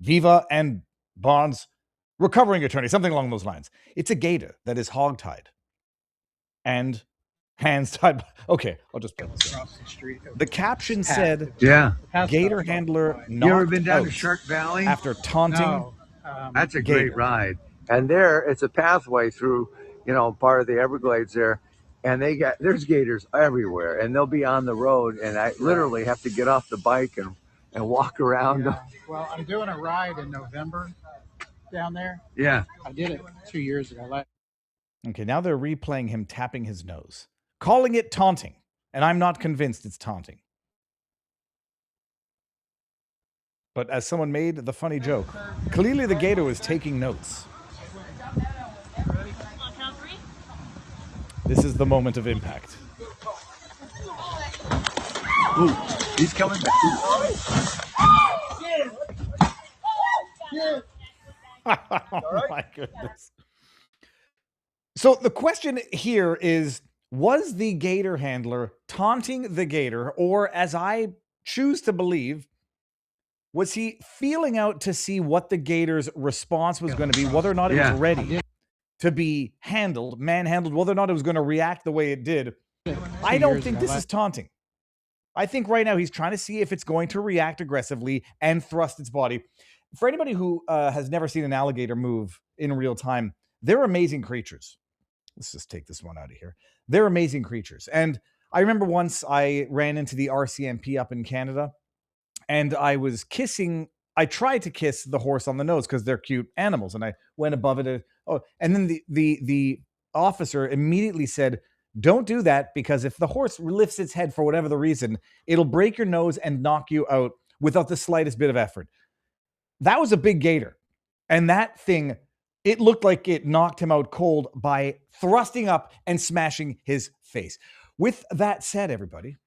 Viva and Barnes recovering attorney, something along those lines. It's a gator that is hogtied and hands tied. Okay, I'll just put this across the street. The caption said, gator handler knocked You ever been down to out Shark Valley? after taunting. No, That's a gator. great ride. And there, it's a pathway through, part of the Everglades there. And there's gators everywhere, and they'll be on the road, and I literally have to get off the bike and walk around. Yeah. Well, I'm doing a ride in November down there. Yeah. I did it 2 years ago. Okay, now they're replaying him tapping his nose, calling it taunting, and I'm not convinced it's taunting. But as someone made the funny joke, clearly the gator was taking notes. This is the moment of impact. Ooh, he's coming back. Oh my goodness. So the question here is, was the gator handler taunting the gator, or as I choose to believe, was he feeling out to see what the gator's response was going to be, whether or not it was ready to be manhandled, whether or not it was going to react the way it did? I don't think this is taunting. I think right now he's trying to see if it's going to react aggressively and thrust its body. For anybody who has never seen an alligator move in real time, they're amazing creatures. Let's just take this one out of here. They're amazing creatures. And I remember once I ran into the RCMP up in Canada, and I tried to kiss the horse on the nose because they're cute animals. And I went above it. And then the officer immediately said, don't do that, because if the horse lifts its head for whatever the reason, it'll break your nose and knock you out without the slightest bit of effort. That was a big gator. And that thing, it looked like it knocked him out cold by thrusting up and smashing his face. With that said, everybody,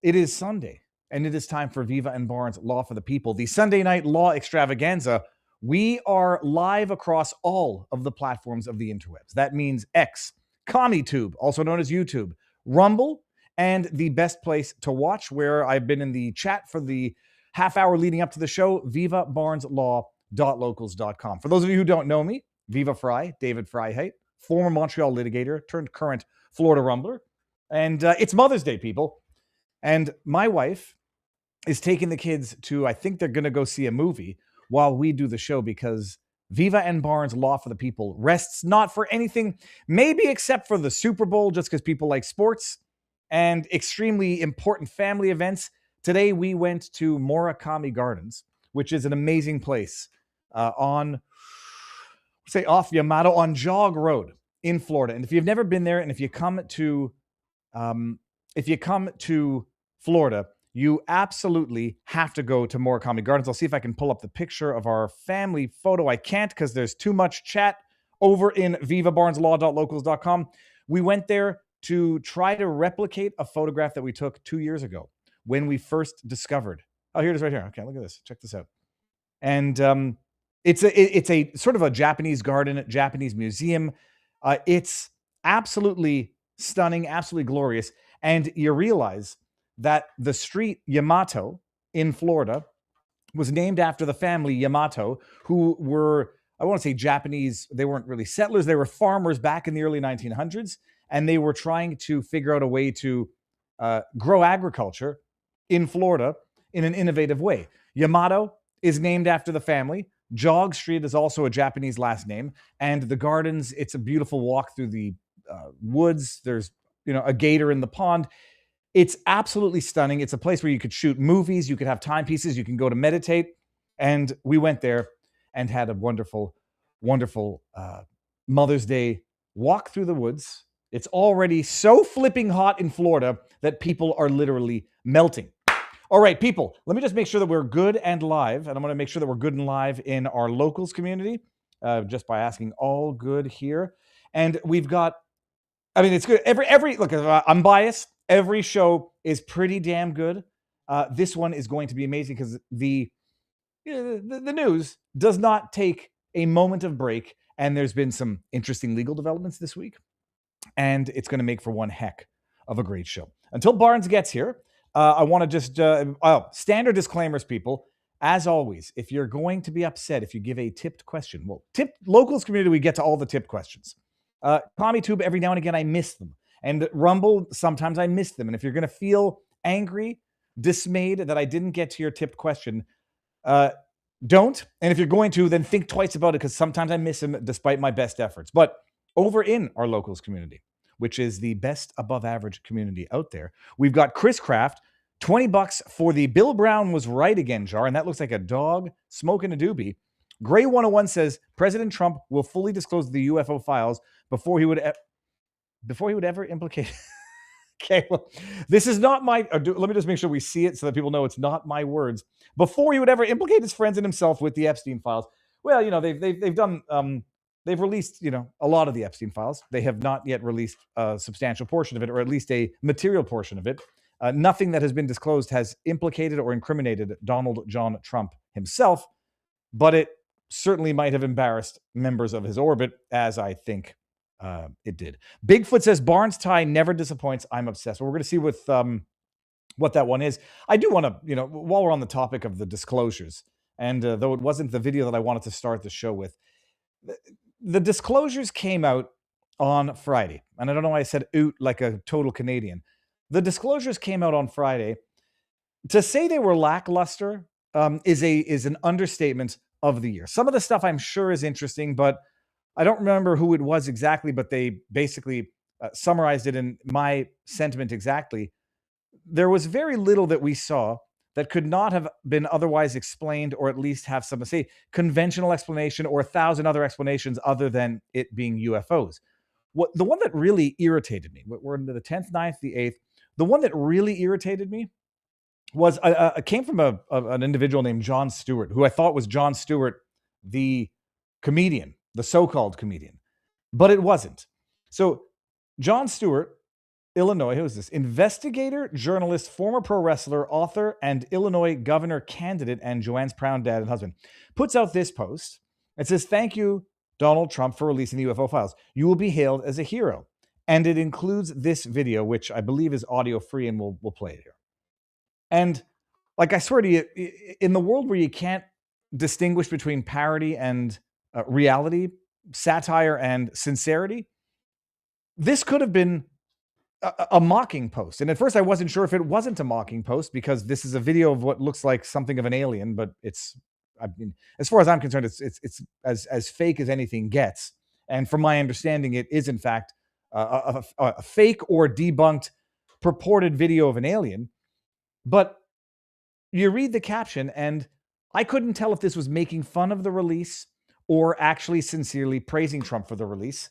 it is Sunday, and it is time for Viva and Barnes Law for the People, the Sunday night law extravaganza. We are live across all of the platforms of the interwebs. That means X, CommieTube, also known as YouTube, Rumble, and the best place to watch, where I've been in the chat for the half hour leading up to the show, vivabarneslaw.locals.com. For those of you who don't know me, Viva Fry, David Freiheit, former Montreal litigator turned current Florida Rumbler. And it's Mother's Day, people. And my wife is taking the kids to, I think they're going to go see a movie while we do the show, because Viva and Barnes Law for the People rests not for anything, maybe except for the Super Bowl, just because people like sports and extremely important family events. Today, we went to Murakami Gardens, which is an amazing place off Yamato on Jog Road in Florida. And if you've never been there, and if you come to Florida, you absolutely have to go to Murakami Gardens. I'll see if I can pull up the picture of our family photo. I can't, because there's too much chat over in vivabarneslaw.locals.com. We went there to try to replicate a photograph that we took 2 years ago when we first discovered. Oh, here it is right here. Okay, look at this. Check this out. And it's a sort of a Japanese garden, Japanese museum. It's absolutely stunning, absolutely glorious. And you realize that the street Yamato in Florida was named after the family Yamato, who were, I want to say Japanese. They weren't really settlers. They were farmers back in the early 1900s. And they were trying to figure out a way to grow agriculture in Florida in an innovative way. Yamato is named after the family. Jog Street is also a Japanese last name. And the gardens, it's a beautiful walk through the woods. There's, a gator in the pond. It's absolutely stunning. It's a place where you could shoot movies. You could have timepieces. You can go to meditate. And we went there and had a wonderful, wonderful Mother's Day walk through the woods. It's already so flipping hot in Florida that people are literally melting. All right, people, let me just make sure that we're good and live. And I'm going to make sure that we're good and live in our locals community just by asking all good here. And we've got, it's good. Look, I'm biased. Every show is pretty damn good. This one is going to be amazing because the news does not take a moment of break. And there's been some interesting legal developments this week. And it's going to make for one heck of a great show. Until Barnes gets here, I want to just, standard disclaimers, people. As always, if you're going to be upset if you give a tipped question, well, tipped locals community, we get to all the tipped questions. CommieTube, every now and again, I miss them. And Rumble, sometimes I miss them. And if you're going to feel angry, dismayed that I didn't get to your tipped question, don't. And if you're going to, then think twice about it, because sometimes I miss them despite my best efforts. But over in our locals community, which is the best above average community out there, we've got Chris Kraft, $20 for the Bill Brown was right again jar, and that looks like a dog smoking a doobie. Gray 101 says President Trump will fully disclose the UFO files before he would ever implicate. Okay, well, this is not my. Let me just make sure we see it so that people know it's not my words. Before he would ever implicate his friends and himself with the Epstein files. Well, they've done. They've released a lot of the Epstein files. They have not yet released a substantial portion of it, or at least a material portion of it. Nothing that has been disclosed has implicated or incriminated Donald John Trump himself, but it certainly might have embarrassed members of his orbit, as I think it did. Bigfoot says Barnes tie never disappoints. I'm obsessed. Well, we're going to see what that one is. I do want to, while we're on the topic of the disclosures, and though it wasn't the video that I wanted to start the show with, the disclosures came out on Friday. And I don't know why I said oot like a total Canadian. The disclosures came out on Friday. To say they were lackluster is an understatement of the year. Some of the stuff I'm sure is interesting, but I don't remember who it was exactly, but they basically summarized it in my sentiment exactly. There was very little that we saw that could not have been otherwise explained, or at least have some, say, conventional explanation or 1,000 other explanations other than it being UFOs. The one that really irritated me, we're into the 10th, 9th, the 8th, the one that really irritated me was, came from an individual named Jon Stewart, who I thought was Jon Stewart, the comedian, the so-called comedian, but it wasn't. So Jon Stewart, Illinois, who is this? Investigator, journalist, former pro wrestler, author, and Illinois governor candidate, and Joanne's proud dad and husband, puts out this post. It says, "Thank you, Donald Trump, for releasing the UFO files. You will be hailed as a hero." And it includes this video, which I believe is audio free, and we'll play it here. And like, I swear to you, in the world where you can't distinguish between parody and reality, satire and sincerity, this could have been a mocking post. And at first I wasn't sure if it wasn't a mocking post, because this is a video of what looks like something of an alien, but as far as I'm concerned, it's as fake as anything gets. And from my understanding, it is in fact a fake or debunked purported video of an alien. But you read the caption, and I couldn't tell if this was making fun of the release or actually sincerely praising Trump for the release.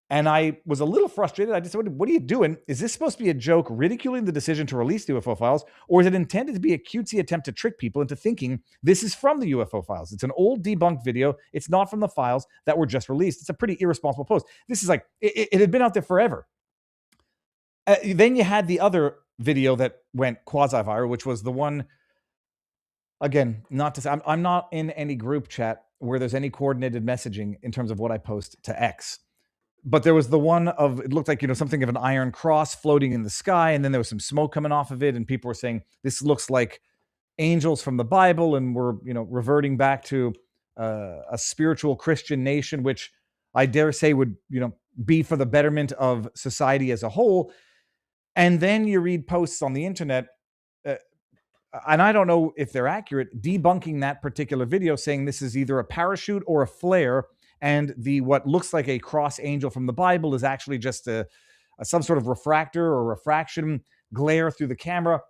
And I was a little frustrated. I just said, what are you doing? Is this supposed to be a joke ridiculing the decision to release the UFO files? Or is it intended to be a cutesy attempt to trick people into thinking this is from the UFO files? It's an old debunked video. It's not from the files that were just released. It's a pretty irresponsible post. This is like, it had been out there forever. Then you had the other video that went quasi-viral, which was the one, again, not to say, I'm not in any group chat where there's any coordinated messaging in terms of what I post to X. But there was the one of, it looked like, something of an iron cross floating in the sky. And then there was some smoke coming off of it. And people were saying, this looks like angels from the Bible. And we're, reverting back to a spiritual Christian nation, which I dare say would, be for the betterment of society as a whole. And then you read posts on the internet, and I don't know if they're accurate, debunking that particular video, saying this is either a parachute or a flare. And what looks like a cross angel from the Bible is actually just some sort of refractor or refraction glare through the camera.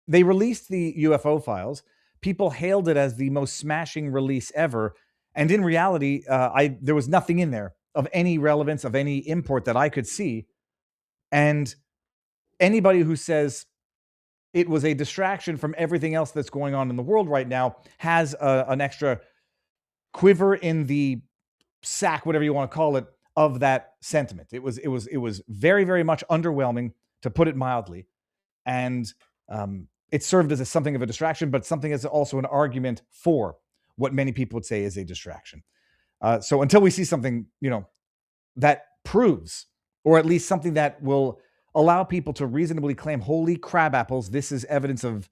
They released the UFO files. People hailed it as the most smashing release ever. And in reality, there was nothing in there of any relevance, of any import that I could see. And anybody who says it was a distraction from everything else that's going on in the world right now has an extra quiver in the sack, whatever you want to call it, of that sentiment. It was very, very much underwhelming, to put it mildly. And it served as something of a distraction, but something as also an argument for what many people would say is a distraction. So until we see something, that proves, or at least something that will allow people to reasonably claim, holy crab apples, this is evidence of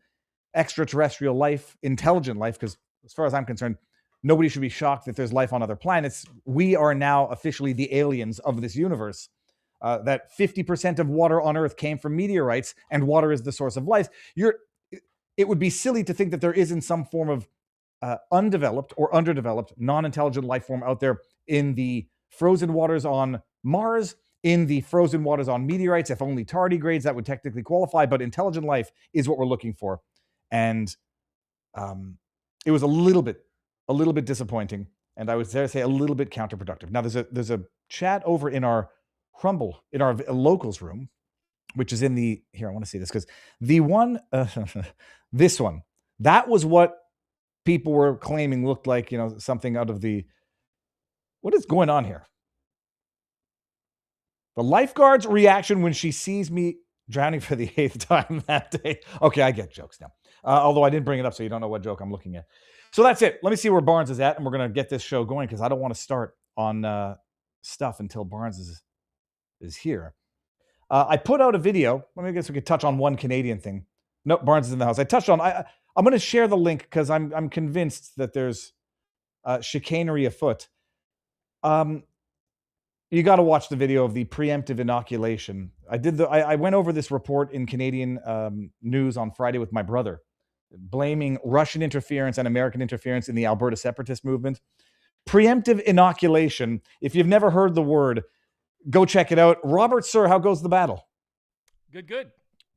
extraterrestrial life, intelligent life, because as far as I'm concerned, nobody should be shocked that there's life on other planets. We are now officially the aliens of this universe. That 50% of water on Earth came from meteorites, and water is the source of life. It would be silly to think that there isn't some form of undeveloped or underdeveloped, non-intelligent life form out there in the frozen waters on Mars, in the frozen waters on meteorites. If only tardigrades, that would technically qualify, but intelligent life is what we're looking for. And it was a little bit disappointing, and I would dare say a little bit counterproductive. Now, there's a chat over in our Crumble, in our locals room, which is in the, here, I want to see this, because the one, this one, that was what people were claiming looked like, something out of the, what is going on here? The lifeguard's reaction when she sees me drowning for the 8th time that day. Okay, I get jokes now. Although I didn't bring it up, so you don't know what joke I'm looking at. So that's it. Let me see where Barnes is at, and we're going to get this show going, because I don't want to start on stuff until Barnes is here. I put out a video. Let me guess we could touch on one Canadian thing. Nope, Barnes is in the house. I touched on, I'm going to share the link because I'm convinced that there's chicanery afoot. You got to watch the video of the preemptive inoculation. I went over this report in Canadian news on Friday with my brother, blaming Russian interference and American interference in the Alberta separatist movement. Preemptive inoculation. If you've never heard the word, go check it out. Robert, sir, how goes the battle? Good.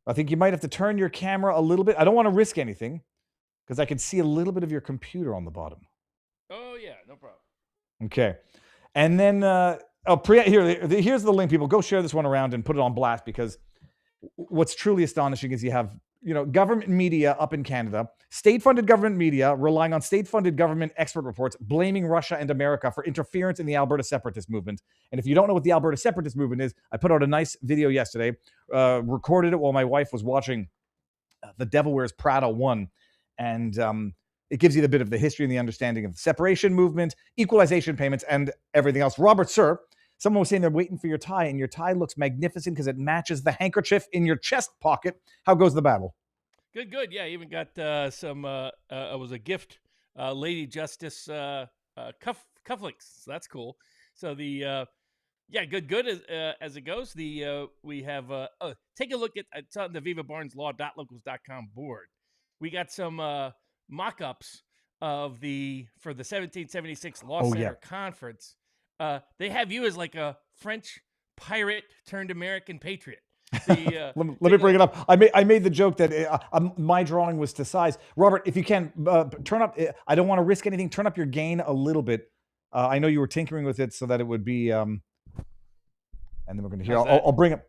I think you might have to turn your camera a little bit. I don't want to risk anything because I can see a little bit of your computer on the bottom. Oh, yeah, no problem. Okay. And then, here's the link, people. Go share this one around and put it on blast, because what's truly astonishing is you have, government media up in Canada, state-funded government media relying on state-funded government expert reports, blaming Russia and America for interference in the Alberta separatist movement. And if you don't know what the Alberta separatist movement is, I put out a nice video yesterday, recorded it while my wife was watching The Devil Wears Prada 1. And it gives you the bit of the history and the understanding of the separation movement, equalization payments, and everything else. Robert, sir, someone was saying they're waiting for your tie, and your tie looks magnificent because it matches the handkerchief in your chest pocket. How goes the battle? Good. Yeah, I even got some, it was a gift, Lady Justice cufflinks. So that's cool. So the, good as it goes. We have, take a look at, it's on the vivabarneslaw.locals.com board. We got some mock-ups for the 1776 Law Center Conference. They have you as like a French pirate turned American patriot. Let me bring it up. I made the joke that my drawing was to size. Robert, if you can, turn up, I don't want to risk anything. Turn up your gain a little bit. I know you were tinkering with it so that it would be, and then we're going to hear, I'll bring up,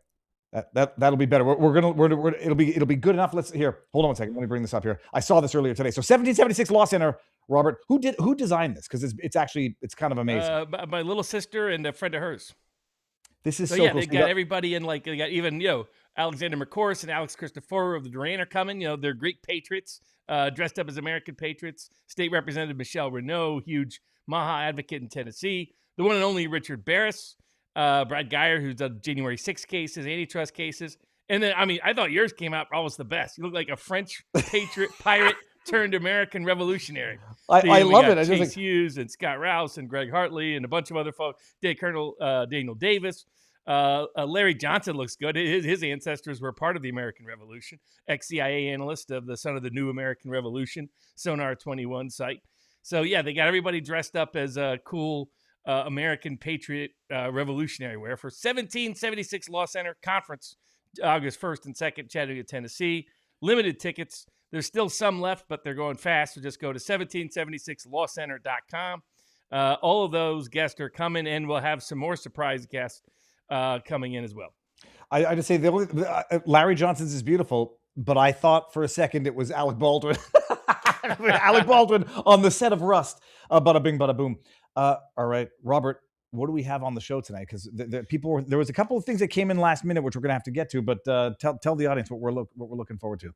that'll be better. It'll be good enough. Let's hear, hold on one second. Let me bring this up here. I saw this earlier today. So 1776 Law Center, Robert, who designed this? Because it's kind of amazing. My little sister and a friend of hers. This is so cool. They got everybody in, like, they got even, Alexander McCourse and Alex Christopher of the Duran are coming. They're Greek patriots, dressed up as American patriots. State Representative Michelle Renaud, huge Maha advocate in Tennessee. The one and only Richard Barris, Brad Geyer, who's done January 6 cases, antitrust cases. And then, I thought yours came out almost the best. You look like a French patriot, pirate turned American revolutionary. I love it. Chase Hughes and Scott Rouse and Greg Hartley and a bunch of other folks. Colonel Daniel Davis. Larry Johnson looks good. His ancestors were part of the American Revolution. Ex-CIA analyst of the Son of the New American Revolution, Sonar 21 site. So, yeah, they got everybody dressed up as a cool American patriot revolutionary wear for 1776 Law Center Conference, August 1st and 2nd, Chattanooga, Tennessee. Limited tickets. There's still some left, but they're going fast. So just go to 1776lawcenter.com. All of those guests are coming, and we'll have some more surprise guests coming in as well. I just say Larry Johnson's is beautiful, but I thought for a second it was Alec Baldwin. Alec Baldwin on the set of Rust. Bada bing, bada boom. All right, Robert, what do we have on the show tonight? Because there was a couple of things that came in last minute, which we're going to have to get to. But tell the audience what we're looking forward to.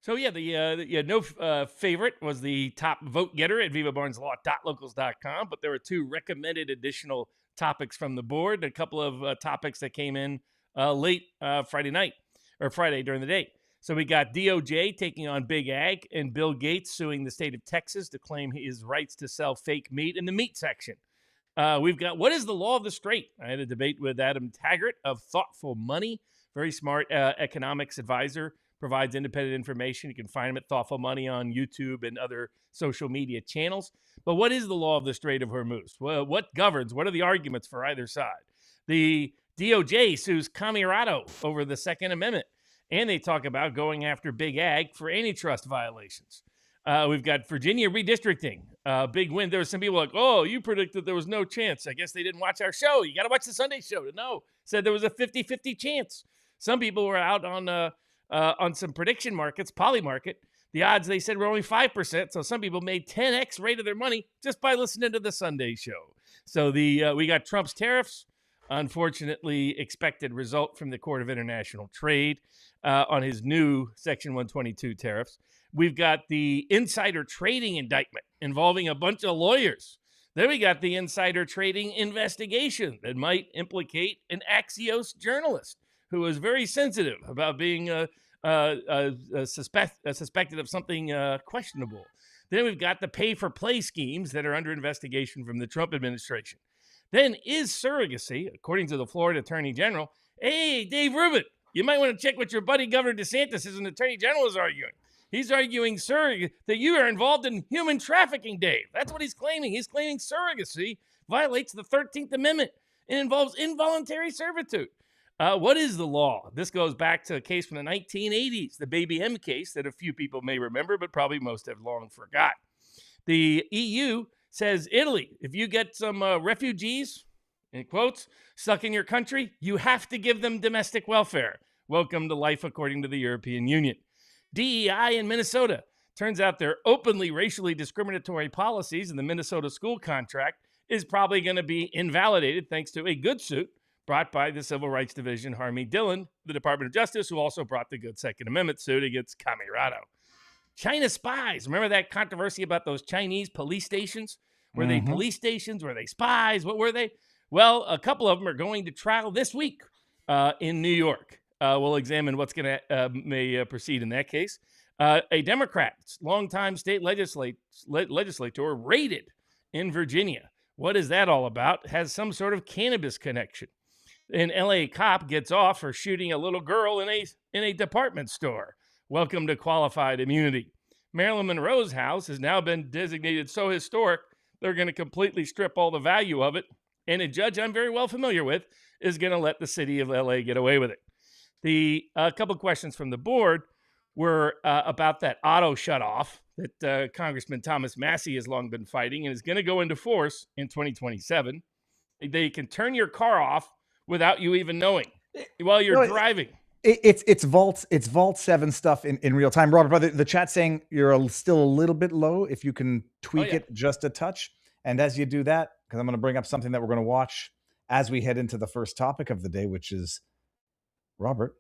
So the favorite was the top vote getter at vivabarneslaw.locals.com, but there were two recommended additional topics from the board, a couple of topics that came in late Friday night or Friday during the day. So we got DOJ taking on Big Ag and Bill Gates suing the state of Texas to claim his rights to sell fake meat in the meat section. We've got, what is the law of the straight? I had a debate with Adam Taggart of Thoughtful Money, very smart economics advisor, provides independent information. You can find him at Thoughtful Money on YouTube and other social media channels. But what is the law of the Strait of Hormuz? Well, what governs? What are the arguments for either side? The DOJ sues Camirado over the Second Amendment, and they talk about going after Big Ag for antitrust violations. We've got Virginia redistricting, big win. There were some people like, oh, you predicted there was no chance. I guess they didn't watch our show. You got to watch the Sunday show to know. Said there was a 50-50 chance. Some people were out on some prediction markets, Polymarket. The odds, they said, were only 5%. So some people made 10x rate of their money just by listening to the Sunday show. So we got Trump's tariffs. Unfortunately, expected result from the Court of International Trade on his new Section 122 tariffs. We've got the insider trading indictment involving a bunch of lawyers. Then we got the insider trading investigation that might implicate an Axios journalist who was very sensitive about being suspected of something questionable. Then we've got the pay-for-play schemes that are under investigation from the Trump administration. Then is surrogacy, according to the Florida Attorney General. Hey, Dave Rubin, you might want to check what your buddy Governor DeSantis, as an Attorney General, is arguing. He's arguing, that you are involved in human trafficking, Dave. That's what he's claiming. He's claiming surrogacy violates the 13th Amendment and involves involuntary servitude. What is the law? This goes back to a case from the 1980s, the Baby M case that a few people may remember, but probably most have long forgot. The EU says, Italy, if you get some refugees, in quotes, stuck in your country, you have to give them domestic welfare. Welcome to life according to the European Union. DEI in Minnesota. Turns out their openly racially discriminatory policies in the Minnesota school contract is probably going to be invalidated thanks to a good suit brought by the Civil Rights Division, Harmie Dillon, the Department of Justice, who also brought the good Second Amendment suit against Camirado. China spies. Remember that controversy about those Chinese police stations? Were they police stations? Were they spies? What were they? Well, a couple of them are going to trial this week in New York. We'll examine what's going to may proceed in that case. A Democrat, longtime state legislator, raided in Virginia. What is that all about? Has some sort of cannabis connection. An LA cop gets off for shooting a little girl in a department store. Welcome to qualified immunity. Marilyn Monroe's house has now been designated so historic, they're going to completely strip all the value of it. And a judge I'm very well familiar with is going to let the city of LA get away with it. The couple questions from the board were about that auto shutoff that Congressman Thomas Massey has long been fighting and is going to go into force in 2027. They can turn your car off without you even knowing while you're driving. It's Vault 7 stuff in real time. Robert, by the chat saying you're still a little bit low. If you can tweak it just a touch. And as you do that, because I'm going to bring up something that we're going to watch as we head into the first topic of the day, which is, Robert,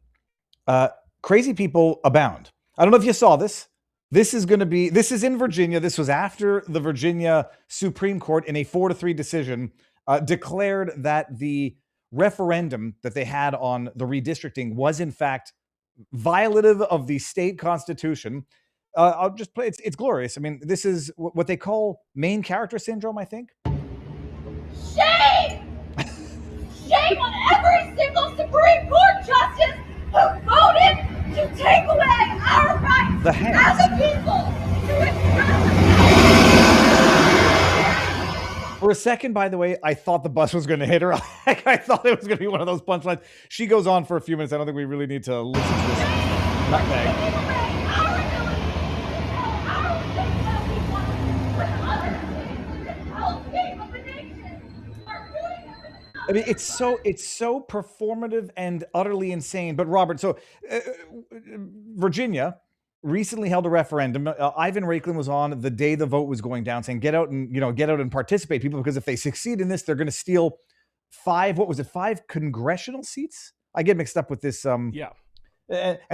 crazy people abound. I don't know if you saw this. This is in Virginia. This was after the Virginia Supreme Court in a 4-3 decision declared that the referendum that they had on the redistricting was in fact violative of the state constitution. I'll just play. It's glorious. I mean, this is what they call main character syndrome, I think. Shame! Shame on every single Supreme Court justice who voted to take away our rights as a people to express. For a second, by the way, I thought the bus was going to hit her. I thought it was going to be one of those punchlines. She goes on for a few minutes. I don't think we really need to listen to this nutmeg. I mean, it's so performative and utterly insane. But Robert, so Virginia recently held a referendum. Ivan Raiklin was on the day the vote was going down, saying get out and participate, people, because if they succeed in this, they're going to steal 5 congressional seats. I get mixed up with this. And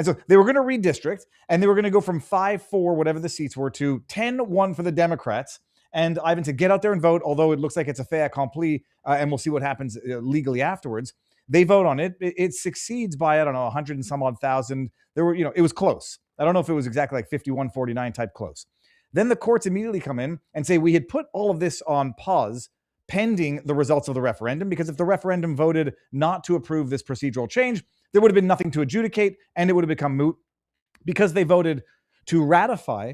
so they were going to redistrict, and they were going to go from 5-4, whatever the seats were, to 10-1 for the Democrats. And Ivan said, get out there and vote, although it looks like it's a fait accompli, and we'll see what happens legally afterwards. They vote on it. It succeeds by, I don't know, 100 and some odd thousand. There were, it was close. I don't know if it was exactly like 51-49 type close. Then the courts immediately come in and say, we had put all of this on pause pending the results of the referendum, because if the referendum voted not to approve this procedural change, there would have been nothing to adjudicate and it would have become moot. Because they voted to ratify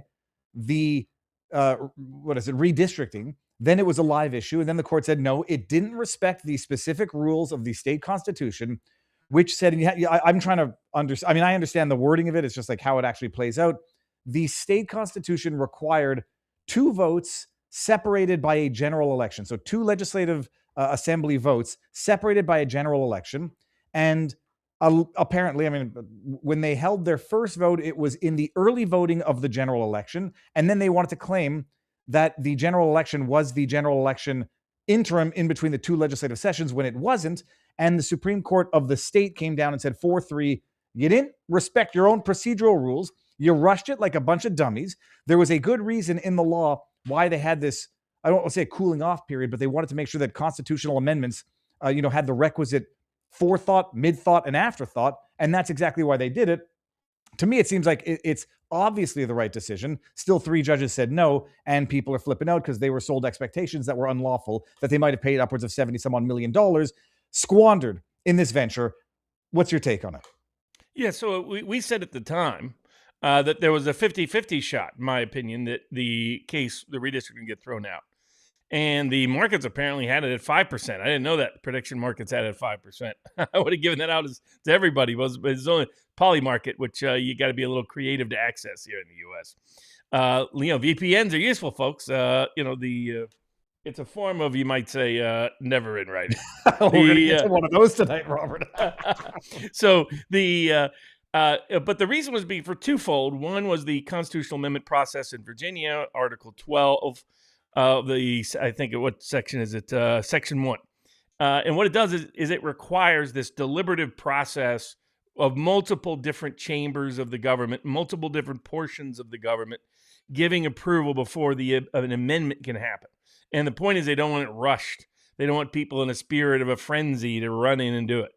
the, redistricting, then it was a live issue. And then the court said, no, it didn't respect the specific rules of the state constitution, which said, I'm trying to understand. I mean, I understand the wording of it. It's just like how it actually plays out. The state constitution required 2 votes separated by a general election. So 2 legislative assembly votes separated by a general election. And apparently, I mean, when they held their first vote, it was in the early voting of the general election. And then they wanted to claim that the general election was the general election interim in between the 2 legislative sessions, when it wasn't. And the Supreme Court of the state came down and said 4-3, you didn't respect your own procedural rules. You rushed it like a bunch of dummies. There was a good reason in the law why they had this, I don't want to say a cooling off period, but they wanted to make sure that constitutional amendments, had the requisite forethought, mid-thought, and afterthought. And that's exactly why they did it. To me, it seems like it's obviously the right decision. Still, 3 judges said no, and people are flipping out because they were sold expectations that were unlawful, that they might have paid upwards of $70-some-odd million, squandered in this venture. What's your take on it? Yeah, so we said at the time that there was a 50-50 shot, in my opinion, that the redistricting would get thrown out. And the markets apparently had it at 5%. I didn't know that prediction markets had it at 5%. I would have given that out to everybody. It's only poly market, which you got to be a little creative to access here in the U.S. VPNs are useful, folks. It's a form of, you might say, never in writing. We're going to get to one of those tonight, Robert. So but the reason was for twofold. One was the constitutional amendment process in Virginia, Article 12. I think what section is it? Section 1. And what it does is it requires this deliberative process of multiple different chambers of the government, multiple different portions of the government giving approval before an amendment can happen. And the point is, they don't want it rushed. They don't want people in a spirit of a frenzy to run in and do it.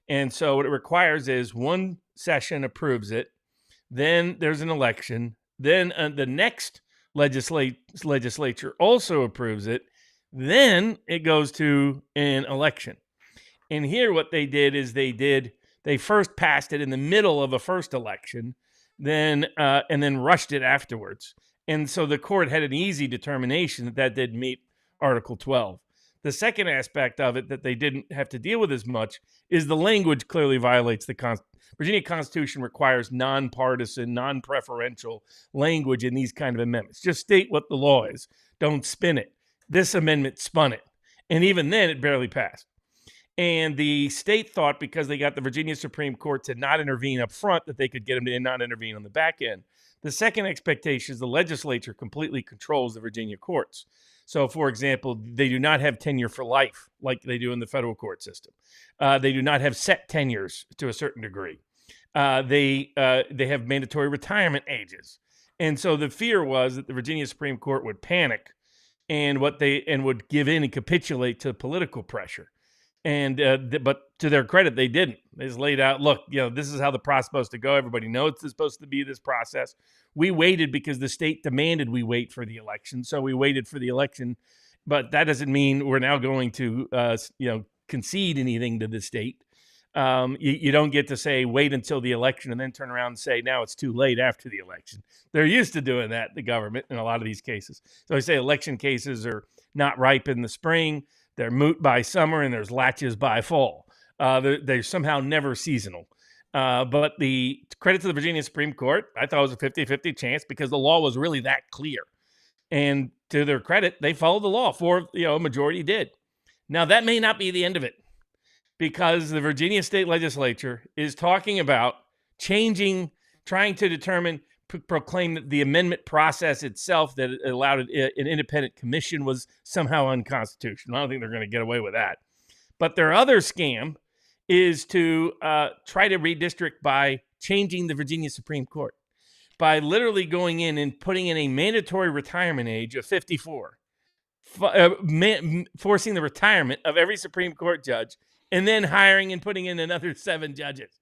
And so what it requires is one session approves it, then there's an election, then the next legislature also approves it, then it goes to an election. And here what they did is they first passed it in the middle of a first election, and then rushed it afterwards. And so the court had an easy determination that did meet Article 12. The second aspect of it that they didn't have to deal with as much is the language clearly violates the Virginia Constitution requires nonpartisan, non-preferential language in these kind of amendments. Just state what the law is. Don't spin it. This amendment spun it. And even then, it barely passed. And the state thought, because they got the Virginia Supreme Court to not intervene up front, that they could get them to not intervene on the back end. The second expectation is the legislature completely controls the Virginia courts. So, for example, they do not have tenure for life like they do in the federal court system. They do not have set tenures to a certain degree. They have mandatory retirement ages. And so the fear was that the Virginia Supreme Court would panic and would give in and capitulate to political pressure. And but to their credit, they didn't. They just laid out, look, this is how the process is supposed to go. Everybody knows it's supposed to be this process. We waited because the state demanded we wait for the election. So we waited for the election. But that doesn't mean we're now going to, concede anything to the state. You don't get to say, wait until the election and then turn around and say, now it's too late after the election. They're used to doing that, the government, in a lot of these cases. So I say election cases are not ripe in the spring. They're moot by summer, and there's latches by fall. They're somehow never seasonal. But the credit to the Virginia Supreme Court, I thought it was a 50-50 chance because the law was really that clear. And to their credit, they followed the law. A majority did. Now, that may not be the end of it, because the Virginia state legislature is talking about trying to proclaim that the amendment process itself that allowed an independent commission was somehow unconstitutional. I don't think they're going to get away with that. But their other scam is to try to redistrict by changing the Virginia Supreme Court, by literally going in and putting in a mandatory retirement age of 54, forcing the retirement of every Supreme Court judge and then hiring and putting in another 7 judges.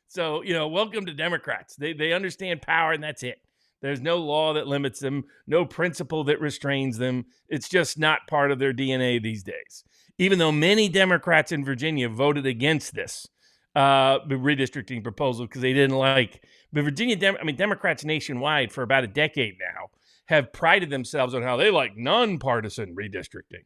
So, welcome to Democrats. They understand power, and that's it. There's no law that limits them, no principle that restrains them. It's just not part of their DNA these days. Even though many Democrats in Virginia voted against this redistricting proposal because they didn't like the Democrats nationwide for about a decade now have prided themselves on how they like nonpartisan redistricting.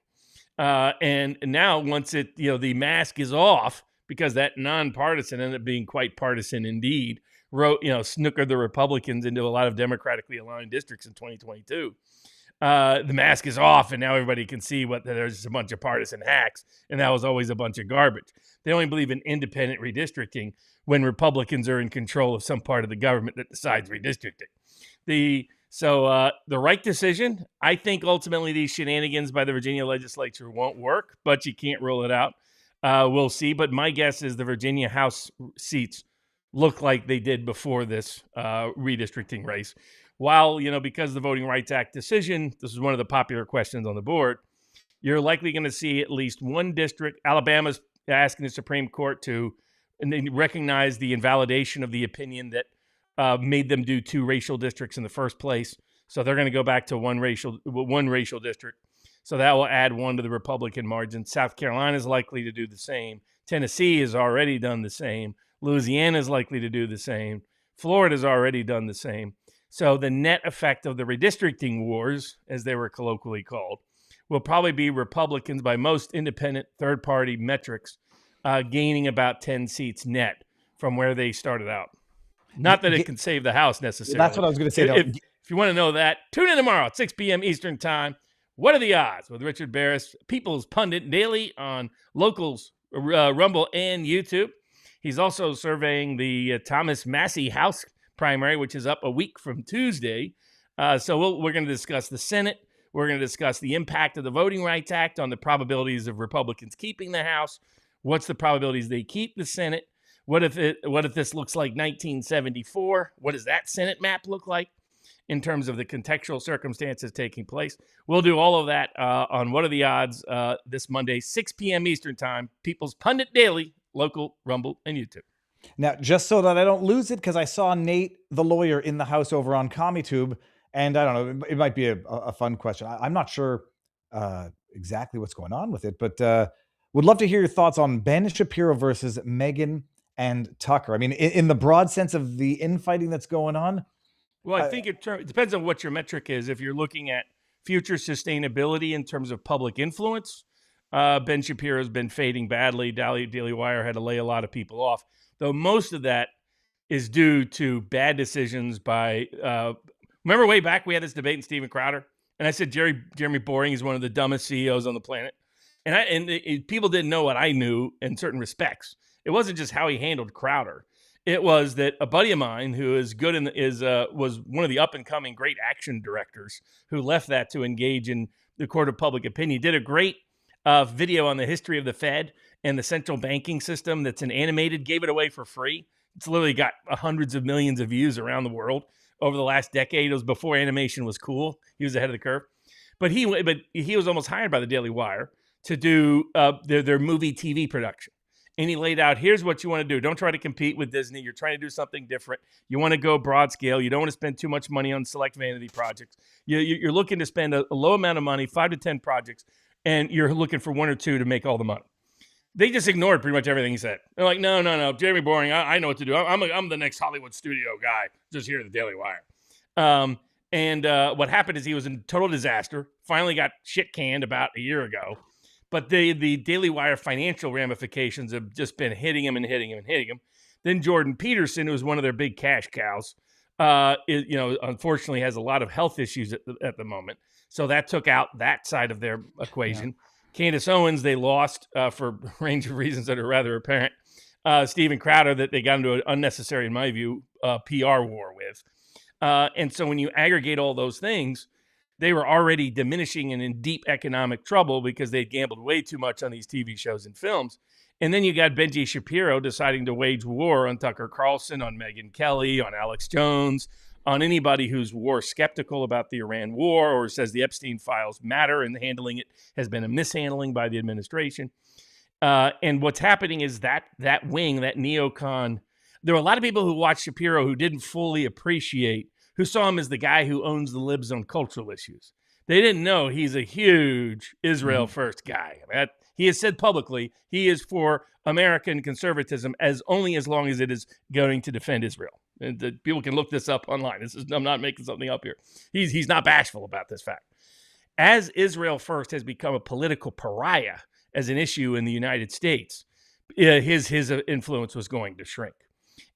And now once the mask is off, because that nonpartisan ended up being quite partisan indeed, snookered the Republicans into a lot of democratically aligned districts in 2022. The mask is off, and now everybody can see there's just a bunch of partisan hacks, and that was always a bunch of garbage. They only believe in independent redistricting when Republicans are in control of some part of the government that decides redistricting. The right decision. I think ultimately these shenanigans by the Virginia legislature won't work, but you can't rule it out. We'll see. But my guess is the Virginia House seats look like they did before this redistricting race. While, because of the Voting Rights Act decision, this is one of the popular questions on the board, you're likely going to see at least one district. Alabama's asking the Supreme Court to recognize the invalidation of the opinion that made them do 2 racial districts in the first place. So they're going to go back to one racial district. So that will add 1 to the Republican margin. South Carolina is likely to do the same. Tennessee has already done the same. Louisiana is likely to do the same. Florida has already done the same. So the net effect of the redistricting wars, as they were colloquially called, will probably be Republicans by most independent third-party metrics gaining about 10 seats net from where they started out. Not that it can save the House necessarily. That's what I was going to say. If you want to know that, tune in tomorrow at 6 p.m. Eastern Time. What are the odds? With Richard Barris, People's Pundit, daily on Locals, Rumble, and YouTube. He's also surveying the Thomas Massie House primary, which is up a week from Tuesday. So we're going to discuss the Senate. We're going to discuss the impact of the Voting Rights Act on the probabilities of Republicans keeping the House. What's the probabilities they keep the Senate? What if this looks like 1974? What does that Senate map look like in terms of the contextual circumstances taking place? We'll do all of that on What Are the Odds this Monday, 6 p.m. Eastern Time. People's Pundit Daily, Local, Rumble, and YouTube. Now, just so that I don't lose it, because I saw Nate, the lawyer, in the house over on CommiTube, and I don't know, it might be a fun question. I'm not sure exactly what's going on with it, but would love to hear your thoughts on Ben Shapiro versus Meghan and Tucker. I mean, in the broad sense of the infighting that's going on. Well, I think it depends on what your metric is. If you're looking at future sustainability in terms of public influence, Ben Shapiro has been fading badly. Daily Wire had to lay a lot of people off, though most of that is due to bad decisions by remember way back we had this debate in Steven Crowder, and I said Jeremy Boring is one of the dumbest CEOs on the planet, and people didn't know what I knew in certain respects. It wasn't just how he handled Crowder. It was that a buddy of mine who is good was one of the up and coming great action directors who left that to engage in the court of public opinion. Did a great video on the history of the Fed and the central banking system that's an animated, gave it away for free. It's literally got hundreds of millions of views around the world over the last decade. It was before animation was cool. He was ahead of the curve. But he was almost hired by the Daily Wire to do their movie TV production. And he laid out, here's what you want to do. Don't try to compete with Disney. You're trying to do something different. You want to go broad scale. You don't want to spend too much money on select vanity projects. You're looking to spend a low amount of money, 5 to 10 projects, and you're looking for 1 or 2 to make all the money. They just ignored pretty much everything he said. They're like, no, Jeremy Boring, I know what to do. I'm the next Hollywood studio guy, just here at the Daily Wire. What happened is he was in total disaster, finally got shit canned about a year ago. But the Daily Wire financial ramifications have just been hitting him. Then Jordan Peterson, who was one of their big cash cows, unfortunately has a lot of health issues at the moment. So that took out that side of their equation. Yeah. Candace Owens, they lost for a range of reasons that are rather apparent. Steven Crowder, that they got into an unnecessary, in my view, PR war with. And so when you aggregate all those things, they were already diminishing and in deep economic trouble because they gambled way too much on these TV shows and films. And then you got Benji Shapiro deciding to wage war on Tucker Carlson, on Megyn Kelly, on Alex Jones, on anybody who's war skeptical about the Iran war or says the Epstein files matter and handling it has been a mishandling by the administration. And what's happening is that wing, that neocon, there were a lot of people who watched Shapiro who didn't fully appreciate, who saw him as the guy who owns the libs on cultural issues. They didn't know he's a huge Israel first guy. He has said publicly he is for American conservatism as long as it is going to defend Israel. And people can look this up online. I'm not making something up here. He's not bashful about this fact. As Israel first has become a political pariah as an issue in the United States, his influence was going to shrink.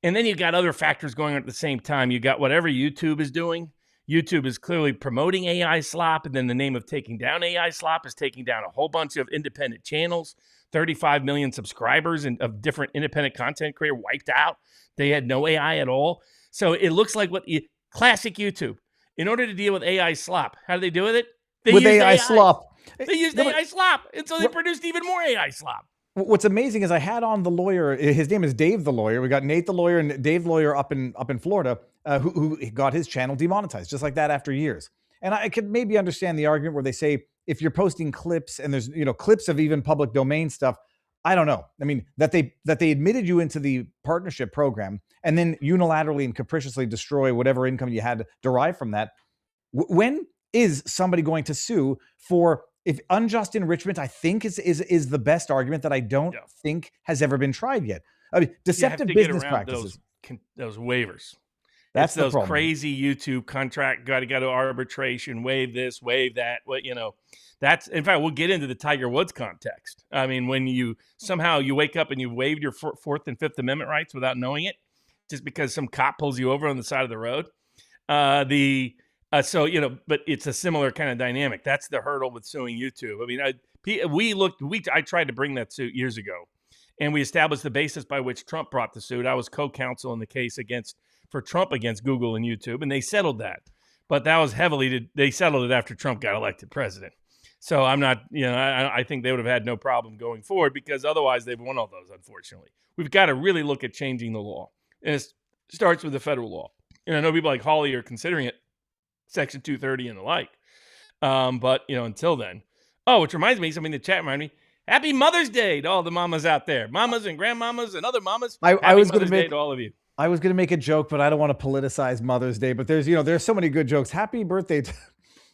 And then you got other factors going on at the same time. You got whatever YouTube is doing. YouTube is clearly promoting AI slop, and then the name of taking down AI slop is taking down a whole bunch of independent channels. 35 million subscribers of different independent content creator wiped out. They had no AI at all. So it looks like classic YouTube. In order to deal with AI slop, how do they do with it? They with used AI slop. They used AI slop, and so they produced even more AI slop. What's amazing is I had on the lawyer. His name is Dave the lawyer. We got Nate the lawyer and Dave the lawyer up in Florida, who got his channel demonetized just like that after years. And I could maybe understand the argument where they say if you're posting clips and there's clips of even public domain stuff. I don't know. I mean that they admitted you into the partnership program and then unilaterally and capriciously destroy whatever income you had derived from that. When is somebody going to sue for? If unjust enrichment, I think is the best argument that I don't think has ever been tried yet. I mean, deceptive business practices. Those waivers. That's those crazy YouTube contract. Got to go to arbitration. Waive this. Waive that. That's in fact. We'll get into the Tiger Woods context. I mean, when you somehow wake up and you waived your Fourth and Fifth Amendment rights without knowing it, just because some cop pulls you over on the side of the road. But it's a similar kind of dynamic. That's the hurdle with suing YouTube. I mean, I tried to bring that suit years ago, and we established the basis by which Trump brought the suit. I was co-counsel in the case for Trump against Google and YouTube, and they settled that. But that was they settled it after Trump got elected president. So I'm not, I think they would have had no problem going forward because otherwise they've won all those, unfortunately. We've got to really look at changing the law. And it starts with the federal law. And I know people like Hawley are considering it, Section 230 and the like. But, until then. Oh, which reminds me, something in the chat reminded me, Happy Mother's Day to all the mamas out there. Mamas and grandmamas and other mamas. I was going to make to all of you. I was going to make a joke, but I don't want to politicize Mother's Day. But there's so many good jokes. Happy birthday.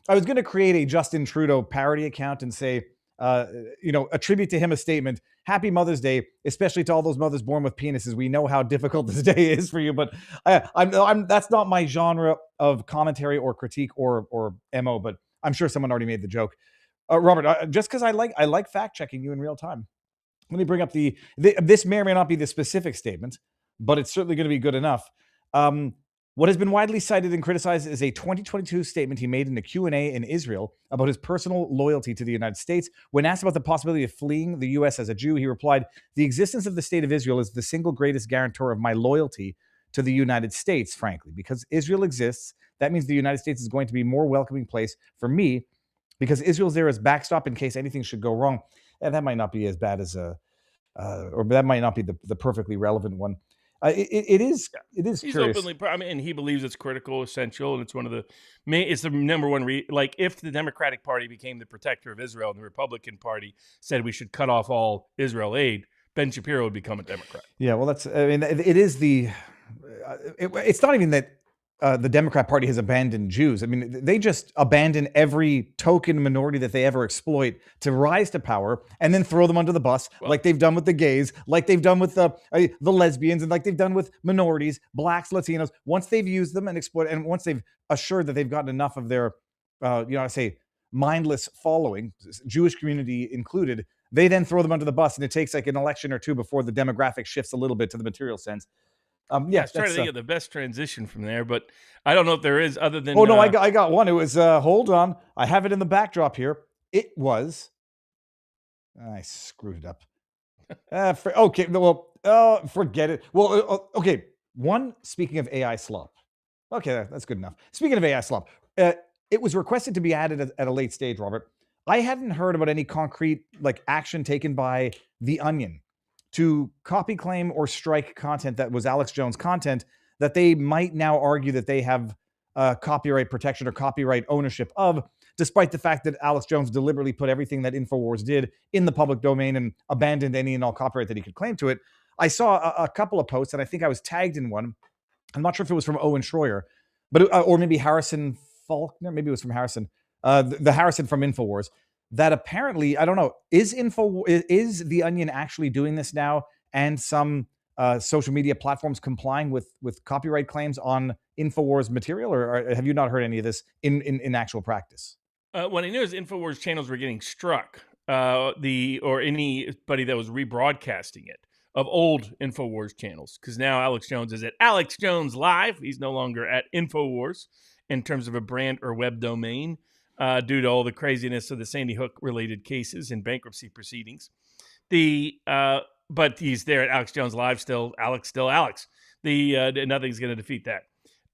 I was going to create a Justin Trudeau parody account and say, attribute to him a statement. Happy Mother's Day, especially to all those mothers born with penises. We know how difficult this day is for you, but that's not my genre of commentary or critique or MO, but I'm sure someone already made the joke. Robert, just because I like fact checking you in real time. Let me bring up this may or may not be the specific statement, but it's certainly going to be good enough. What has been widely cited and criticized is a 2022 statement he made in a Q&A in Israel about his personal loyalty to the United States. When asked about the possibility of fleeing the U.S. as a Jew, he replied, "The existence of the state of Israel is the single greatest guarantor of my loyalty to the United States, frankly. Because Israel exists, that means the United States is going to be a more welcoming place for me because Israel's there as backstop in case anything should go wrong." And that might not be as bad as or that might not be the perfectly relevant one. It is He's curious. Openly, and he believes it's critical, essential, and it's one of the main. It's the number one. If the Democratic Party became the protector of Israel and the Republican Party said we should cut off all Israel aid, Ben Shapiro would become a Democrat. Yeah, well, it is the. It's not even that the Democrat Party has abandoned Jews. I mean, they just abandon every token minority that they ever exploit to rise to power and then throw them under the bus, like they've done with the gays, like they've done with the lesbians, and like they've done with minorities, blacks, Latinos. Once they've used them and exploited, and once they've assured that they've gotten enough of their, mindless following, Jewish community included, they then throw them under the bus, and it takes like an election or two before the demographic shifts a little bit to the material sense. Yes, trying to think of the best transition from there, but I don't know if there is other than. Oh no, I got one. It was hold on, I have it in the backdrop here. It was. I screwed it up. Forget it. Well, okay. One. Speaking of AI slop. Okay, that's good enough. Speaking of AI slop, it was requested to be added at a late stage, Robert. I hadn't heard about any concrete action taken by The Onion to copy, claim, or strike content that was Alex Jones content that they might now argue that they have copyright protection or copyright ownership of, despite the fact that Alex Jones deliberately put everything that InfoWars did in the public domain and abandoned any and all copyright that he could claim to it. I saw a couple of posts, and I think I was tagged in one. I'm not sure if it was from Owen Schroyer, but or maybe Harrison Faulkner. Maybe it was from Harrison, the Harrison from InfoWars. That apparently, I don't know, is The Onion actually doing this now, and some social media platforms complying with copyright claims on InfoWars material, or have you not heard any of this in actual practice? What I knew is InfoWars channels were getting struck, or anybody that was rebroadcasting it, of old InfoWars channels, because now Alex Jones is at Alex Jones Live. He's no longer at InfoWars in terms of a brand or web domain, due to all the craziness of the Sandy Hook related cases and bankruptcy proceedings. But he's there at Alex Jones Live still. Alex. Nothing's going to defeat that.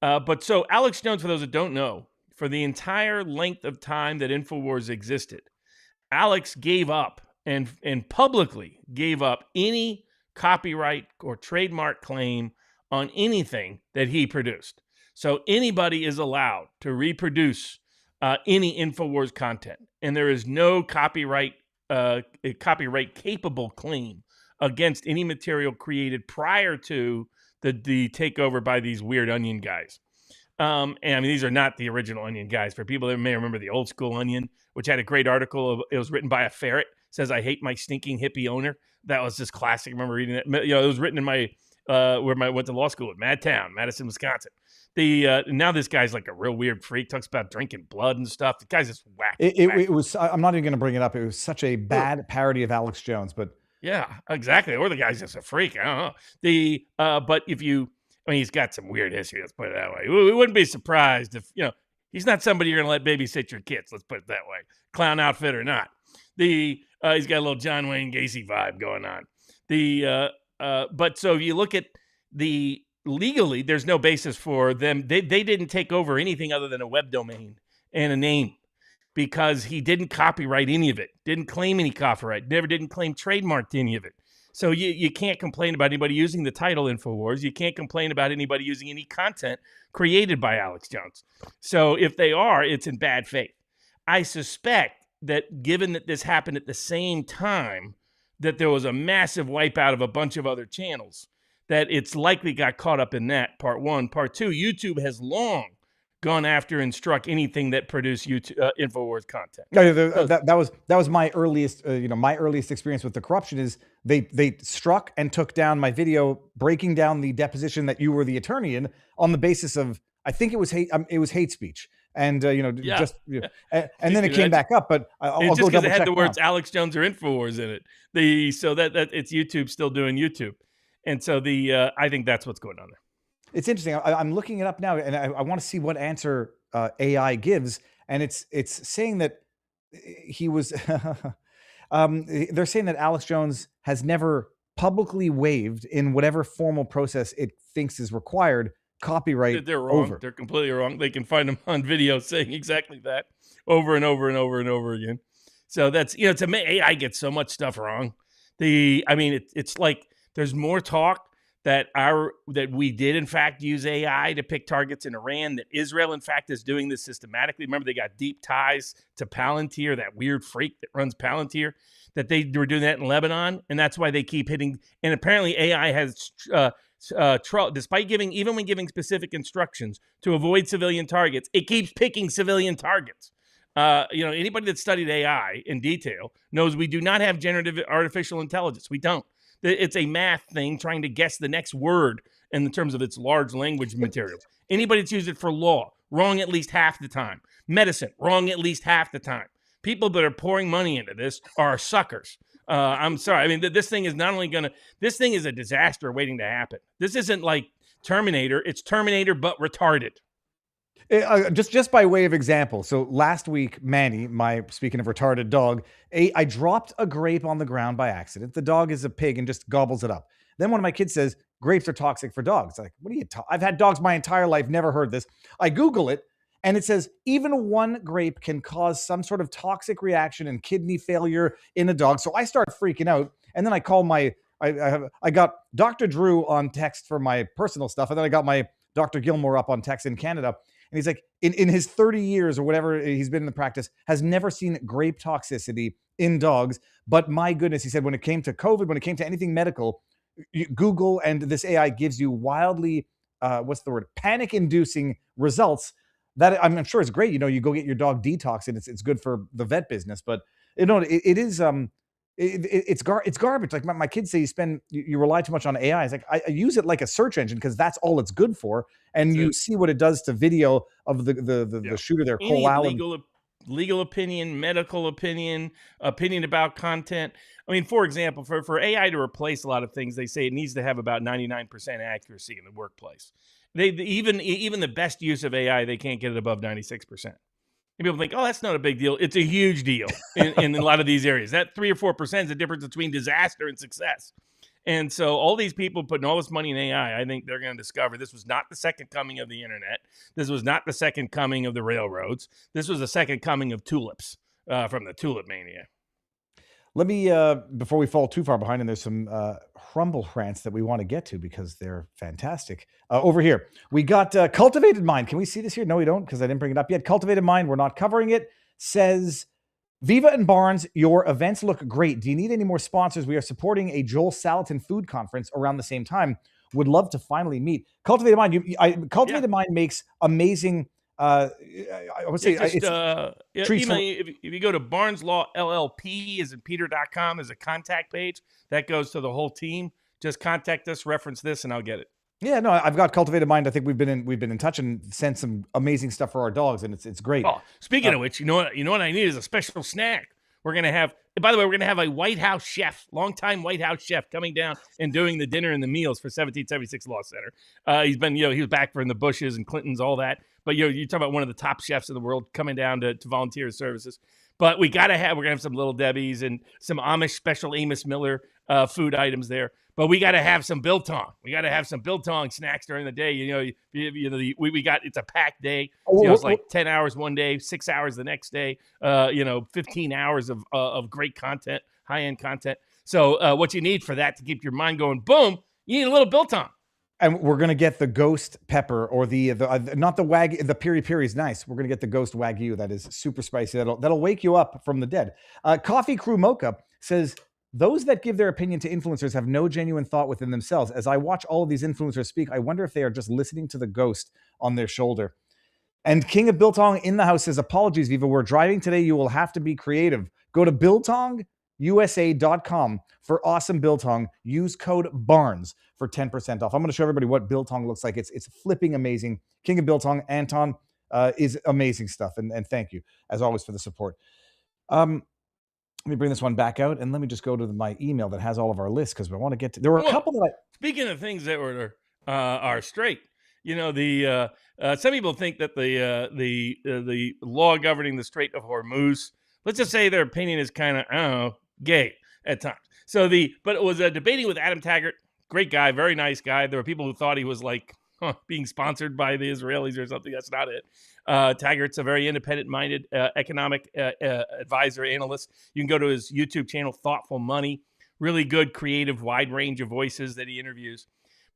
But so Alex Jones, for those that don't know, for the entire length of time that InfoWars existed, Alex gave up and publicly gave up any copyright or trademark claim on anything that he produced. So anybody is allowed to reproduce any InfoWars content, and there is no copyright capable claim against any material created prior to the takeover by these weird Onion guys. And I mean, these are not the original Onion guys. For people that may remember the old school Onion, which had a great article, it was written by a ferret, says, "I hate my stinking hippie owner." That was just classic. I remember reading it. It was written in my went to law school at Madison, Wisconsin. Now this guy's like a real weird freak, talks about drinking blood and stuff. The guy's just whack. It was, I'm not even going to bring it up. It was such a bad parody of Alex Jones, but yeah, exactly. Or the guy's just a freak. I don't know. But he's got some weird history. Let's put it that way. We wouldn't be surprised if, he's not somebody you're going to let babysit your kids. Let's put it that way. Clown outfit or not. He's got a little John Wayne Gacy vibe going on. But so if you look at legally, there's no basis for them. They didn't take over anything other than a web domain and a name, because he didn't copyright any of it, didn't claim any copyright, didn't claim trademark to any of it. So you can't complain about anybody using the title InfoWars. You can't complain about anybody using any content created by Alex Jones. So if they are, it's in bad faith. I suspect that given that this happened at the same time, that there was a massive wipeout of a bunch of other channels, that it's likely got caught up in that, part one. Part two, YouTube has long gone after and struck anything that produced InfoWars content. That was my earliest, my earliest experience with the corruption is they struck and took down my video breaking down the deposition that you were the attorney in on the basis of, I think it was hate speech. And, and then it came back up, but I'll just go because double it had check the words now. Alex Jones or InfoWars in it. So that it's YouTube still doing YouTube. And so I think that's what's going on there. It's interesting. I'm looking it up now, and I want to see what answer AI gives. And it's saying that he was. They're saying that Alex Jones has never publicly waived, in whatever formal process it thinks is required, copyright. They're wrong. Over. They're completely wrong. They can find him on video saying exactly that over and over and over and over again. So that's to me, AI gets so much stuff wrong. It's like there's more talk that we did in fact use AI to pick targets in Iran, that Israel in fact is doing this systematically. Remember, they got deep ties to Palantir, that weird freak that runs Palantir, that they were doing that in Lebanon, and that's why they keep hitting. And apparently AI has despite even when giving specific instructions to avoid civilian targets, it keeps picking civilian targets. Anybody that studied AI in detail knows we do not have generative artificial intelligence. We don't. It's a math thing trying to guess the next word in terms of its large language materials. Anybody that's used it for law, wrong at least half the time. Medicine, wrong at least half the time. People that are pouring money into this are suckers. I'm sorry. I mean, this thing is not only this thing is a disaster waiting to happen. This isn't like Terminator. It's Terminator, but retarded. Just by way of example, so last week, Manny, speaking of retarded dog, I dropped a grape on the ground by accident. The dog is a pig and just gobbles it up. Then one of my kids says, grapes are toxic for dogs. Like, what are you talking? I've had dogs my entire life, never heard this. I Google it, and it says even one grape can cause some sort of toxic reaction and kidney failure in a dog. So I start freaking out, and then I call I got Dr. Drew on text for my personal stuff, and then I got my Dr. Gilmore up on text in Canada. And he's like, in his 30 years or whatever he's been in the practice, has never seen grape toxicity in dogs. But my goodness, he said, when it came to COVID, when it came to anything medical, Google and this AI gives you wildly, panic-inducing results that I'm sure is great. You go get your dog detox and it's good for the vet business. But it is it's garbage. Like my kids say, you rely too much on AI. It's like I use it like a search engine because that's all it's good for. And you see what it does to video of the shooter there, Cole Allen. Legal opinion, medical opinion about content. I mean, for example, for AI to replace a lot of things, they say it needs to have about 99% accuracy in the workplace. Even the best use of AI, they can't get it above 96%. And people think, oh, that's not a big deal. It's a huge deal in a lot of these areas. That 3 or 4% is the difference between disaster and success. And so all these people putting all this money in AI, I think they're going to discover this was not the second coming of the internet. This was not the second coming of the railroads. This was the second coming of tulips from the tulip mania. Let me, before we fall too far behind, and there's some Rumble rants that we want to get to because they're fantastic. Over here, we got Cultivated Mind. Can we see this here? No, we don't because I didn't bring it up yet. Cultivated Mind, we're not covering it, says, Viva and Barnes, your events look great. Do you need any more sponsors? We are supporting a Joel Salatin food conference around the same time. Would love to finally meet. Cultivated Mind. Cultivated Mind makes amazing. I would say if you go to Barnes Law LLP, is it Peter.com, is a contact page that goes to the whole team. Just contact us, reference this, and I'll get it. Yeah, no, I've got Cultivated Mind. I think we've been in touch and sent some amazing stuff for our dogs, and it's great. Oh, speaking of which, you know what I need is a special snack. We're gonna have. By the way, we're gonna have a White House chef, longtime White House chef, coming down and doing the dinner and the meals for 1776 Law Center. He's been, he was back from the Bushes and Clintons, all that. But you talk about one of the top chefs in the world coming down to volunteer services. But we're gonna have some Little Debbie's and some Amish special Amos Miller food items there. But we got to have some biltong. We got to have some biltong snacks during the day. It's a packed day. It's like 10 hours one day, 6 hours the next day. 15 hours of great content, high end content. So what you need for that to keep your mind going, boom, you need a little biltong. And we're gonna get the ghost pepper or the not the wagyu. The piri piri is nice. We're gonna get the ghost wagyu that is super spicy. That'll wake you up from the dead. Coffee Crew Mocha says, those that give their opinion to influencers have no genuine thought within themselves. As I watch all of these influencers speak, I wonder if they are just listening to the ghost on their shoulder. And King of Biltong in the house says, apologies, Viva. We're driving today. You will have to be creative. Go to biltongusa.com for awesome biltong. Use code BARNES for 10% off. I'm going to show everybody what biltong looks like. It's flipping amazing. King of Biltong, Anton, is amazing stuff. And thank you, as always, for the support. Let me bring this one back out, and let me just go to my email that has all of our lists because we want to get to. There were a couple that. Speaking of things that are straight, some people think that the law governing the Strait of Hormuz, let's just say their opinion is kind of gay at times. But it was debating with Adam Taggart, great guy, very nice guy. There were people who thought he was like being sponsored by the Israelis or something. That's not it. Taggart's a very independent-minded economic advisor, analyst. You can go to his YouTube channel, Thoughtful Money. Really good, creative, wide range of voices that he interviews.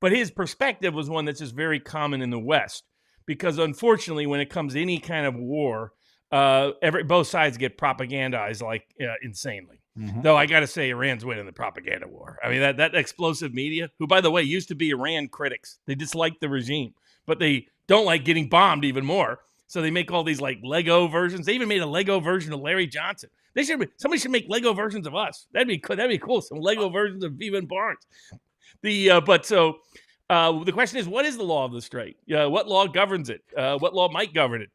But his perspective was one that's just very common in the West, because unfortunately, when it comes to any kind of war, both sides get propagandized like insanely. Mm-hmm. Though I got to say, Iran's winning the propaganda war. I mean, that explosive media, who, by the way, used to be Iran critics. They dislike the regime, but they don't like getting bombed even more. So they make all these like Lego versions. They even made a Lego version of Larry Johnson. Somebody should make Lego versions of us. That'd be cool. Some Lego versions of Viva and Barnes. The question is, what is the law of the strait? What law governs it? What law might govern it?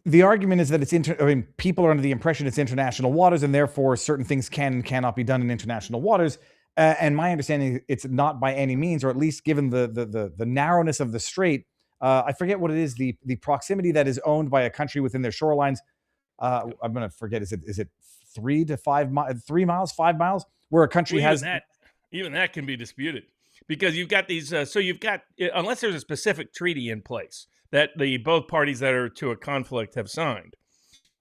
The argument is that people are under the impression it's international waters, and therefore certain things can and cannot be done in international waters. And my understanding, it's not by any means, or at least given the narrowness of the strait. I forget what it is. The proximity that is owned by a country within their shorelines. I'm going to forget. Is it 3 to 5 miles, 3 miles, 5 miles, where a country has even that can be disputed, because you've got these. Unless there's a specific treaty in place that both parties that are to a conflict have signed,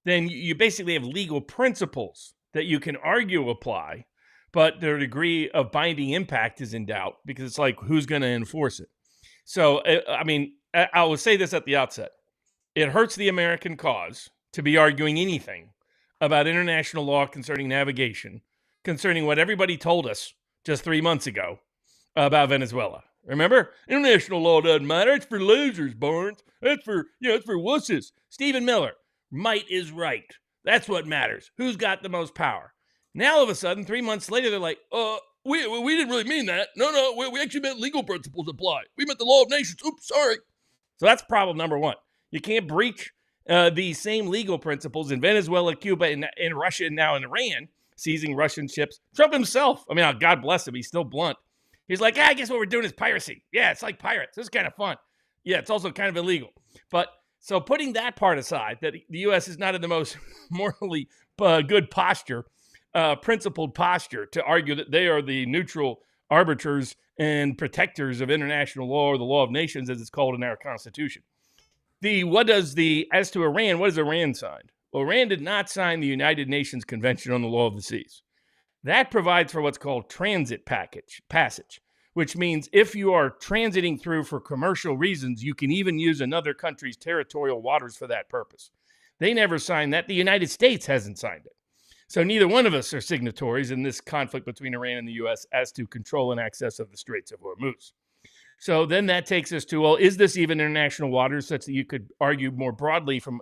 then you basically have legal principles that you can argue apply, but their degree of binding impact is in doubt, because it's like, who's going to enforce it? So, I will say this at the outset. it hurts the American cause to be arguing anything about international law concerning navigation, concerning what everybody told us just 3 months ago about Venezuela. Remember? International law doesn't matter. It's for losers, Barnes. It's for wusses. Stephen Miller, might is right. That's what matters. Who's got the most power? Now, all of a sudden, 3 months later, they're like, we didn't really mean that. No, we actually meant legal principles apply. We meant the law of nations. Oops, sorry. So that's problem number one. You can't breach the same legal principles in Venezuela, Cuba, and Russia, and now in Iran, seizing Russian ships. Trump himself, I mean, God bless him, he's still blunt. He's like, I guess what we're doing is piracy. Yeah, it's like pirates. This is kind of fun. Yeah, it's also kind of illegal. But so putting that part aside, that the U.S. is not in the most morally good posture, principled posture to argue that they are the neutral arbiters and protectors of international law, or the law of nations, as it's called in our Constitution. As to Iran, what has Iran signed? Well, Iran did not sign the United Nations Convention on the Law of the Seas. That provides for what's called transit passage, which means if you are transiting through for commercial reasons, you can even use another country's territorial waters for that purpose. They never signed that. The United States hasn't signed it. So neither one of us are signatories in this conflict between Iran and the U.S. as to control and access of the Straits of Hormuz. So then that takes us to, well, is this even international waters, such that you could argue more broadly from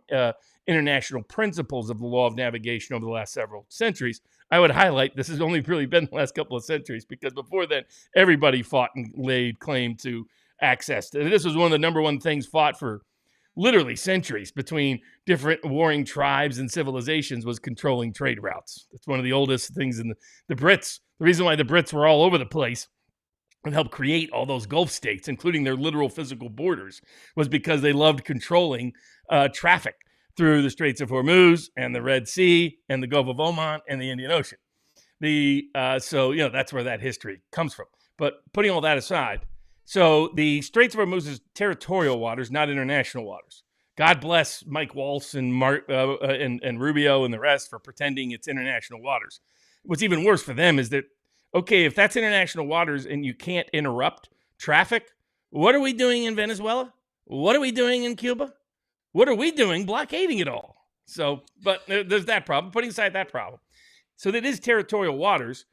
international principles of the law of navigation over the last several centuries? I would highlight this has only really been the last couple of centuries, because before then, everybody fought and laid claim to access. And this was one of the number one things fought for literally centuries between different warring tribes and civilizations, was controlling trade routes. That's one of the oldest things in the Brits. The reason why the Brits were all over the place and helped create all those Gulf states, including their literal physical borders, was because they loved controlling traffic through the Straits of Hormuz and the Red Sea and the Gulf of Oman and the Indian Ocean. So that's where that history comes from. But putting all that aside, so the Straits of Hormuz is territorial waters, not international waters. God bless Mike Waltz and and Rubio and the rest for pretending it's international waters. What's even worse for them is that, okay, if that's international waters and you can't interrupt traffic, what are we doing in Venezuela? What are we doing in Cuba? What are we doing blockading it all? So, but there's that problem, putting aside that problem. So that is territorial waters.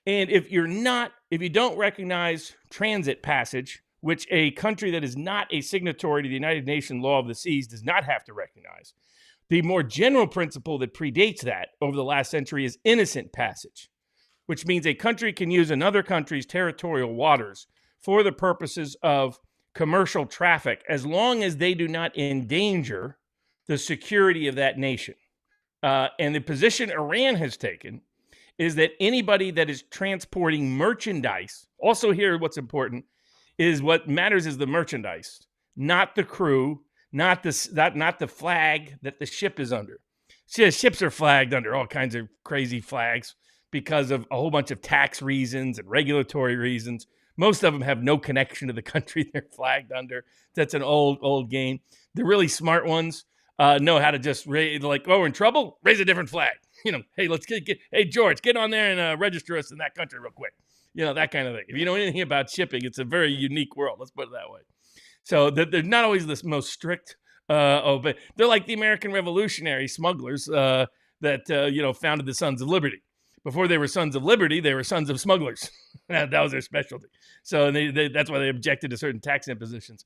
And if you don't recognize transit passage, which a country that is not a signatory to the United Nations Law of the Seas does not have to recognize, the more general principle that predates that over the last century is innocent passage, which means a country can use another country's territorial waters for the purposes of commercial traffic, as long as they do not endanger the security of that nation. And the position Iran has taken is that anybody that is transporting merchandise, also here what's important is what matters is the merchandise, not the crew, not the flag that the ship is under. See, ships are flagged under all kinds of crazy flags because of a whole bunch of tax reasons and regulatory reasons. Most of them have no connection to the country they're flagged under. That's an old game. The really smart ones know how to just we're in trouble, raise a different flag. Hey, let's hey, George, get on there and register us in that country real quick. That kind of thing. If you know anything about shipping, it's a very unique world. Let's put it that way. So they're not always the most strict, but they're like the American revolutionary smugglers that founded the Sons of Liberty. Before they were Sons of Liberty, they were sons of smugglers. That was their specialty. So that's why they objected to certain tax impositions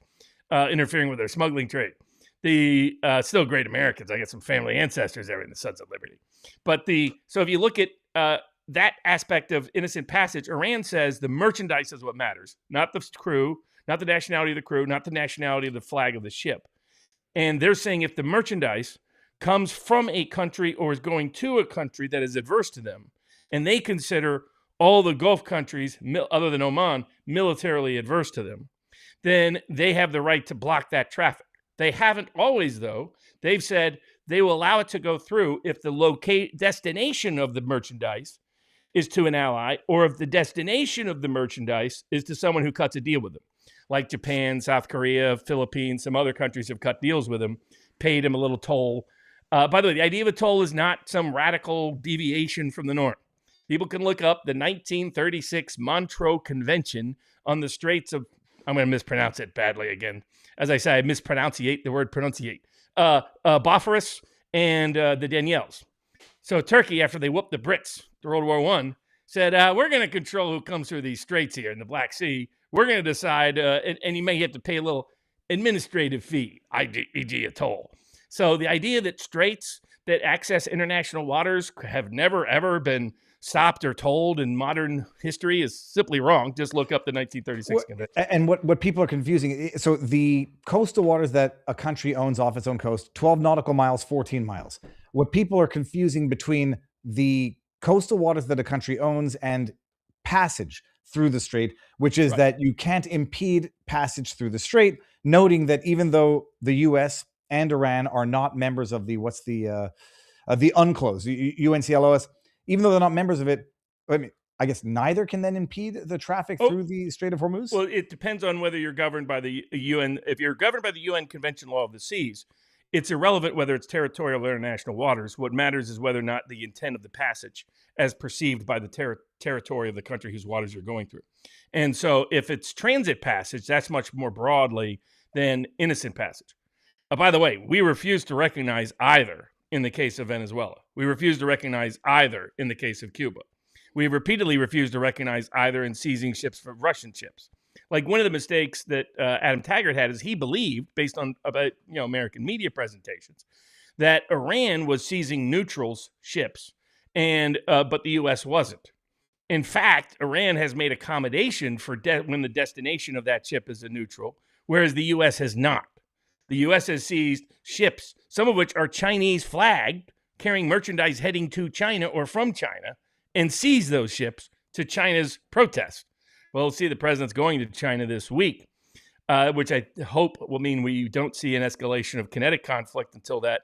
interfering with their smuggling trade. Still great Americans. I got some family ancestors there in the Sons of Liberty. But so if you look at that aspect of innocent passage, Iran says the merchandise is what matters, not the crew, not the nationality of the crew, not the nationality of the flag of the ship. And they're saying if the merchandise comes from a country or is going to a country that is adverse to them, and they consider all the Gulf countries, other than Oman, militarily adverse to them, then they have the right to block that traffic. They haven't always, though. They've said they will allow it to go through if the destination of the merchandise is to an ally, or if the destination of the merchandise is to someone who cuts a deal with them, like Japan, South Korea, Philippines, some other countries have cut deals with them, paid him a little toll. By the way, the idea of a toll is not some radical deviation from the norm. People can look up the 1936 Montreux Convention on the Straits of, I'm going to mispronounce it badly again. As I say, I mispronunciate the word pronunciate. Bosphorus and the Danielles. So Turkey, after they whooped the Brits through World War I, said, we're going to control who comes through these straits here in the Black Sea. We're going to decide, and you may have to pay a little administrative fee, e.g. a toll. So the idea that straits that access international waters have never, ever been stopped or told in modern history is simply wrong. Just look up the 1936 convention. And what people are confusing, so the coastal waters that a country owns off its own coast, 12 nautical miles, 14 miles. What people are confusing between the coastal waters that a country owns and passage through the strait, which is that you can't impede passage through the strait, noting that even though the U.S. and Iran are not members of the UNCLOS, UNCLOS, even though they're not members of it, I mean, I guess neither can then impede the traffic through the Strait of Hormuz? Well, it depends on whether you're governed by the UN. If you're governed by the UN Convention Law of the Seas, it's irrelevant whether it's territorial or international waters. What matters is whether or not the intent of the passage as perceived by the territory of the country whose waters you're going through. And so if it's transit passage, that's much more broadly than innocent passage. By the way, we refuse to recognize either in the case of Venezuela. We refuse to recognize either in the case of Cuba. We repeatedly refused to recognize either in seizing ships for Russian ships. Like one of the mistakes that Adam Taggart had is he believed, based on American media presentations, that Iran was seizing neutrals' ships, and but the U.S. wasn't. In fact, Iran has made accommodation for when the destination of that ship is a neutral, whereas the U.S. has not. The U.S. has seized ships, some of which are Chinese flagged, carrying merchandise heading to China or from China, and seized those ships to China's protest. Well, we'll see the president's going to China this week, which I hope will mean we don't see an escalation of kinetic conflict until that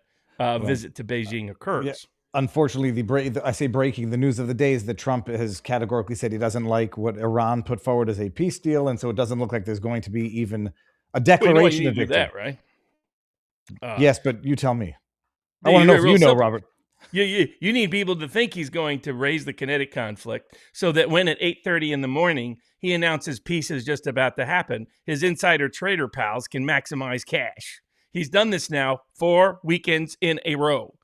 visit to Beijing occurs. Yeah. Unfortunately, the news of the day is that Trump has categorically said he doesn't like what Iran put forward as a peace deal, and so it doesn't look like there's going to be even a declaration of victory. That, right? Yes, but you tell me. I want to know if you know, Robert. You need people to think he's going to raise the kinetic conflict so that when at 8:30 in the morning he announces peace is just about to happen, his insider trader pals can maximize cash. He's done this now 4 weekends in a row.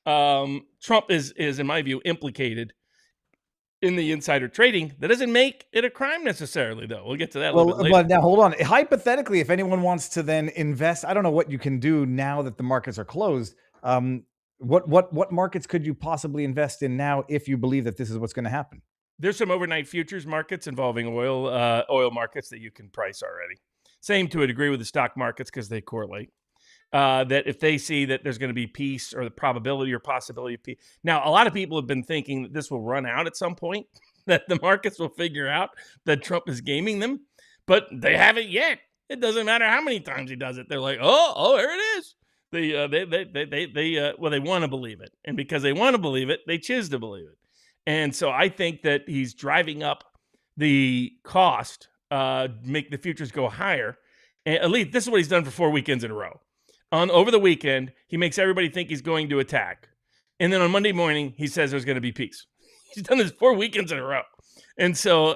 Trump is, in my view, implicated in the insider trading. That doesn't make it a crime necessarily, though. We'll get to that a little bit later. But now, hold on. Hypothetically, if anyone wants to then invest, I don't know what you can do now that the markets are closed. What markets could you possibly invest in now if you believe that this is what's going to happen? There's some overnight futures markets involving oil markets that you can price already. Same to a degree with the stock markets because they correlate. That if they see that there's going to be peace or the probability or possibility of peace. Now, a lot of people have been thinking that this will run out at some point, that the markets will figure out that Trump is gaming them, but they haven't yet. It doesn't matter how many times he does it. They're like, oh, there it is. They want to believe it. And because they want to believe it, they choose to believe it. And so I think that he's driving up the cost, make the futures go higher. And at least this is what he's done for 4 weekends in a row. Over the weekend, he makes everybody think he's going to attack. And then on Monday morning, he says there's going to be peace. He's done this 4 weekends in a row. And so,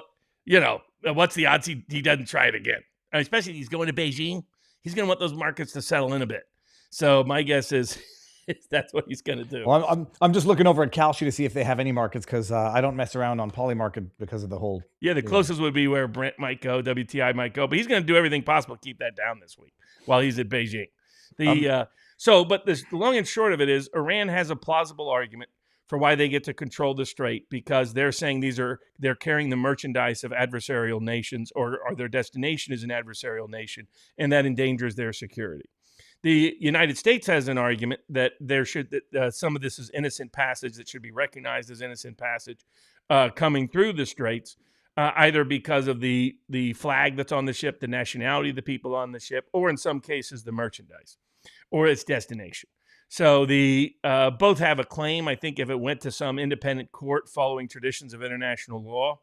what's the odds he doesn't try it again? Especially if he's going to Beijing. He's going to want those markets to settle in a bit. So my guess is that's what he's going to do. Well, I'm just looking over at Kalshi to see if they have any markets because I don't mess around on Polymarket because of the whole. Yeah, the closest would be where Brent might go, WTI might go, but he's going to do everything possible to keep that down this week while he's at Beijing. But the long and short of it is Iran has a plausible argument for why they get to control the strait because they're saying they're carrying the merchandise of adversarial nations or their destination is an adversarial nation, and that endangers their security. The United States has an argument that some of this is innocent passage that should be recognized as innocent passage coming through the straits, either because of the flag that's on the ship, the nationality of the people on the ship, or in some cases the merchandise or its destination. So both have a claim. I think if it went to some independent court following traditions of international law,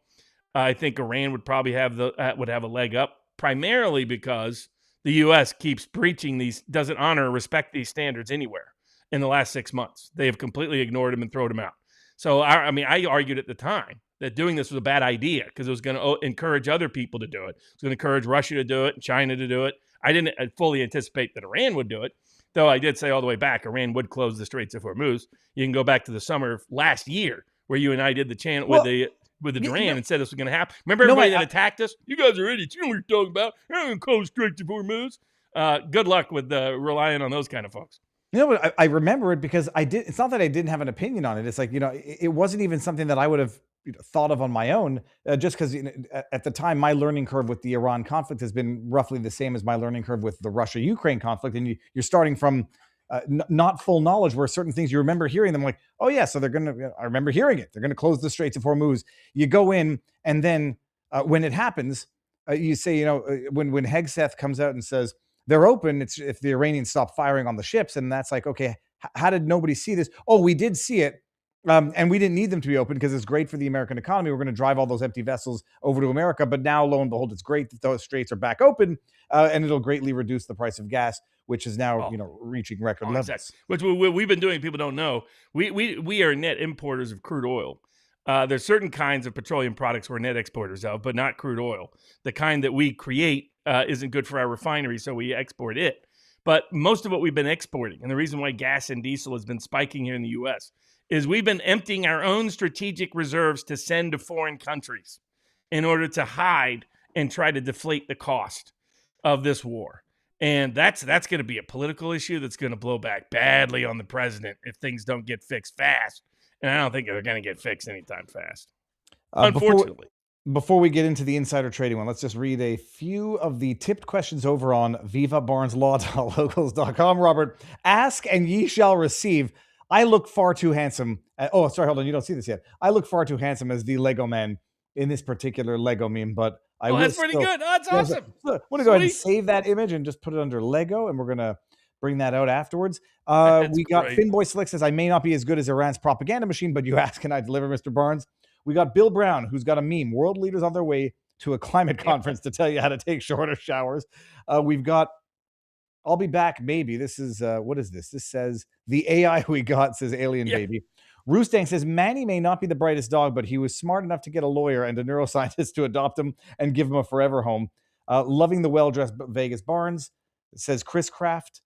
I think Iran would probably have a leg up, primarily because the U.S. keeps breaching doesn't honor or respect these standards anywhere in the last 6 months. They have completely ignored them and thrown them out. So, I argued at the time that doing this was a bad idea because it was going to encourage other people to do it. It was going to encourage Russia to do it and China to do it. I didn't fully anticipate that Iran would do it. Though I did say all the way back, Iran would close the Straits of Hormuz. You can go back to the summer of last year where you and I did the channel with the Duran and said this was going to happen. Remember everybody that attacked us? You guys are idiots. You know what you're talking about. You're not going to close the Straits of Hormuz. Good luck with relying on those kind of folks. You know what? I remember it because I did. It's not that I didn't have an opinion on it. It's like, it wasn't even something that I would have thought of on my own, just because at the time my learning curve with the Iran conflict has been roughly the same as my learning curve with the Russia-Ukraine conflict, and you're starting from not full knowledge, where certain things you remember hearing them like, oh yeah, so they're gonna. I remember hearing it. They're gonna close the Straits of Hormuz. You go in, and then when it happens, you say, when Hegseth comes out and says they're open, it's if the Iranians stop firing on the ships, and that's like, okay, how did nobody see this? Oh, we did see it. And we didn't need them to be open because it's great for the American economy. We're going to drive all those empty vessels over to America. But now, lo and behold, it's great that those straits are back open, and it'll greatly reduce the price of gas, which is now reaching record levels. Exactly. Which we've been doing. People don't know. We are net importers of crude oil. There's certain kinds of petroleum products we're net exporters of, but not crude oil. The kind that we create isn't good for our refinery, so we export it. But most of what we've been exporting, and the reason why gas and diesel has been spiking here in the U.S., is we've been emptying our own strategic reserves to send to foreign countries in order to hide and try to deflate the cost of this war. And that's going to be a political issue that's going to blow back badly on the president if things don't get fixed fast. And I don't think they're going to get fixed anytime fast, unfortunately. Before we get into the insider trading one, let's just read a few of the tipped questions over on vivabarneslaw.locals.com. Robert, ask and ye shall receive. I look far too handsome. Oh, sorry, hold on. You don't see this yet. I look far too handsome as the Lego man in this particular Lego meme, but I will. That's pretty good. That's awesome. I'm going to go ahead and save that image and just put it under Lego, and we're going to bring that out afterwards. We got Finboy Slick says, I may not be as good as Iran's propaganda machine, but you ask and I deliver, Mr. Barnes. We got Bill Brown, who's got a meme. World leaders on their way to a climate conference to tell you how to take shorter showers. We've got I'll be back, maybe. This is, what is this? This says, the AI we got says alien baby. Roostang says, Manny may not be the brightest dog, but he was smart enough to get a lawyer and a neuroscientist to adopt him and give him a forever home. Loving the well-dressed Vegas Barnes says Chris Kraft.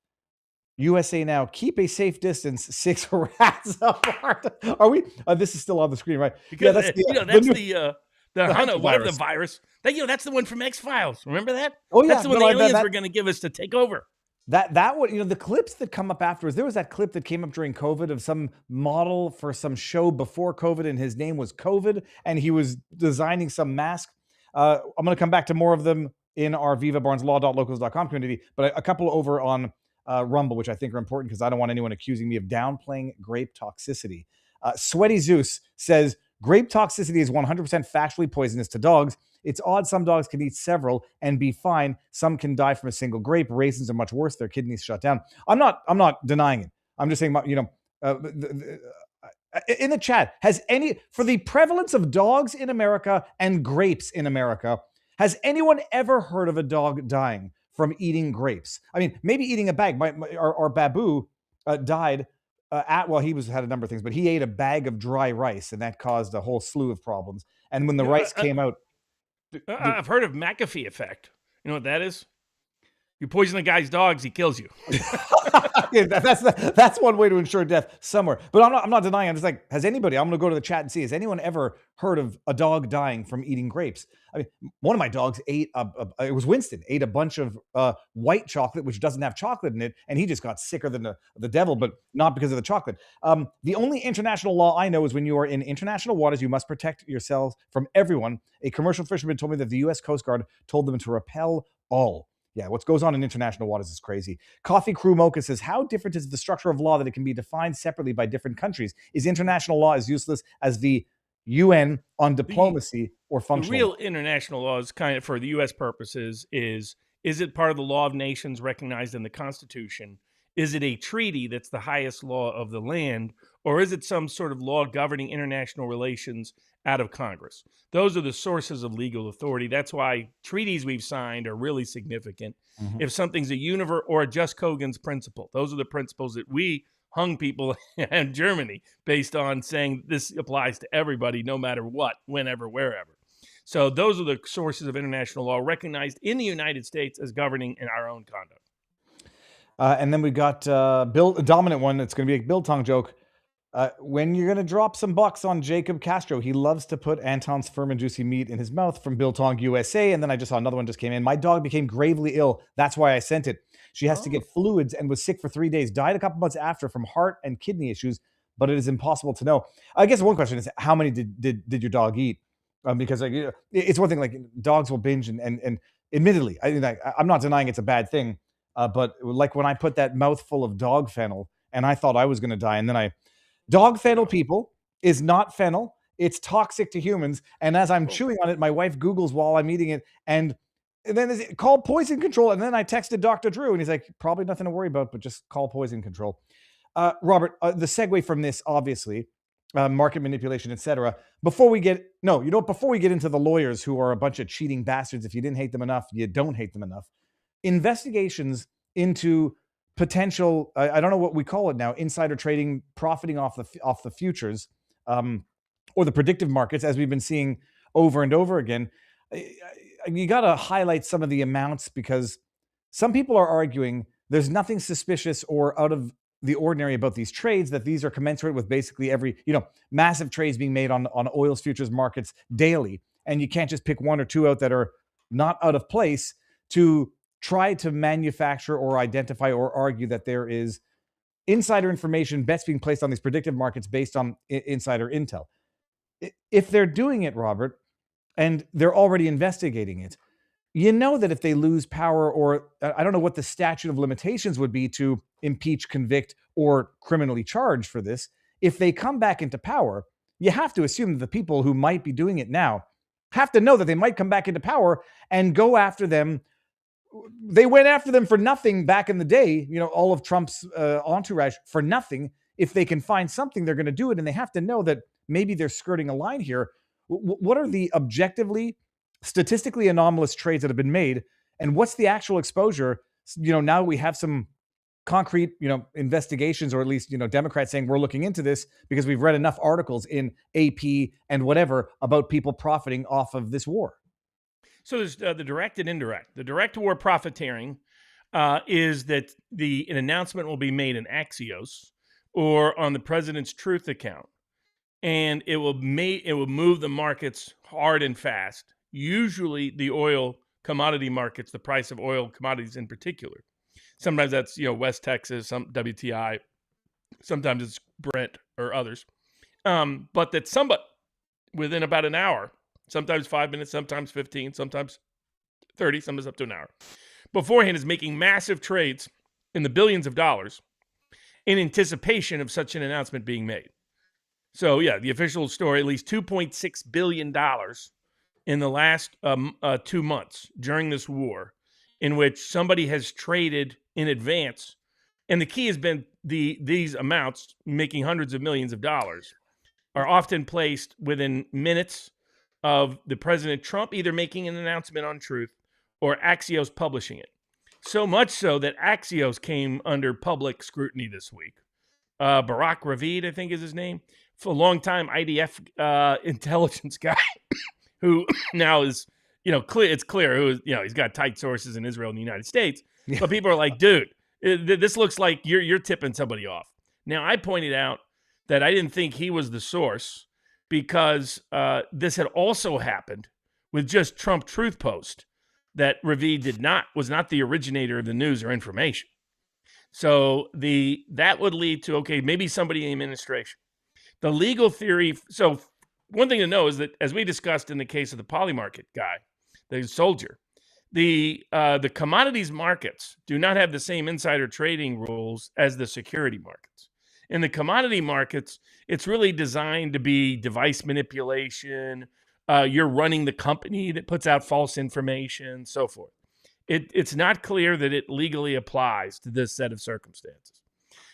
USA Now, keep a safe distance 6 rats apart. Are we? This is still on the screen, right? Because that's the whatever the virus. That's the one from X-Files. Remember that? Oh yeah, that's the one the aliens were going to give us to take over. That one, the clips that come up afterwards. There was that clip that came up during COVID of some model for some show before COVID, and his name was COVID, and he was designing some mask. I'm going to come back to more of them in our vivabarneslaw.locals.com community, but a couple over on Rumble, which I think are important because I don't want anyone accusing me of downplaying grape toxicity. Sweaty Zeus says, grape toxicity is 100% factually poisonous to dogs. It's odd some dogs can eat several and be fine. Some can die from a single grape. Raisins are much worse. Their kidneys shut down. I'm not denying it. I'm just saying, in the chat, for the prevalence of dogs in America and grapes in America, has anyone ever heard of a dog dying from eating grapes? I mean, maybe eating a bag. Our Babu died he had a number of things, but he ate a bag of dry rice, and that caused a whole slew of problems. And when the rice came out, I've heard of McAfee effect. You know what that is? You poison a guy's dogs, he kills you. Yeah, that's one way to ensure death somewhere. But I'm not denying. I'm just like, has anybody? I'm going to go to the chat and see. Has anyone ever heard of a dog dying from eating grapes? I mean, one of my dogs ate it was Winston, ate a bunch of white chocolate, which doesn't have chocolate in it, and he just got sicker than the devil, but not because of the chocolate. The only international law I know is when you are in international waters, you must protect yourselves from everyone. A commercial fisherman told me that the U.S. Coast Guard told them to repel all. Yeah, what goes on in international waters is crazy. Coffee Crew Mocha says, how different is the structure of law that it can be defined separately by different countries? Is international law as useless as the UN on diplomacy or functional? The real international law is kind of, for the U.S. purposes, is it part of the law of nations recognized in the Constitution? Is it a treaty that's the highest law of the land? Or is it some sort of law governing international relations out of Congress? Those are the sources of legal authority. That's why treaties we've signed are really significant. Mm-hmm. If something's a or a just Kogan's principle, those are the principles that we hung people in Germany based on saying this applies to everybody, no matter what, whenever, wherever. So those are the sources of international law recognized in the United States as governing in our own conduct. And then we got Bill, a dominant one. It's going to be a Biltong joke. When you're going to drop some bucks on Jacob Castro, he loves to put Anton's firm and juicy meat in his mouth from Biltong USA. And then I just saw another one just came in. My dog became gravely ill. That's why I sent it. She has to get fluids and was sick for 3 days. Died a couple months after from heart and kidney issues, but it is impossible to know. I guess one question is, how many did your dog eat? Because like, it's one thing, like dogs will binge and admittedly, I'm not denying it's a bad thing. But like when I put that mouthful of dog fennel and I thought I was going to die, and then dog fennel, people, is not fennel. It's toxic to humans. And as I'm chewing on it, my wife Googles while I'm eating it, and then it's called poison control. And then I texted Dr. Drew, and he's like, probably nothing to worry about, but just call poison control. Robert, the segue from this, obviously, market manipulation, etc. Before we get into the lawyers who are a bunch of cheating bastards, if you didn't hate them enough, you don't hate them enough. Investigations into potential, I don't know what we call it now, insider trading, profiting off the futures, or the predictive markets, as we've been seeing over and over again. You got to highlight some of the amounts, because some people are arguing there's nothing suspicious or out of the ordinary about these trades, that these are commensurate with basically every, massive trades being made on oil's futures markets daily. And you can't just pick one or two out that are not out of place to try to manufacture or identify or argue that there is insider information, bets being placed on these predictive markets based on insider intel. If they're doing it, Robert, and they're already investigating it, that if they lose power, or I don't know what the statute of limitations would be to impeach, convict, or criminally charge for this, if they come back into power, you have to assume that the people who might be doing it now have to know that they might come back into power and go after them. They went after them for nothing back in the day, all of Trump's entourage for nothing. If they can find something, they're going to do it. And they have to know that maybe they're skirting a line here. What are the objectively, statistically anomalous trades that have been made? And what's the actual exposure? Now we have some concrete, investigations, or at least, Democrats saying we're looking into this because we've read enough articles in AP and whatever about people profiting off of this war. So there's the direct and indirect. The direct war profiteering is that an announcement will be made in Axios or on the president's Truth account, and it will move the markets hard and fast. Usually, the oil commodity markets, the price of oil commodities in particular. Sometimes that's West Texas, some WTI. Sometimes it's Brent or others. But that somebody within about an hour, sometimes 5 minutes, sometimes 15, sometimes 30, sometimes up to an hour, beforehand is making massive trades in the billions of dollars in anticipation of such an announcement being made. So, the official story, at least $2.6 billion in the last 2 months during this war, in which somebody has traded in advance. And the key has been these amounts, making hundreds of millions of dollars, are often placed within minutes of the President Trump either making an announcement on Truth or Axios publishing it. So much so that Axios came under public scrutiny this week. Barack Ravid, I think is his name, for a long time IDF intelligence guy, who now is, it's clear who is, he's got tight sources in Israel and the United States. Yeah. But people are like, dude, this looks like you're tipping somebody off. Now, I pointed out that I didn't think he was the source, because this had also happened with just Trump Truth Post, that Ravid was not the originator of the news or information. So that would lead to, maybe somebody in the administration. The legal theory. So one thing to know is that, as we discussed in the case of the polymarket guy, the soldier, the commodities markets do not have the same insider trading rules as the security markets. In the commodity markets, it's really designed to be device manipulation. You're running the company that puts out false information, so forth. It's not clear that it legally applies to this set of circumstances.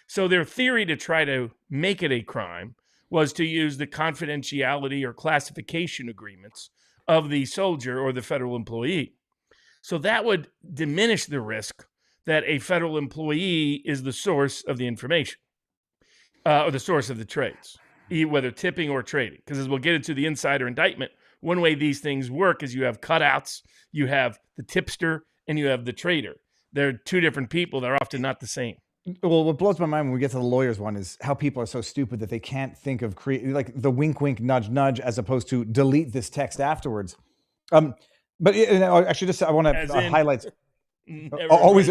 So their theory to try to make it a crime was to use the confidentiality or classification agreements of the soldier or the federal employee. So that would diminish the risk that a federal employee is the source of the information. Or the source of the trades, whether tipping or trading. Because as we'll get into the insider indictment, one way these things work is you have cutouts, you have the tipster, and you have the trader. they're two different people. They're often not the same. Well, what blows my mind when we get to the lawyers one is how people are so stupid that they can't think of like the wink, wink, nudge, nudge, as opposed to delete this text afterwards. But actually, I want to highlight always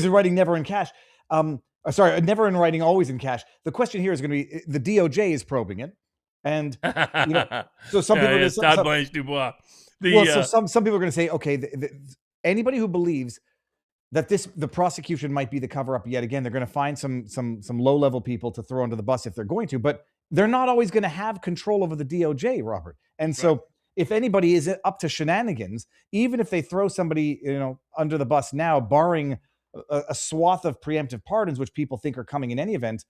in writing, never in cash. Sorry, never in writing, always in cash. The question here is going to be the DOJ is probing it, and so some people are going to some people are going to say, okay, anybody who believes that the prosecution might be the cover up yet again, they're going to find some low level people to throw under the bus if they're going to, but they're not always going to have control over the DOJ, Robert. And so if anybody is up to shenanigans, even if they throw somebody, under the bus now, barring a swath of preemptive pardons, which people think are coming in any event,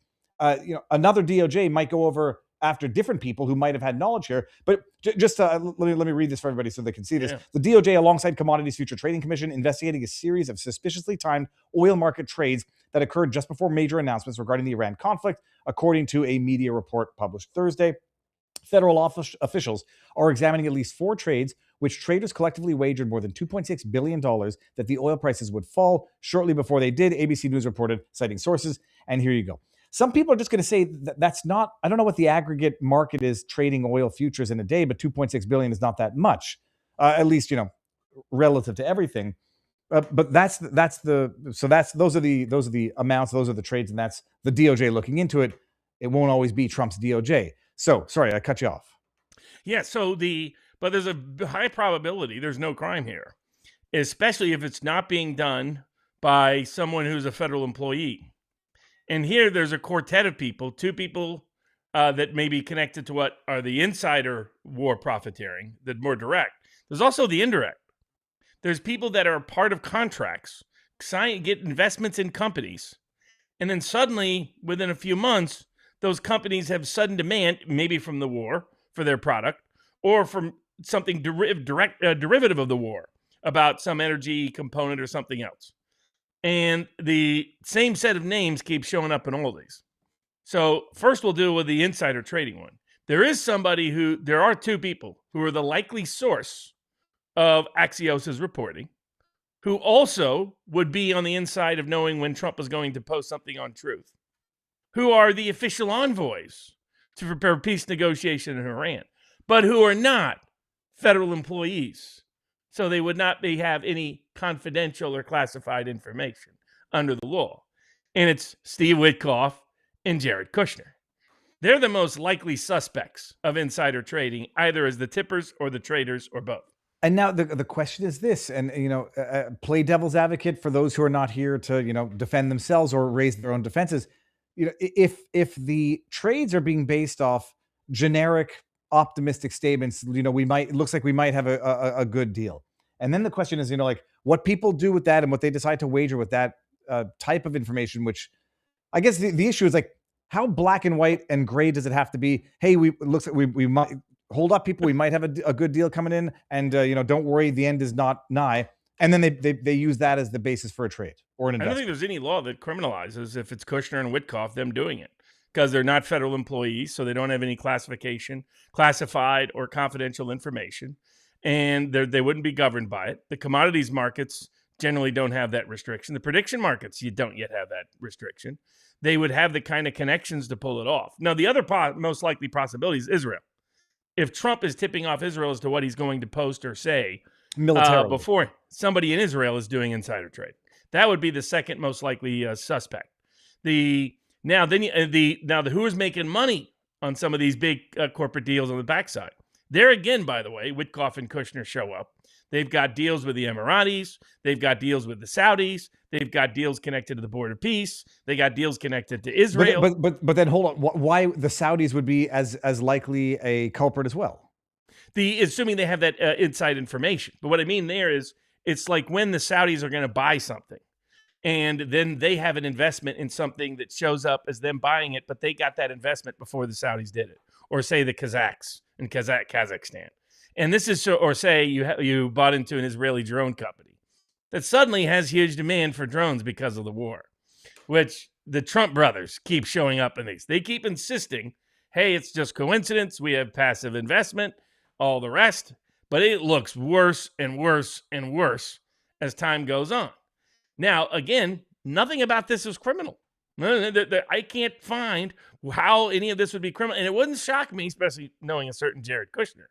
another DOJ might go over after different people who might have had knowledge here. But just let me read this for everybody so they can see this. Yeah. The DOJ, alongside Commodities Future Trading Commission, investigating a series of suspiciously timed oil market trades that occurred just before major announcements regarding the Iran conflict, according to a media report published Thursday. Federal officials are examining at least 4 trades, which traders collectively wagered more than $2.6 billion that the oil prices would fall shortly before they did, ABC News reported, citing sources. And here you go. Some people are just going to say that's not, I don't know what the aggregate market is trading oil futures in a day, but $2.6 billion is not that much, at least, relative to everything. But those are the amounts, those are the trades, and that's the DOJ looking into it. It won't always be Trump's DOJ. So, sorry, I cut you off. Yeah, but there's a high probability there's no crime here, especially if it's not being done by someone who's a federal employee. And here there's a quartet of people, 2 people that may be connected to what are the insider war profiteering, the more direct. There's also the indirect. There's people that are part of contracts, get investments in companies, and then suddenly, within a few months, those companies have sudden demand, maybe from the war for their product, or from something derivative of the war, about some energy component or something else. And the same set of names keep showing up in all these. So first we'll deal with the insider trading one. There are 2 people who are the likely source of Axios's reporting, who also would be on the inside of knowing when Trump is going to post something on Truth, who are the official envoys to prepare peace negotiation in Iran, but who are not federal employees. So they would not have any confidential or classified information under the law. And it's Steve Witkoff and Jared Kushner. They're the most likely suspects of insider trading, either as the tippers or the traders or both. And now the question is this, and play devil's advocate for those who are not here to defend themselves or raise their own defenses. If the trades are being based off generic optimistic statements, it looks like we might have a good deal. And then the question is, what people do with that and what they decide to wager with that type of information, which I guess the issue is like, how black and white and gray does it have to be? Hey, it looks like we might hold up people. We might have a good deal coming in, and don't worry, the end is not nigh. And then they use that as the basis for a trade or an investment. I don't think there's any law that criminalizes, if it's Kushner and Witkoff, them doing it, because they're not federal employees, so they don't have any classified or confidential information, and they wouldn't be governed by it. The commodities markets generally don't have that restriction. The prediction markets, you don't yet have that restriction. They would have the kind of connections to pull it off. Now, the other most likely possibility is Israel. If Trump is tipping off Israel as to what he's going to post or say militarily before somebody in Israel is doing insider trade, that would be the second most likely suspect. Who is making money on some of these big corporate deals on the backside? There again, by the way, Witkoff and Kushner show up. They've got deals with the Emiratis. They've got deals with the Saudis. They've got deals connected to the border peace. They got deals connected to Israel. But then hold on. Why the Saudis would be as likely a culprit as well? Assuming they have that inside information. But what I mean there is, it's like when the Saudis are going to buy something, and then they have an investment in something that shows up as them buying it, but they got that investment before the Saudis did it. Or say the Kazakhs in Kazakhstan. And this is, or say you bought into an Israeli drone company that suddenly has huge demand for drones because of the war, which the Trump brothers keep showing up in these. They keep insisting, hey, it's just coincidence. We have passive investment, all the rest. But it looks worse and worse and worse as time goes on. Now, again, nothing about this is criminal. I can't find how any of this would be criminal. And it wouldn't shock me, especially knowing a certain Jared Kushner,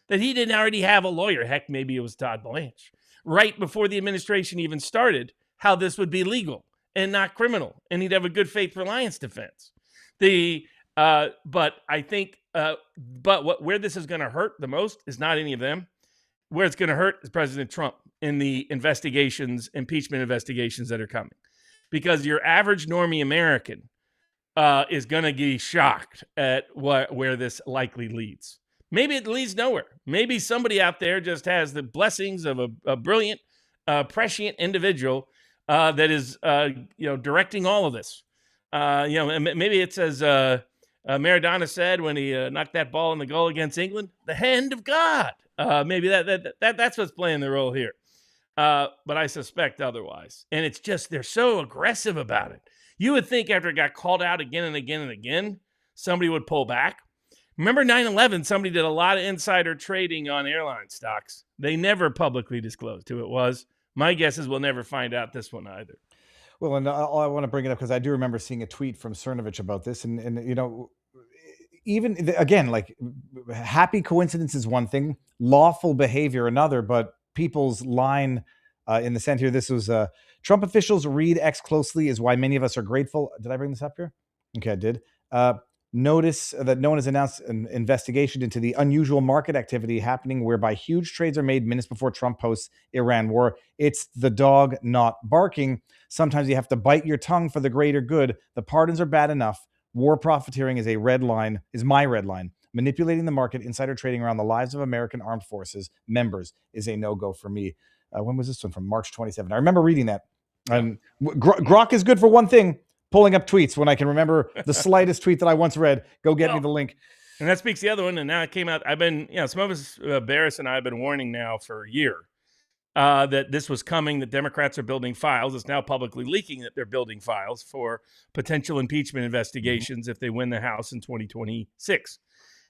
that he didn't already have a lawyer. Heck, maybe it was Todd Blanche, right before the administration even started, how this would be legal and not criminal. And he'd have a good faith reliance defense. But I think, where this is going to hurt the most is not any of them. Where it's going to hurt is President Trump in the investigations, impeachment investigations that are coming. Because your average normie American is going to be shocked at where this likely leads. Maybe it leads nowhere. Maybe somebody out there just has the blessings of a brilliant, prescient individual that is, directing all of this. Maybe it's as Maradona said when he knocked that ball in the goal against England, the hand of God. Maybe that's what's playing the role here. But I suspect otherwise. And it's just, they're so aggressive about it. You would think after it got called out again and again and again, somebody would pull back. Remember 9/11, somebody did a lot of insider trading on airline stocks. They never publicly disclosed who it was. My guess is we'll never find out this one either. Well, and I want to bring it up because I do remember seeing a tweet from Cernovich about this. And even again, like, happy coincidence is one thing, lawful behavior another, but people's line in the center here, this was Trump officials read X closely is why many of us are grateful. Did I bring this up here? Okay, I did. Notice that no one has announced an investigation into the unusual market activity happening whereby huge trades are made minutes before Trump posts Iran war. It's the dog not barking. Sometimes you have to bite your tongue for the greater good. The pardons are bad enough. War profiteering is my red line. Manipulating the market, insider trading around the lives of American armed forces members is a no-go for me. When was this one? From March 27. I remember reading that. Grok is good for one thing, pulling up tweets when I can remember the slightest tweet that I once read. Go get me the link. And that speaks the other one. And now it came out. I've been, some of us, Barris and I have been warning now for a year that this was coming, that Democrats are building files. It's now publicly leaking that they're building files for potential impeachment investigations if they win the House in 2026.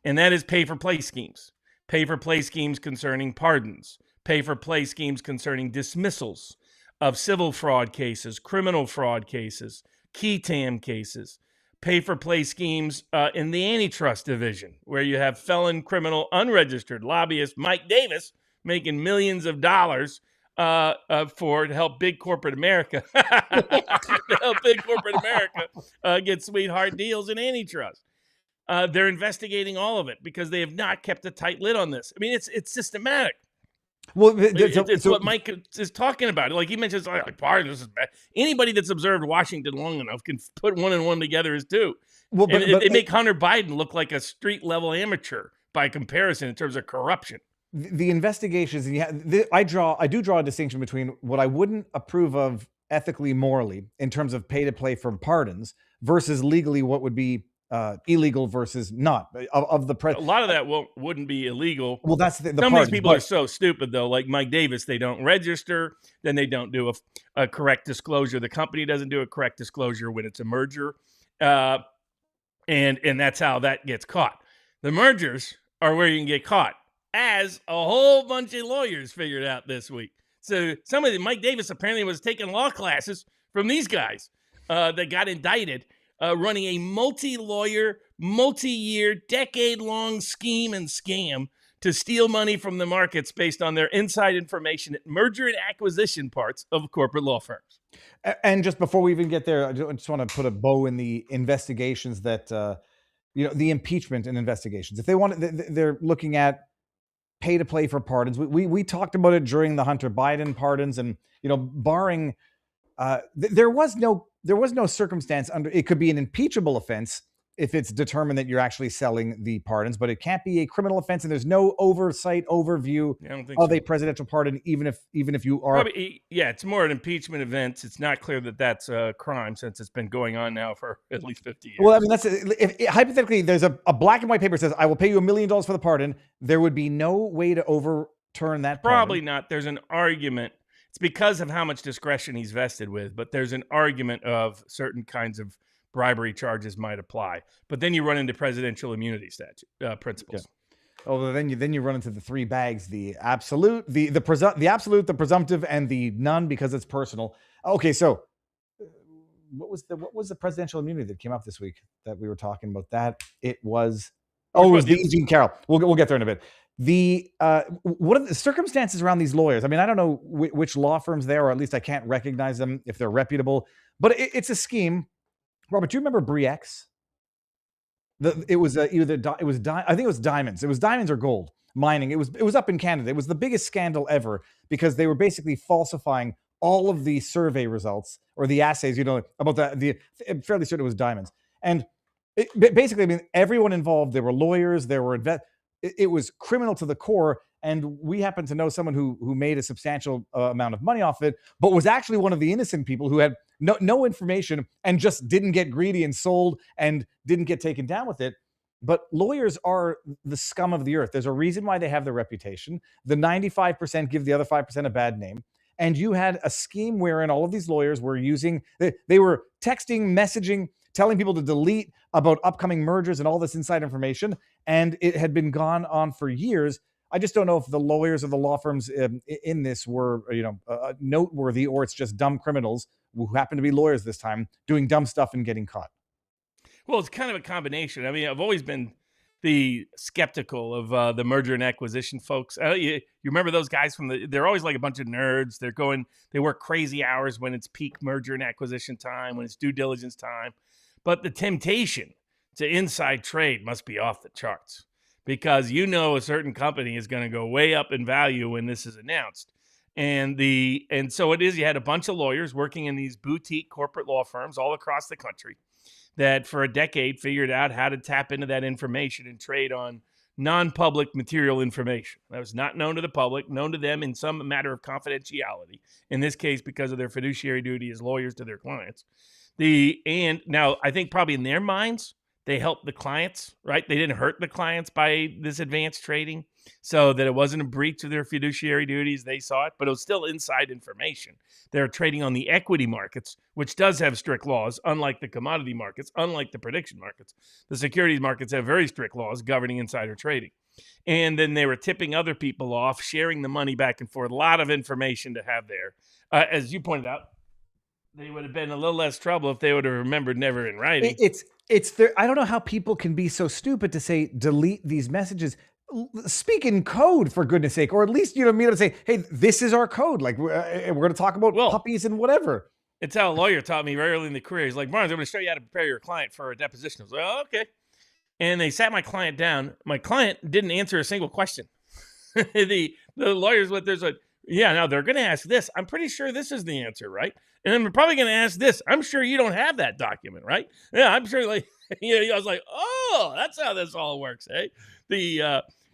And that is pay-for-play schemes. Pay-for-play schemes concerning pardons. Pay-for-play schemes concerning dismissals of civil fraud cases, criminal fraud cases, key tam cases. Pay-for-play schemes in the antitrust division, where you have felon, criminal, unregistered lobbyist Mike Davis making millions of dollars to help big corporate America get sweetheart deals in antitrust. They're investigating all of it because they have not kept a tight lid on this. I mean, it's systematic. Well, it's what Mike is talking about. Like he mentions, pardon, this is bad. Anybody that's observed Washington long enough can put one and one together as two. Well, but they make Hunter Biden look like a street level amateur by comparison in terms of corruption. The investigations, I do draw a distinction between what I wouldn't approve of ethically, morally, in terms of pay to play for pardons versus legally what would be illegal versus not of the a lot of that wouldn't be illegal. Well, that's the some of these people are so stupid though. Like Mike Davis, they don't register, then they don't do a correct disclosure. The company doesn't do a correct disclosure when it's a merger, and that's how that gets caught. The mergers are where you can get caught, as a whole bunch of lawyers figured out this week. So Mike Davis apparently was taking law classes from these guys that got indicted. Running a multi-lawyer, multi-year, decade-long scheme and scam to steal money from the markets based on their inside information at merger and acquisition parts of corporate law firms. And just before we even get there, I just want to put a bow in the investigations that, the impeachment and investigations. If they want, they're looking at pay to play for pardons. We talked about it during the Hunter Biden pardons, and barring there was no circumstance under it could be an impeachable offense if it's determined that you're actually selling the pardons, but it can't be a criminal offense, and there's no overview of a presidential pardon, even if you are. Probably, it's more an impeachment event. It's not clear that that's a crime since it's been going on now for at least 50 years. Well, I mean, if hypothetically there's a black and white paper that says I will pay you $1 million for the pardon, there would be no way to overturn that pardon. Probably not. There's an argument. It's because of how much discretion he's vested with, but there's an argument of certain kinds of bribery charges might apply. But then you run into presidential immunity statute principles. Oh, then you run into the three bags: the absolute, the absolute, the presumptive, and the none because it's personal. Okay, so what was the presidential immunity that came up this week that we were talking about? That it was the Jean Carroll. We'll get there in a bit. The what are the circumstances around these lawyers? I mean, I don't know which law firms they are, or at least I can't recognize them if they're reputable. But it's a scheme. Robert, do you remember Bre-X? I think it was diamonds. It was diamonds or gold mining. It was up in Canada. It was the biggest scandal ever because they were basically falsifying all of the survey results or the assays, about I'm fairly certain it was diamonds. And basically, I mean, everyone involved, there were lawyers, there were it was criminal to the core. And we happen to know someone who made a substantial amount of money off it, but was actually one of the innocent people who had no information and just didn't get greedy and sold and didn't get taken down with it. But lawyers are the scum of the earth. There's a reason why they have their reputation. The 95% give the other 5% a bad name. And you had a scheme wherein all of these lawyers were they were texting, messaging, telling people to delete about upcoming mergers and all this inside information. And it had been gone on for years. I just don't know if the lawyers or the law firms in this were, noteworthy, or it's just dumb criminals who happen to be lawyers this time doing dumb stuff and getting caught. Well, it's kind of a combination. I mean, I've always been the skeptical of the merger and acquisition folks. You remember those guys they're always like a bunch of nerds. They work crazy hours when it's peak merger and acquisition time, when it's due diligence time. But the temptation to inside trade must be off the charts, because a certain company is going to go way up in value when this is announced. And so it is, you had a bunch of lawyers working in these boutique corporate law firms all across the country that for a decade figured out how to tap into that information and trade on non-public material information that was not known to the public, known to them in some matter of confidentiality, in this case because of their fiduciary duty as lawyers to their clients. And now I think probably in their minds, they helped the clients, right? They didn't hurt the clients by this advanced trading, so that it wasn't a breach of their fiduciary duties. They saw it, but it was still inside information. They're trading on the equity markets, which does have strict laws, unlike the commodity markets, unlike the prediction markets. The securities markets have very strict laws governing insider trading. And then they were tipping other people off, sharing the money back and forth. A lot of information to have there. As you pointed out, they would have been a little less trouble if they would have remembered never in writing. It's there. I don't know how people can be so stupid to say delete these messages. Speak in code, for goodness sake, or at least meet up and say, hey, this is our code. Like we're going to talk about puppies and whatever. It's how a lawyer taught me very early in the career. He's like, Barnes, I'm going to show you how to prepare your client for a deposition. I was like, oh, okay. And they sat my client down. My client didn't answer a single question. The lawyers went, there's now they're going to ask this. I'm pretty sure this is the answer, right? And then we're probably going to ask this. I'm sure you don't have that document, right? Yeah, I'm sure. I was like, oh, that's how this all works, eh?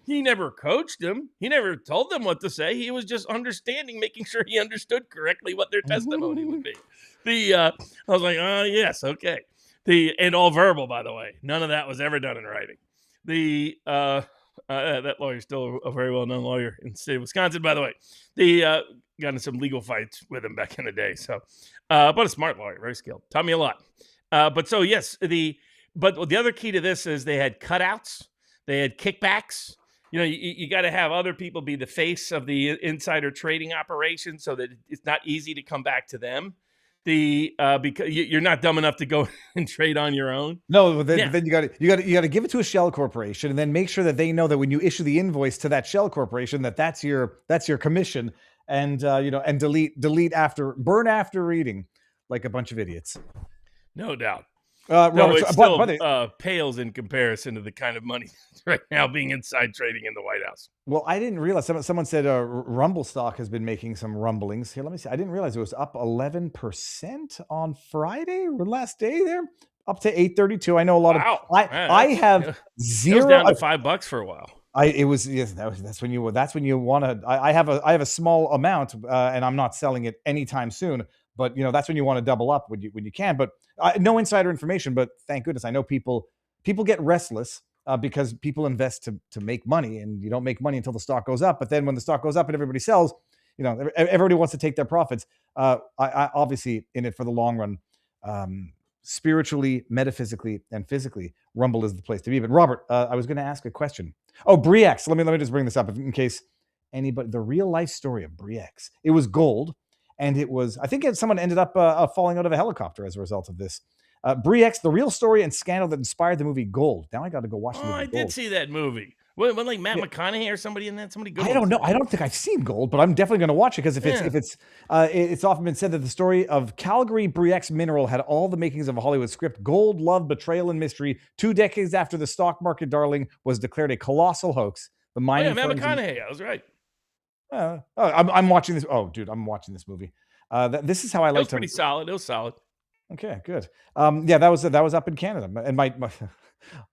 He never coached them. He never told them what to say. He was just making sure he understood correctly what their testimony would be. I was like, oh, yes, okay. And all verbal, by the way. None of that was ever done in writing. That lawyer's still a very well-known lawyer in the state of Wisconsin, by the way. Got into some legal fights with him back in the day. So, but a smart lawyer, very skilled. Taught me a lot. But the other key to this is they had cutouts. They had kickbacks. You got to have other people be the face of the insider trading operation so that it's not easy to come back to them. Because you're not dumb enough to go and trade on your own. No, then you got to give it to a shell corporation, and then make sure that they know that when you issue the invoice to that shell corporation, that's your commission, and and delete burn after reading, like a bunch of idiots. No doubt. Robert, it still pales in comparison to the kind of money that's right now being inside trading in the White House. Well, I didn't realize. Someone said Rumble stock has been making some rumblings. Here, let me see. I didn't realize it was up 11% on Friday or last day there, up to 832. I know a lot of. I have zero. It was down to $5 for a while. That's when you want to. I have a small amount, and I'm not selling it anytime soon. But that's when you want to double up when you can. But no insider information. But thank goodness, I know people get restless because people invest to make money, and you don't make money until the stock goes up. But then when the stock goes up and everybody sells, everybody wants to take their profits. I obviously in it for the long run. Spiritually, metaphysically, and physically, Rumble is the place to be. But Robert, I was going to ask a question. Oh, Briex. Let me just bring this up in case anybody. The real life story of Briex. It was gold, and it was. I think someone ended up falling out of a helicopter as a result of this. Briex, the real story and scandal that inspired the movie Gold. Now I got to go watch the movie. I did see that movie. Wasn't like Matt McConaughey or somebody in that? Somebody good. I don't know. I don't think I've seen Gold, but I'm definitely going to watch it because it's often been said that the story of Calgary Briex Mineral had all the makings of a Hollywood script. Gold, love, betrayal, and mystery. 2 decades after the stock market darling was declared a colossal hoax. The mining Matt McConaughey. I was right. I'm watching this. Oh, dude, I'm watching this movie. This is how I like. It was pretty solid. It was solid. Okay, good. Yeah, that was up in Canada, and my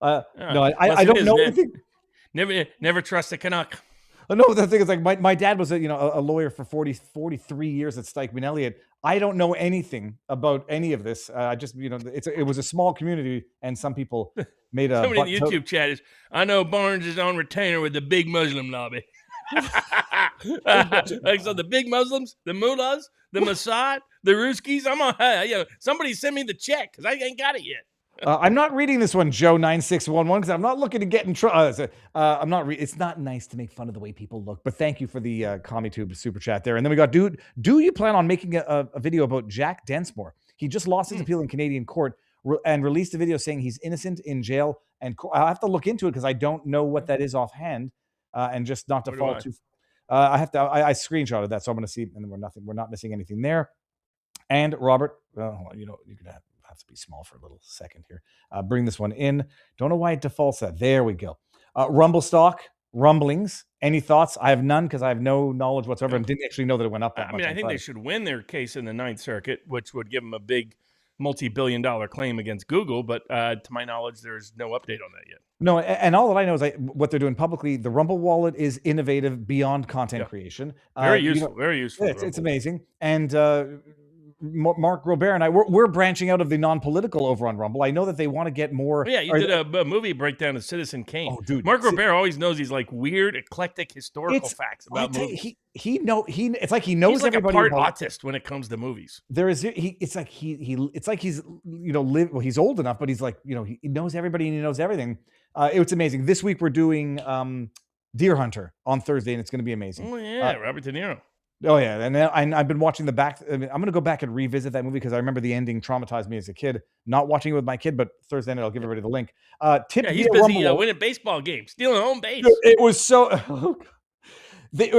no, I don't know anything. Never trust a Canuck. No, the thing is, like, my dad was a lawyer for 43 years at Stikeman Elliott. I don't know anything about any of this. I just, it was a small community, and some people made a. Somebody in the YouTube chat is, I know Barnes is on retainer with the big Muslim lobby. So the big Muslims, the mullahs, the Mossad, the Ruskies. I'm on. Somebody send me the check because I ain't got it yet. I'm not reading this one, Joe 9611, because I'm not looking to get in trouble. I'm not. It's not nice to make fun of the way people look, but thank you for the CommieTube super chat there. And then we got, dude, do you plan on making a video about Jack Densmore? He just lost his appeal in Canadian court and released a video saying he's innocent in jail. And I'll have to look into it because I don't know what that is offhand, and just not to fall too. I screenshotted that, so I'm going to see, and we're not missing anything there. And Robert, you're gonna have to be small for a little second here. Bring this one in. Don't know why it defaults that. There we go. Rumble stock, rumblings. Any thoughts? I have none because I have no knowledge whatsoever and didn't actually know that it went up that much. I think they should win their case in the Ninth Circuit, which would give them a big multi-billion-dollar claim against Google. But to my knowledge, there's no update on that yet. No, and all that I know is what they're doing publicly. The Rumble wallet is innovative beyond content creation. Very useful. Very useful. It's amazing. And Mark Robert and I, we're branching out of the non-political over on Rumble. I know that they want to get more. Yeah, you did a movie breakdown of Citizen Kane. Oh, dude, Mark Robert always knows these like weird, eclectic historical facts about movies. It's like he knows he's like everybody. A part autist when it comes to movies. It's like he's he's old enough, but he's like he knows everybody and he knows everything. It's amazing. This week we're doing Deer Hunter on Thursday, and it's going to be amazing. Oh yeah, Robert De Niro. Oh yeah, and I've been watching the back. I'm going to go back and revisit that movie because I remember the ending traumatized me as a kid. Not watching it with my kid, but Thursday night I'll give everybody the link. He's busy winning baseball games, stealing home base. It was so.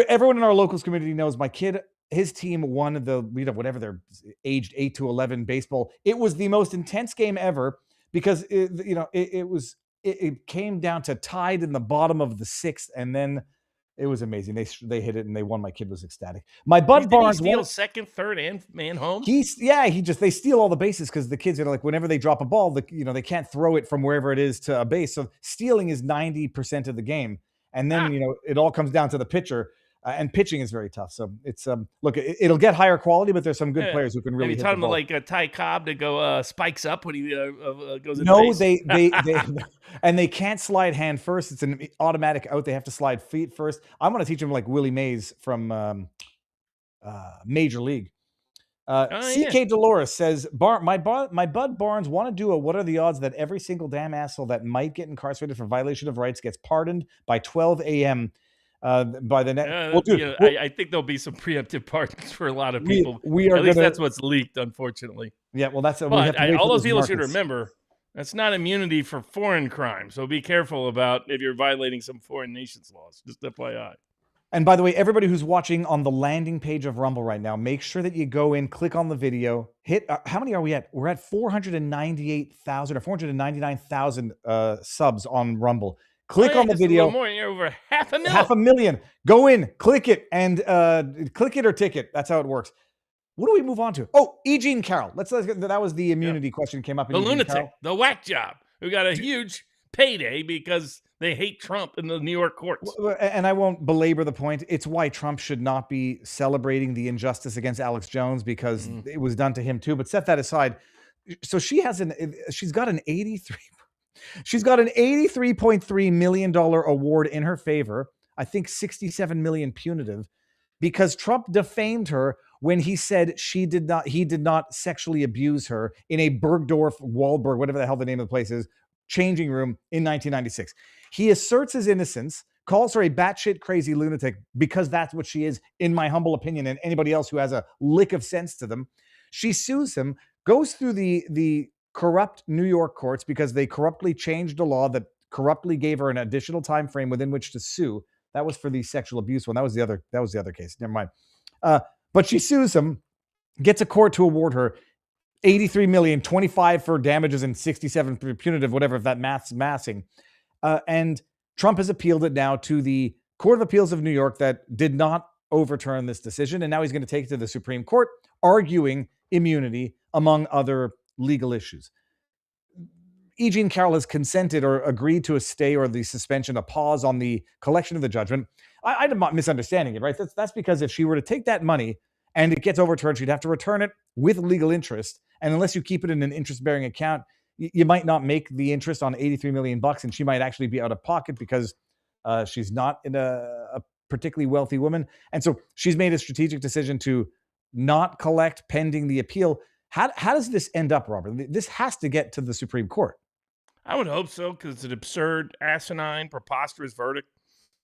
Everyone in our locals community knows my kid. His team won the whatever they're aged 8 to 11 baseball. It was the most intense game ever because it came down to tied in the bottom of the 6th, and then. It was amazing. They hit it and they won. My kid was ecstatic. My Bud Barnes steal second, third, and home. They steal all the bases because the kids are like whenever they drop a ball, they can't throw it from wherever it is to a base. So stealing is 90% of the game, and then it all comes down to the pitcher. And pitching is very tough. So it's look, it'll get higher quality, but there's some good players who can really. Have you taught him to like Ty Cobb to go spikes up when he goes in? No, they and they can't slide hand first. It's an automatic out. They have to slide feet first. I'm going to teach him like Willie Mays from Major League. CK Dolores says, my Bud Barnes want to do a what are the odds that every single damn asshole that might get incarcerated for violation of rights gets pardoned by 12 a.m. By the next, I think there'll be some preemptive pardons for a lot of people. At least that's what's leaked, unfortunately. Yeah, well, that's. But all those people should remember that's not immunity for foreign crime. So be careful about if you're violating some foreign nation's laws. Just FYI. And by the way, everybody who's watching on the landing page of Rumble right now, make sure that you go in, click on the video, hit. How many are we at? We're at 498,000 or 499,000 subs on Rumble. Click on the video. More, you're over 500,000. 500,000. Go in, click it, and click it or ticket. That's how it works. What do we move on to? Oh, E. Jean Carrol. That was the immunity question came up. The lunatic, the whack job, who got a huge payday because they hate Trump in the New York courts. And I won't belabor the point. It's why Trump should not be celebrating the injustice against Alex Jones because it was done to him too. But set that aside. So she's got an $83.3 million award in her favor. I think 67 million punitive because Trump defamed her when he said he did not sexually abuse her in a Bergdorf, Wahlberg, whatever the hell the name of the place is, changing room in 1996. He asserts his innocence, calls her a batshit crazy lunatic because that's what she is, in my humble opinion, and anybody else who has a lick of sense to them. She sues him, goes through the corrupt New York courts because they corruptly changed a law that corruptly gave her an additional time frame within which to sue. That was for the sexual abuse one. That was the other case. Never mind. But she sues him, gets a court to award her 83 million, 25 for damages and 67 for punitive, whatever, if that math's massing. And Trump has appealed it now to the Court of Appeals of New York that did not overturn this decision. And now he's going to take it to the Supreme Court, arguing immunity among other legal issues. E. Jean Carroll has consented or agreed to a stay or the suspension, a pause on the collection of the judgment. I'm not misunderstanding it, right? That's because if she were to take that money and it gets overturned, she'd have to return it with legal interest. And unless you keep it in an interest-bearing account, you might not make the interest on 83 million bucks, and she might actually be out of pocket because she's not in a particularly wealthy woman. And so she's made a strategic decision to not collect pending the appeal. How does this end up, Robert? This has to get to the Supreme Court. I would hope so, because it's an absurd, asinine, preposterous verdict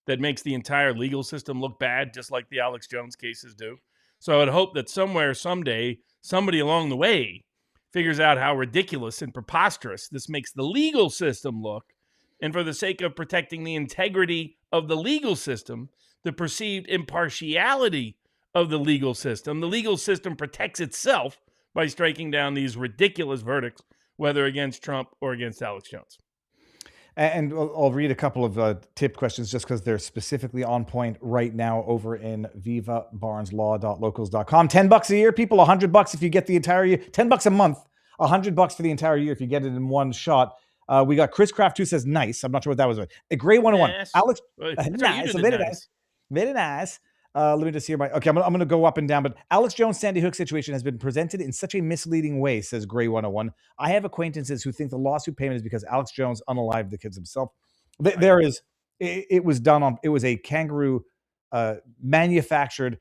that makes the entire legal system look bad, just like the Alex Jones cases do. So I would hope that somewhere, someday, somebody along the way figures out how ridiculous and preposterous this makes the legal system look. And for the sake of protecting the integrity of the legal system, the perceived impartiality of the legal system protects itself by striking down these ridiculous verdicts, whether against Trump or against Alex Jones. And I'll read a couple of tipped questions just because they're specifically on point right now over in vivabarneslaw.locals.com. $10 a year, people. $100 if you get the entire year. $10 a month. $100 for the entire year if you get it in one shot. We got Chris Craft who says nice. I'm not sure what that was. A Gray 101. Yes. Alex, Nice. very nice. Very nice. Let me just hear my. Okay, I'm going to go up and down. But Alex Jones' Sandy Hook situation has been presented in such a misleading way, says Gray 101. I have acquaintances who think the lawsuit payment is because Alex Jones unalived the kids himself. There is. It was done on. It was a kangaroo manufactured.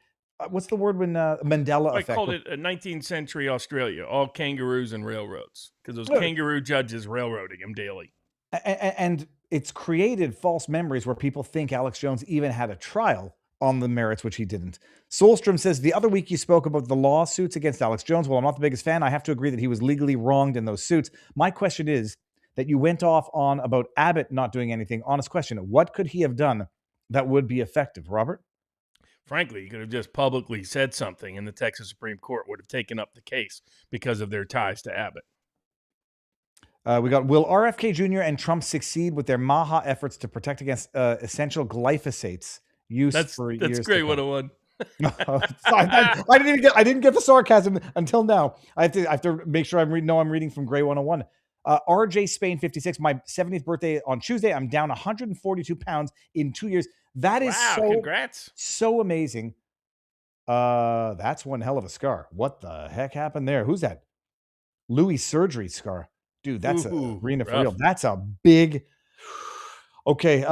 What's the word when Mandela effect? I called it a 19th century Australia, all kangaroos and railroads, because those kangaroo judges railroading him daily. And it's created false memories where people think Alex Jones even had a trial on the merits, which he didn't. Solstrom says, the other week you spoke about the lawsuits against Alex Jones. Well, I'm not the biggest fan. I have to agree that he was legally wronged in those suits. My question is that you went off on about Abbott not doing anything. Honest question. What could he have done that would be effective, Robert? Frankly, he could have just publicly said something and the Texas Supreme Court would have taken up the case because of their ties to Abbott. We got, will RFK Jr. and Trump succeed with their MAHA efforts to protect against essential glyphosates used for years? That's Gray 101. I didn't get the sarcasm until now. I have to make sure I'm reading from Gray 101. RJ Spain 56, my 70th birthday on Tuesday. I'm down 142 pounds in 2 years. That is congrats. So amazing. That's one hell of a scar. What the heck happened there? Who's that? Louis surgery scar. Dude, that's a arena for real. That's a big. Okay,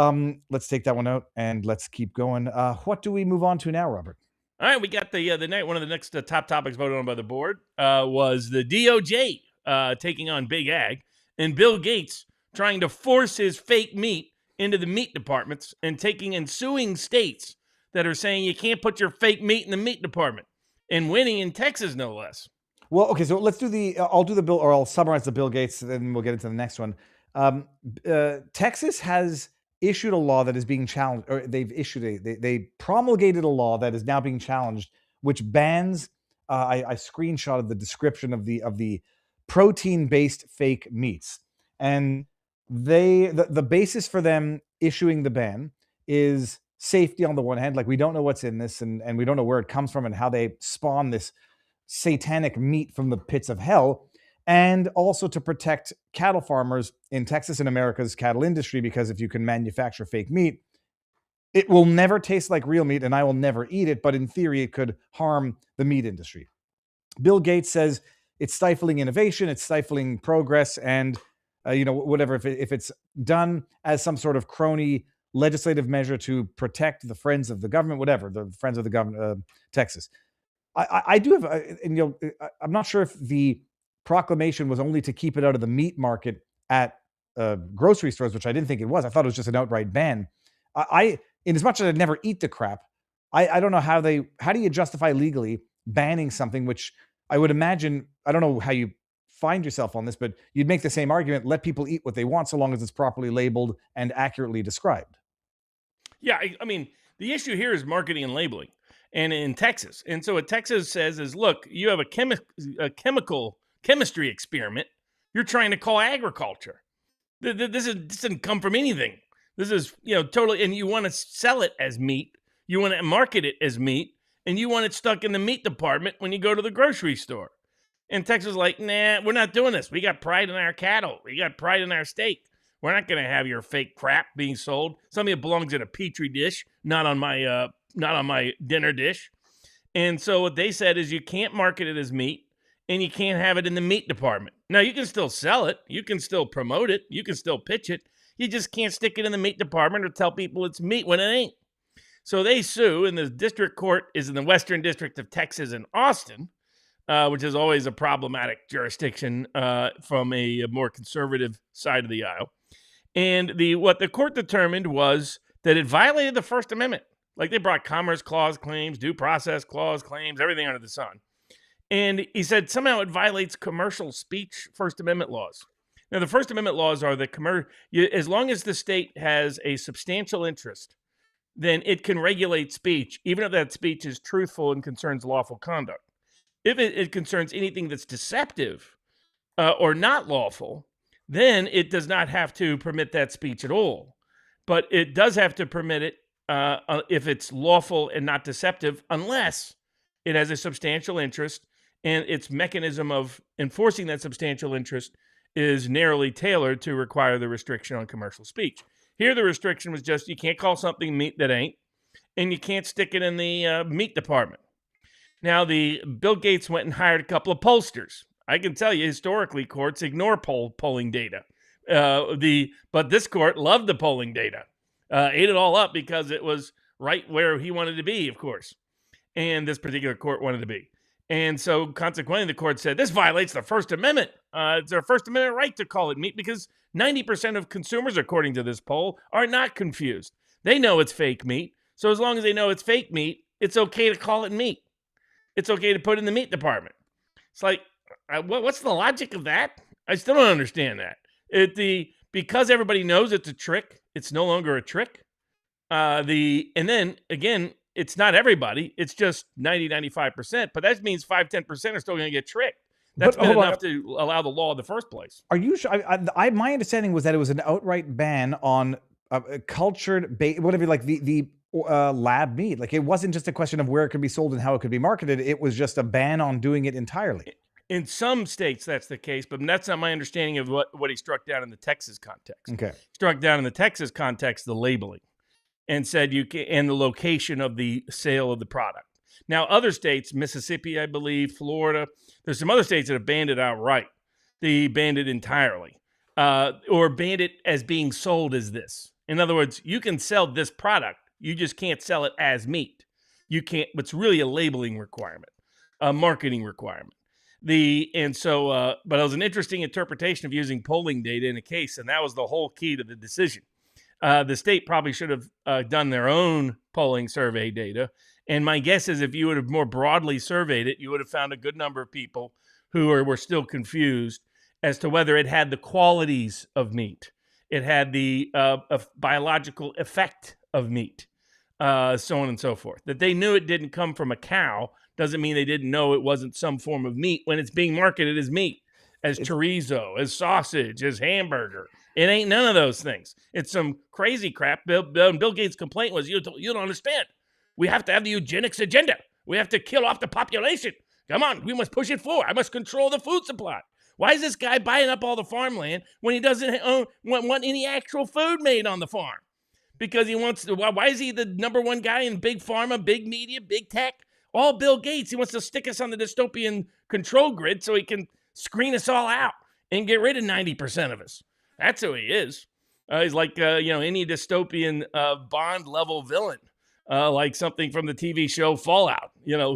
let's take that one out and let's keep going. What do we move on to now, Robert? All right, we got one of the next top topics voted on by the board was the DOJ taking on Big Ag and Bill Gates trying to force his fake meat into the meat departments and suing states that are saying you can't put your fake meat in the meat department, and winning in Texas, no less. Well, okay, so let's do I'll summarize the Bill Gates, then we'll get into the next one. Texas has issued a law that is being challenged, or they promulgated a law that is now being challenged, which bans. I screenshotted the description of the protein-based fake meats, and the basis for them issuing the ban is safety on the one hand. Like, we don't know what's in this, and we don't know where it comes from and how they spawn this satanic meat from the pits of hell, and also to protect cattle farmers in Texas and America's cattle industry, because if you can manufacture fake meat, it will never taste like real meat and I will never eat it, but in theory it could harm the meat industry. Bill Gates says it's stifling innovation, it's stifling progress, and whatever, if it's done as some sort of crony legislative measure to protect the friends of the government, whatever, the friends of the government, Texas. I do have, I'm not sure if the proclamation was only to keep it out of the meat market at grocery stores, which I didn't think it was. I thought it was just an outright ban. In as much as I'd never eat the crap, I don't know how do you justify legally banning something which I would imagine, I don't know how you find yourself on this, but you'd make the same argument, let people eat what they want so long as it's properly labeled and accurately described. Yeah, I mean, the issue here is marketing and labeling, and in Texas. And so what Texas says is, look, you have a chemistry experiment you're trying to call agriculture. This doesn't come from anything. This is, totally, and you want to sell it as meat. You want to market it as meat, and you want it stuck in the meat department when you go to the grocery store. And Texas is like, nah, we're not doing this. We got pride in our cattle. We got pride in our steak. We're not going to have your fake crap being sold. Some of it belongs in a petri dish, not on my dinner dish. And so what they said is you can't market it as meat, and you can't have it in the meat department. Now, you can still sell it. You can still promote it. You can still pitch it. You just can't stick it in the meat department or tell people it's meat when it ain't. So they sue, and the district court is in the Western District of Texas in Austin, which is always a problematic jurisdiction from a more conservative side of the aisle. And what the court determined was that it violated the First Amendment. Like, they brought Commerce Clause claims, Due Process Clause claims, everything under the sun. And he said somehow it violates commercial speech First Amendment laws. Now, the First Amendment laws are as long as the state has a substantial interest, then it can regulate speech, even if that speech is truthful and concerns lawful conduct. If it concerns anything that's deceptive or not lawful, then it does not have to permit that speech at all. But it does have to permit it if it's lawful and not deceptive, unless it has a substantial interest and its mechanism of enforcing that substantial interest is narrowly tailored to require the restriction on commercial speech. Here, the restriction was just you can't call something meat that ain't, and you can't stick it in the meat department. Now, Bill Gates went and hired a couple of pollsters. I can tell you, historically, courts ignore polling data. But this court loved the polling data, ate it all up because it was right where he wanted to be, of course, and this particular court wanted to be. And so, consequently, the court said, this violates the First Amendment. It's their First Amendment right to call it meat because 90% of consumers, according to this poll, are not confused. They know it's fake meat. So as long as they know it's fake meat, it's okay to call it meat. It's okay to put it in the meat department. It's like, what's the logic of that? I still don't understand that. Because everybody knows it's a trick, it's no longer a trick. And then, again, it's not everybody. It's just 90-95%. But that means 5-10% are still going to get tricked. That's been enough to allow the law in the first place. Are you sure? My understanding was that it was an outright ban on cultured, whatever, like the lab meat. Like, it wasn't just a question of where it could be sold and how it could be marketed. It was just a ban on doing it entirely. In some states, that's the case, but that's not my understanding of what he struck down in the Texas context. Okay. Struck down in the Texas context the labeling and said and the location of the sale of the product. Now, other states, Mississippi, I believe, Florida, there's some other states that have banned it outright. They banned it entirely, or banned it as being sold as this. In other words, you can sell this product. You just can't sell it as meat. You can't. It's really a labeling requirement, a marketing requirement. But it was an interesting interpretation of using polling data in a case, and that was the whole key to the decision. The state probably should have done their own polling survey data. And my guess is if you would have more broadly surveyed it, you would have found a good number of people who were still confused as to whether it had the qualities of meat. It had the biological effect of meat, so on and so forth. That they knew it didn't come from a cow doesn't mean they didn't know it wasn't some form of meat when it's being marketed as meat, as chorizo, as sausage, as hamburger. It ain't none of those things. It's some crazy crap. Bill Gates' complaint was, you don't understand. We have to have the eugenics agenda. We have to kill off the population. Come on, we must push it forward. I must control the food supply. Why is this guy buying up all the farmland when he doesn't want any actual food made on the farm? Because he wants to. Why is he the number one guy in big pharma, big media, big tech? All Bill Gates. He wants to stick us on the dystopian control grid so he can screen us all out and get rid of 90% of us. That's who he is. He's like any dystopian Bond level villain. Like something from the TV show Fallout,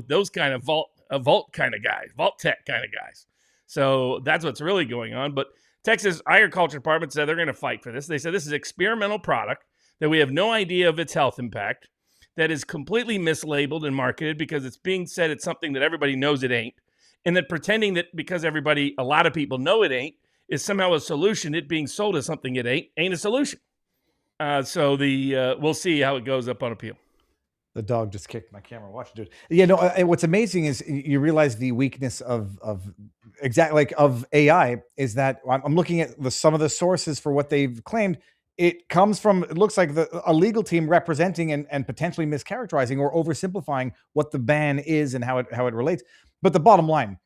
those kind of vault kind of guys, vault tech kind of guys. So that's what's really going on. But Texas Agriculture Department said they're going to fight for this. They said this is experimental product that we have no idea of its health impact, that is completely mislabeled and marketed because it's being said it's something that everybody knows it ain't, and that pretending that because a lot of people know it ain't, is somehow a solution. It being sold as something it ain't a solution. So we'll see how it goes up on appeal. The dog just kicked my camera. Watch it do it. Yeah, no. What's amazing is you realize the weakness of AI is that I'm looking at some of the sources for what they've claimed. It comes from, it looks like a legal team representing and potentially mischaracterizing or oversimplifying what the ban is and how it relates. But the bottom line,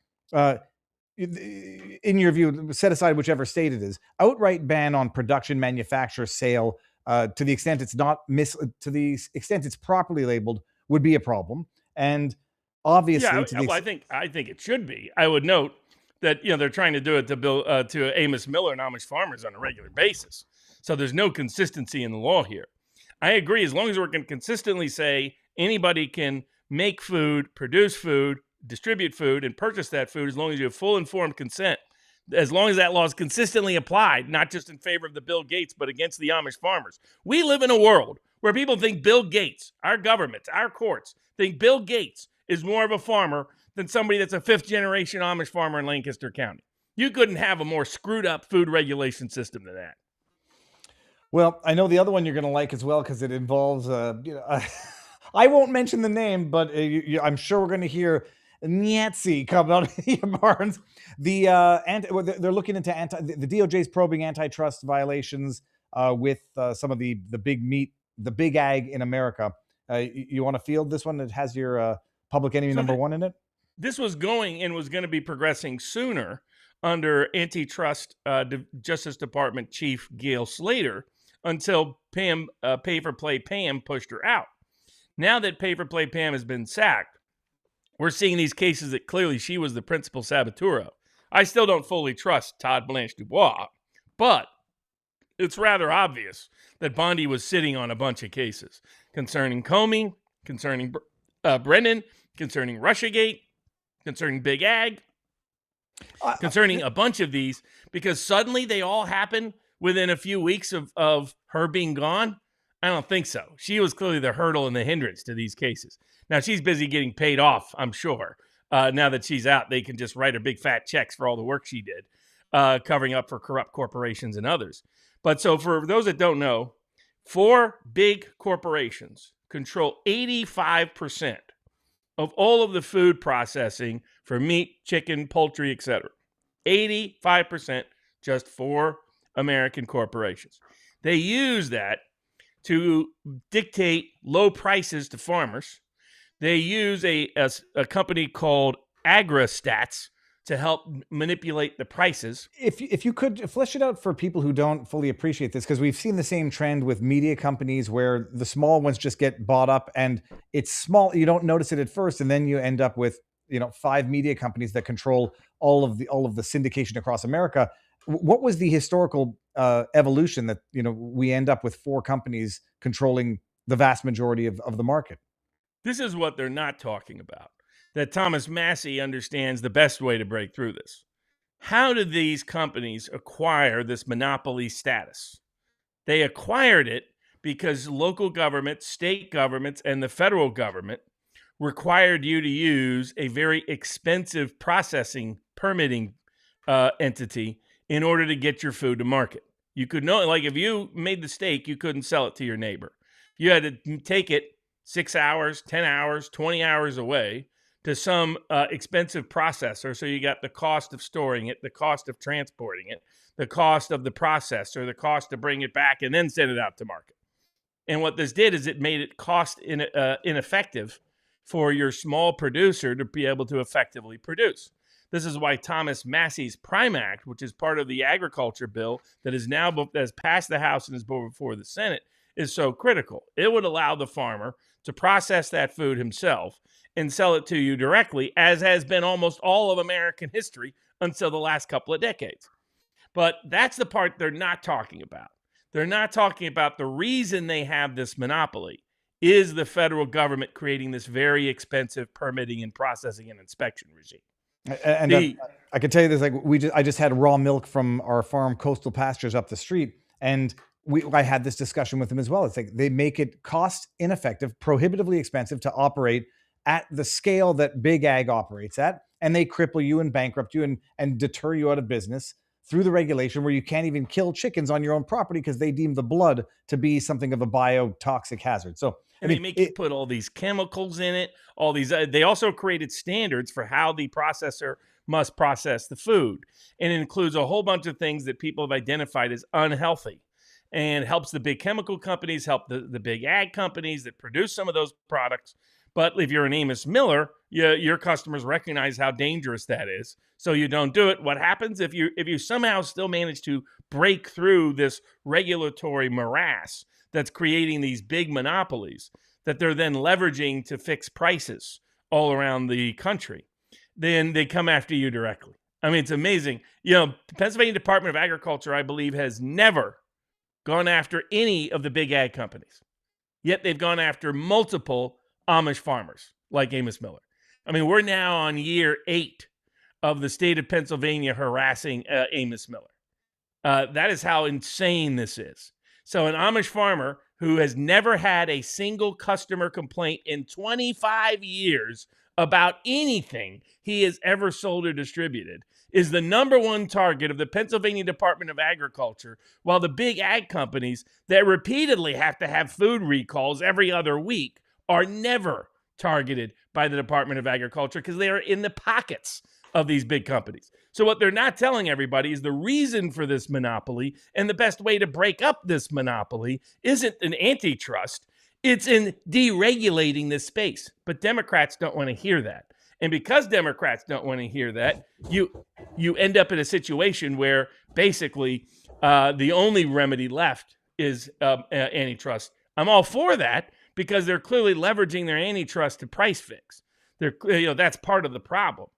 in your view, set aside whichever state it is, outright ban on production, manufacture, sale, to the extent it's not to the extent it's properly labeled, would be a problem. And obviously, I think it should be. I would note that they're trying to do it to Amos Miller and Amish farmers on a regular basis. So there's no consistency in the law here. I agree. As long as we can consistently say anybody can make food, produce food, distribute food, and purchase that food, as long as you have full informed consent, as long as that law is consistently applied, not just in favor of the Bill Gates, but against the Amish farmers. We live in a world where people think Bill Gates, our governments, our courts, think Bill Gates is more of a farmer than somebody that's a fifth-generation Amish farmer in Lancaster County. You couldn't have a more screwed up food regulation system than that. Well, I know the other one you're going to like as well because it involves, I won't mention the name, but I'm sure we're going to hear Nazi come out of your barns. They're looking into the DOJ is probing antitrust violations with some of the big meat, the big ag in America. You want to field this one that has your public enemy number one in it? This was going to be progressing sooner under antitrust Justice Department Chief Gail Slater until Pay for Play Pam pushed her out. Now that Pay for Play Pam has been sacked, we're seeing these cases that clearly she was the principal saboteur of. I still don't fully trust Todd Blanche Dubois, but it's rather obvious that Bondi was sitting on a bunch of cases concerning Comey, concerning Brennan, concerning Russiagate, concerning Big Ag, concerning a bunch of these, because suddenly they all happen within a few weeks of her being gone. I don't think so. She was clearly the hurdle and the hindrance to these cases. Now, she's busy getting paid off, I'm sure. Now that she's out, they can just write her big fat checks for all the work she did, covering up for corrupt corporations and others. But so for those that don't know, 4 big corporations control 85% of all of the food processing for meat, chicken, poultry, etc. 85%, just 4 American corporations. They use that to dictate low prices to farmers. They use a company called AgriStats to help manipulate the prices. If you could flesh it out for people who don't fully appreciate this, because we've seen the same trend with media companies where the small ones just get bought up and it's small. You don't notice it at first, and then you end up with 5 media companies that control all of the syndication across America. What was the historical evolution that we end up with 4 companies controlling the vast majority of the market? This is what they're not talking about, that Thomas Massie understands the best way to break through this. How did these companies acquire this monopoly status? They acquired it because local governments, state governments, and the federal government required you to use a very expensive processing permitting entity in order to get your food to market. You could know, like if you made the steak, you couldn't sell it to your neighbor. You had to take it 6 hours, 10 hours, 20 hours away to some expensive processor. So you got the cost of storing it, the cost of transporting it, the cost of the processor, the cost to bring it back and then send it out to market. And what this did is it made it cost ineffective for your small producer to be able to effectively produce. This is why Thomas Massie's Prime Act, which is part of the agriculture bill that is now has passed the House and is before the Senate, is so critical. It would allow the farmer to process that food himself and sell it to you directly, as has been almost all of American history until the last couple of decades. But that's the part they're not talking about. They're not talking about the reason they have this monopoly is the federal government creating this very expensive permitting and processing and inspection regime. And I can tell you this, like I just had raw milk from our farm coastal pastures up the street, and I had this discussion with them as well. It's like they make it cost ineffective, prohibitively expensive to operate at the scale that big ag operates at, and they cripple you and bankrupt you and deter you out of business through the regulation where you can't even kill chickens on your own property because they deem the blood to be something of a biotoxic hazard. So and they make you put all these chemicals in it, all these. They also created standards for how the processor must process the food, and it includes a whole bunch of things that people have identified as unhealthy, and helps the big chemical companies, help the big ag companies that produce some of those products. But if you're an Amos Miller, your customers recognize how dangerous that is, so you don't do it. What happens if you somehow still manage to break through this regulatory morass that's creating these big monopolies that they're then leveraging to fix prices all around the country? Then they come after you directly. I mean, it's amazing. The Pennsylvania Department of Agriculture, I believe, has never gone after any of the big ag companies. Yet they've gone after multiple Amish farmers like Amos Miller. I mean, we're now on year 8 of the state of Pennsylvania harassing Amos Miller. That is how insane this is. So an Amish farmer who has never had a single customer complaint in 25 years about anything he has ever sold or distributed is the number one target of the Pennsylvania Department of Agriculture, while the big ag companies that repeatedly have to have food recalls every other week are never targeted by the Department of Agriculture because they are in the pockets of these big companies. So what they're not telling everybody is the reason for this monopoly, and the best way to break up this monopoly isn't an antitrust. It's in deregulating this space. But Democrats don't want to hear that. And because Democrats don't want to hear that, you end up in a situation where basically the only remedy left is antitrust. I'm all for that because they're clearly leveraging their antitrust to price fix. That's part of the problem.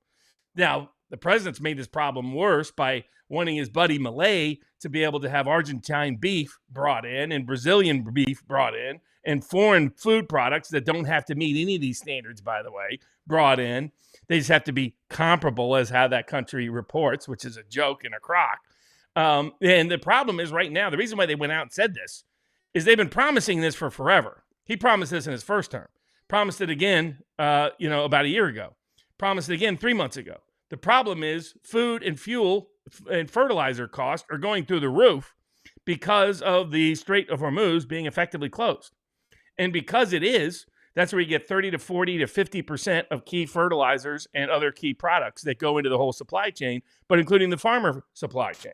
Now, the president's made this problem worse by wanting his buddy Malay to be able to have Argentine beef brought in and Brazilian beef brought in and foreign food products that don't have to meet any of these standards, by the way, brought in. They just have to be comparable as how that country reports, which is a joke and a crock. And the problem is right now, the reason why they went out and said this is they've been promising this for forever. He promised this in his first term, promised it again, about a year ago, promised it again 3 months ago. The problem is food and fuel and fertilizer costs are going through the roof because of the Strait of Hormuz being effectively closed. And because it is, that's where you get 30 to 40 to 50% of key fertilizers and other key products that go into the whole supply chain, but including the farmer supply chain.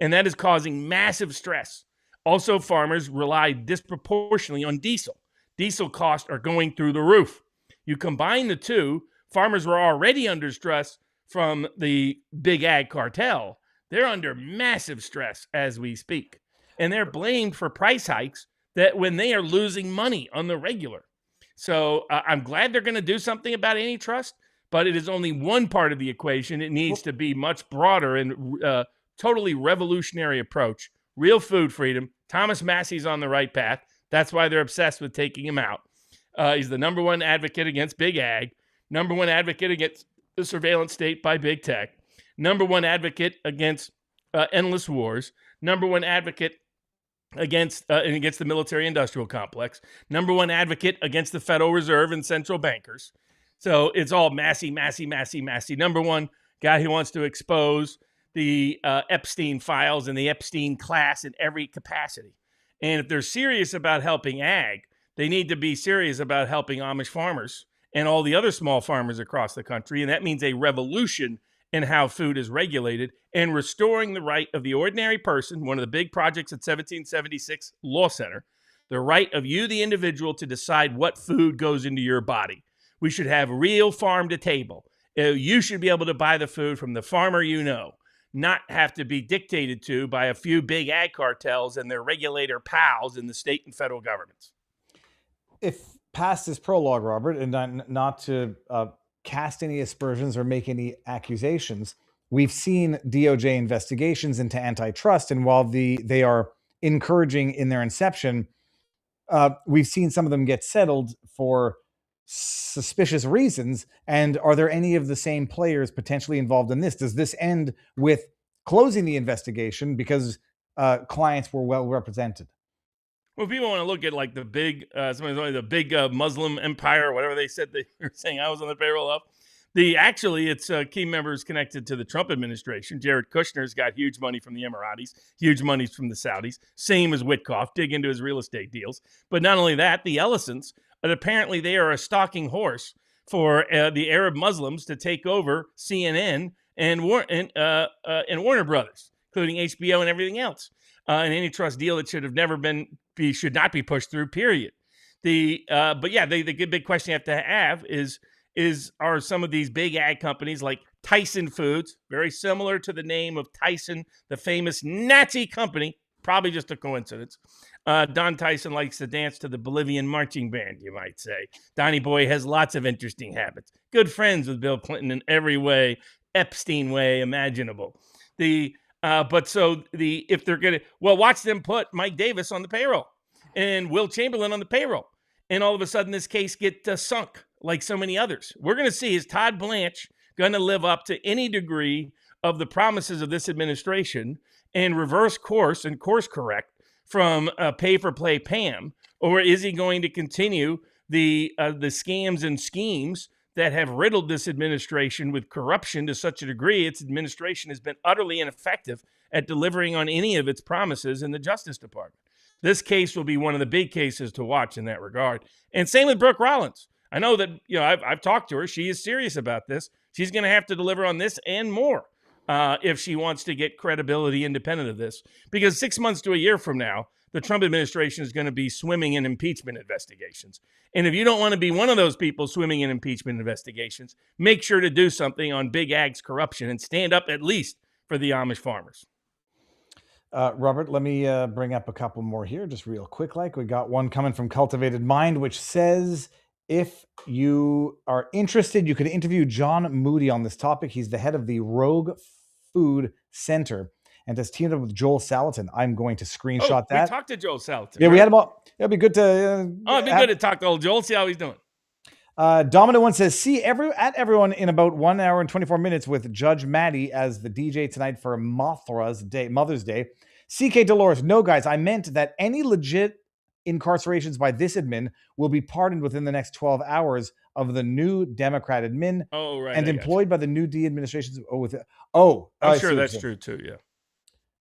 And that is causing massive stress. Also, farmers rely disproportionately on diesel. Diesel costs are going through the roof. You combine the two, farmers were already under stress from the big ag cartel. They're under massive stress as we speak. And they're blamed for price hikes that when they are losing money on the regular. So I'm glad they're going to do something about antitrust, but it is only one part of the equation. It needs to be much broader and totally revolutionary approach. Real food freedom. Thomas Massey's on the right path. That's why they're obsessed with taking him out. He's the number one advocate against big ag, number one advocate against the surveillance state by big tech, number one advocate against endless wars, number one advocate against the military-industrial complex, number one advocate against the Federal Reserve and central bankers. So it's all Massey. Number one guy who wants to expose the Epstein files and the Epstein class in every capacity. And if they're serious about helping ag, they need to be serious about helping Amish farmers and all the other small farmers across the country. And that means a revolution in how food is regulated and restoring the right of the ordinary person, one of the big projects at 1776 Law Center, the right of you, the individual, to decide what food goes into your body. We should have real farm to table. You should be able to buy the food from the farmer you know, not have to be dictated to by a few big ag cartels and their regulator pals in the state and federal governments. If past this prologue, Robert, and not to cast any aspersions or make any accusations, we've seen DOJ investigations into antitrust, and while they are encouraging in their inception, we've seen some of them get settled for suspicious reasons? And are there any of the same players potentially involved in this? Does this end with closing the investigation because clients were well represented? Well, people want to look at like the big, the big Muslim empire, or whatever they said they were saying I was on the payroll of. Actually, it's key members connected to the Trump administration. Jared Kushner's got huge money from the Emiratis, huge money from the Saudis. Same as Witkoff. Dig into his real estate deals. But not only that, the Ellisons, apparently they are a stalking horse for the Arab Muslims to take over CNN and Warner Brothers, including HBO and everything else. An antitrust deal that should not be pushed through. Period. But yeah, the big question you have to have are some of these big ag companies like Tyson Foods, very similar to the name of Tyson, the famous Nazi company, probably just a coincidence. Don Tyson likes to dance to the Bolivian marching band, you might say. Donnie Boy has lots of interesting habits. Good friends with Bill Clinton in every way, Epstein way imaginable. If they're going to, watch them put Mike Davis on the payroll and Will Chamberlain on the payroll. And all of a sudden this case get sunk like so many others. We're going to see, is Todd Blanche going to live up to any degree of the promises of this administration and reverse course and course correct from pay for play Pam? Or is he going to continue the scams and schemes that have riddled this administration with corruption to such a degree its administration has been utterly ineffective at delivering on any of its promises in the Justice Department? This case will be one of the big cases to watch in that regard. And same with Brooke Rollins. I know that, I've talked to her. She is serious about this. She's going to have to deliver on this and more if she wants to get credibility independent of this. Because 6 months to a year from now, the Trump administration is going to be swimming in impeachment investigations. And if you don't want to be one of those people swimming in impeachment investigations, make sure to do something on Big Ag's corruption and stand up at least for the Amish farmers. Robert, let me bring up a couple more here, just real quick. We got one coming from Cultivated Mind, which says, if you are interested, you could interview John Moody on this topic. He's the head of the Rogue Food Center and has teamed up with Joel Salatin. I'm going to screenshot that. We talked to Joel Salatin. Yeah, right? We had about. It'd be good to. It'd be good to talk to old Joel. See how he's doing. Domino One says, see everyone in about 1 hour and 24 minutes with Judge Maddie as the DJ tonight for Mother's Day. CK Dolores, no guys, I meant that any legit incarcerations by this admin will be pardoned within the next 12 hours of the new Democrat admin and employed by the new D administrations. I'm sure that's true too. Yeah.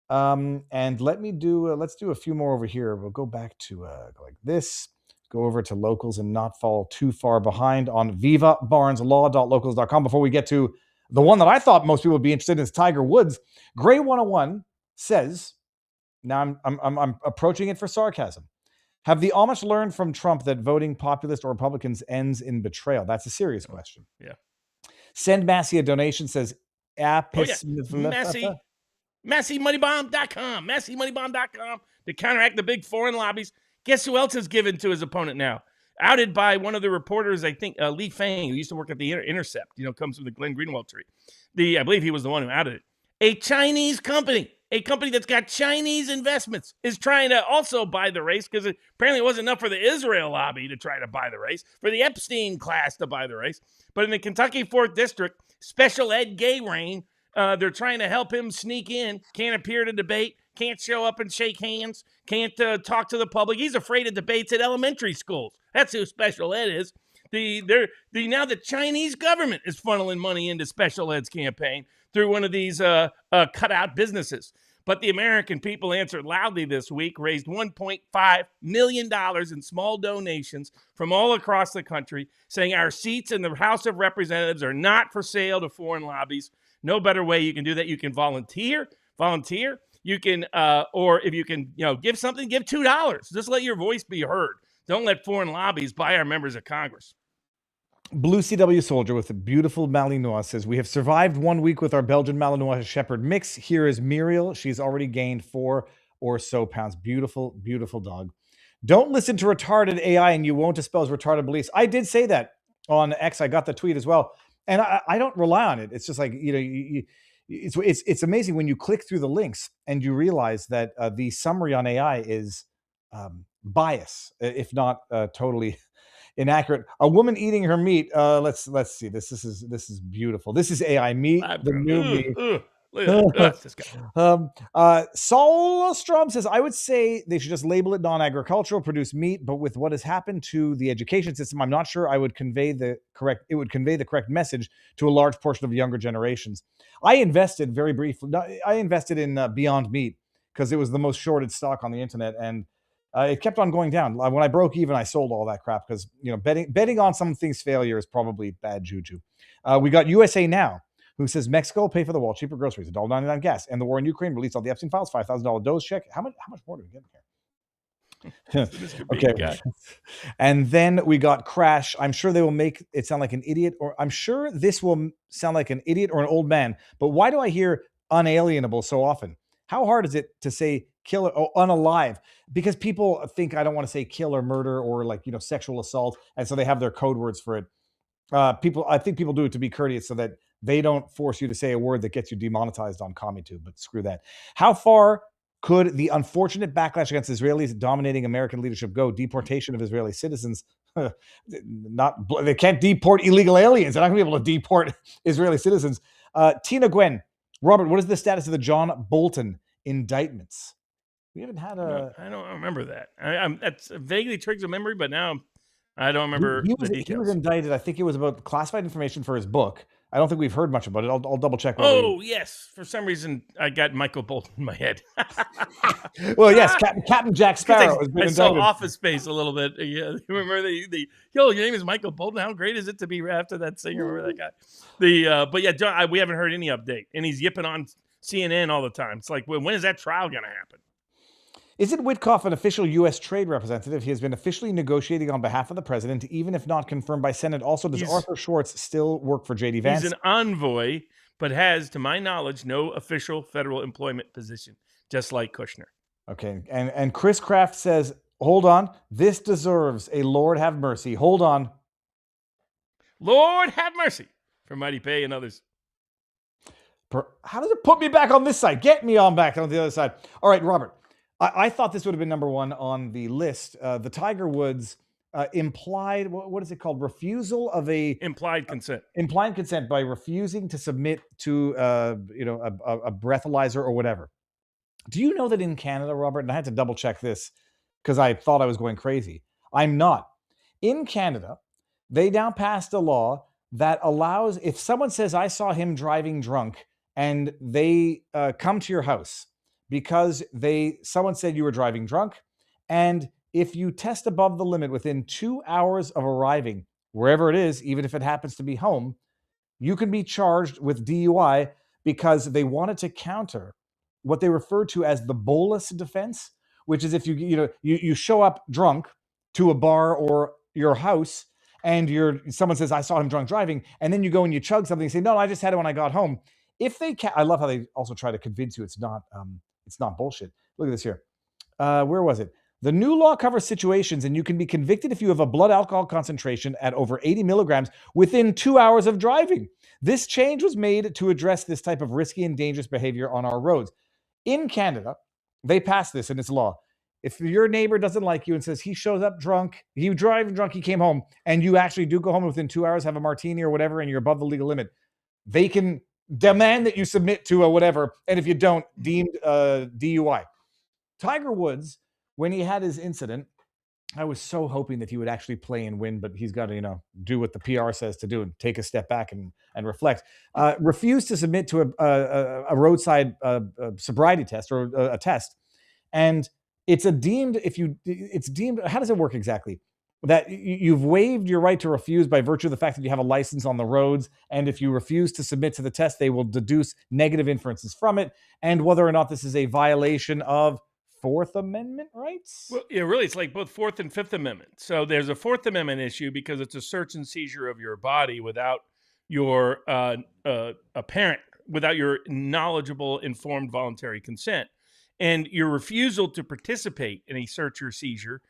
And let's do a few more over here. We'll go back to like this. Go over to locals and not fall too far behind on vivabarneslaw.locals.com. Before we get to the one that I thought most people would be interested in, is Tiger Woods. Gray 101 says, now I'm approaching it for sarcasm. Have the Amish learned from Trump that voting populist or Republicans ends in betrayal? That's a serious question. Yeah. Send Massey a donation, says MasseyMoneyBomb.com. MasseyMoneyBomb.com to counteract the big foreign lobbies. Guess who else has given to his opponent now? Outed by one of the reporters, I think, Lee Fang, who used to work at the Intercept, comes from the Glenn Greenwald tree. I believe he was the one who outed it. A Chinese company, that's got Chinese investments, is trying to also buy the race because apparently it wasn't enough for the Israel lobby to try to buy the race, for the Epstein class to buy the race. But in the Kentucky 4th District, special ed gay reign, they're trying to help him sneak in, can't appear to debate, can't show up and shake hands, can't talk to the public. He's afraid of debates at elementary schools. That's who special ed is. Now the Chinese government is funneling money into special ed's campaign through one of these cutout businesses. But the American people answered loudly this week, raised $1.5 million in small donations from all across the country, saying our seats in the House of Representatives are not for sale to foreign lobbies. No better way you can do that. You can volunteer. You can, or if you can, give something, give $2. Just let your voice be heard. Don't let foreign lobbies buy our members of Congress. Blue CW Soldier with a beautiful Malinois says, we have survived 1 week with our Belgian Malinois Shepherd mix. Here is Muriel. She's already gained 4 or so pounds. Beautiful, beautiful dog. Don't listen to retarded AI and you won't espouse retarded beliefs. I did say that on X. I got the tweet as well. And I don't rely on it. It's just like, it's amazing when you click through the links and you realize that the summary on AI is bias, if not totally inaccurate. A woman eating her meat. Let's see. This is beautiful. This is AI meat. Lab The grown. new meat. Look at that. That's disgusting. Solstrom says, I would say they should just label it non-agricultural, produce meat, but with what has happened to the education system, I'm not sure it would convey the correct message to a large portion of younger generations. I invested very briefly. I invested in Beyond Meat because it was the most shorted stock on the internet, and it kept on going down. When I broke even, I sold all that crap because betting on something's failure is probably bad juju. We got USA Now, who says Mexico will pay for the wall, cheaper groceries, $1.99 gas, and the war in Ukraine released all the Epstein files, $5,000 dose check. How much more do we get here? Okay. And then we got Crash. I'm sure they will make it sound like an idiot, or I'm sure this will sound like an idiot or an old man. But why do I hear unalienable so often? How hard is it to say kill or unalive? Because people think I don't want to say kill or murder or sexual assault, and so they have their code words for it. I think people do it to be courteous so that they don't force you to say a word that gets you demonetized on CommuTube, but screw that. How far could the unfortunate backlash against Israelis dominating American leadership go? Deportation of Israeli citizens. They can't deport illegal aliens. They're not going to be able to deport Israeli citizens. Tina Gwen. Robert, what is the status of the John Bolton indictments? We haven't had a... I don't remember that. That's vaguely triggers a memory, but now I don't remember the details. He was indicted. I think it was about classified information for his book. I don't think we've heard much about it. I'll double check. Yes. For some reason, I got Michael Bolton in my head. Well, yes, Captain Jack Sparrow has been I indicted. saw Office Space a little bit. Yeah, remember your name is Michael Bolton. How great is it to be after that singer? Remember that guy? But yeah, John, we haven't heard any update, and he's yipping on CNN all the time. It's like, when is that trial going to happen? Isn't Witkoff an official U.S. trade representative? He has been officially negotiating on behalf of the president, even if not confirmed by Senate. Also, does Arthur Schwartz still work for J.D. Vance? He's an envoy, but has, to my knowledge, no official federal employment position, just like Kushner. Okay, and Chris Kraft says, hold on, this deserves a Lord have mercy. Hold on. Lord have mercy for Mighty Pay and others. How does it put me back on this side? Get me on back on the other side. All right, Robert. I thought this would have been number one on the list. The Tiger Woods implied, what is it called? Refusal of implied consent. Implied consent by refusing to submit to a breathalyzer or whatever. Do you know that in Canada, Robert, and I had to double check this because I thought I was going crazy. I'm not. In Canada, they now passed a law that allows, if someone says, I saw him driving drunk, and they come to your house, because someone said you were driving drunk, and if you test above the limit within 2 hours of arriving, wherever it is, even if it happens to be home, you can be charged with DUI because they wanted to counter what they refer to as the bolus defense, which is if you show up drunk to a bar or your house, and someone says, I saw him drunk driving, and then you go and you chug something and say, no, I just had it when I got home. If they I love how they also try to convince you it's not bullshit. Look at this here. Where was it? The new law covers situations, and you can be convicted if you have a blood alcohol concentration at over 80 milligrams within 2 hours of driving. This change was made to address this type of risky and dangerous behavior on our roads. In Canada, they passed this in its law. If your neighbor doesn't like you and says he shows up drunk, he driving drunk, he came home, and you actually do go home within 2 hours, have a martini or whatever, and you're above the legal limit, they can demand that you submit to a whatever, and if you don't, deemed DUI. Tiger Woods, when he had his incident, I was so hoping that he would actually play and win, but he's got to, do what the PR says to do and take a step back and reflect. Refused to submit to a roadside sobriety test or a test, and it's deemed. How does it work exactly? That you've waived your right to refuse by virtue of the fact that you have a license on the roads, and if you refuse to submit to the test, they will deduce negative inferences from it, and whether or not this is a violation of Fourth Amendment rights? Well, yeah, really, it's like both Fourth and Fifth Amendment. So there's a Fourth Amendment issue because it's a search and seizure of your body without your without your knowledgeable, informed, voluntary consent. And your refusal to participate in a search or seizure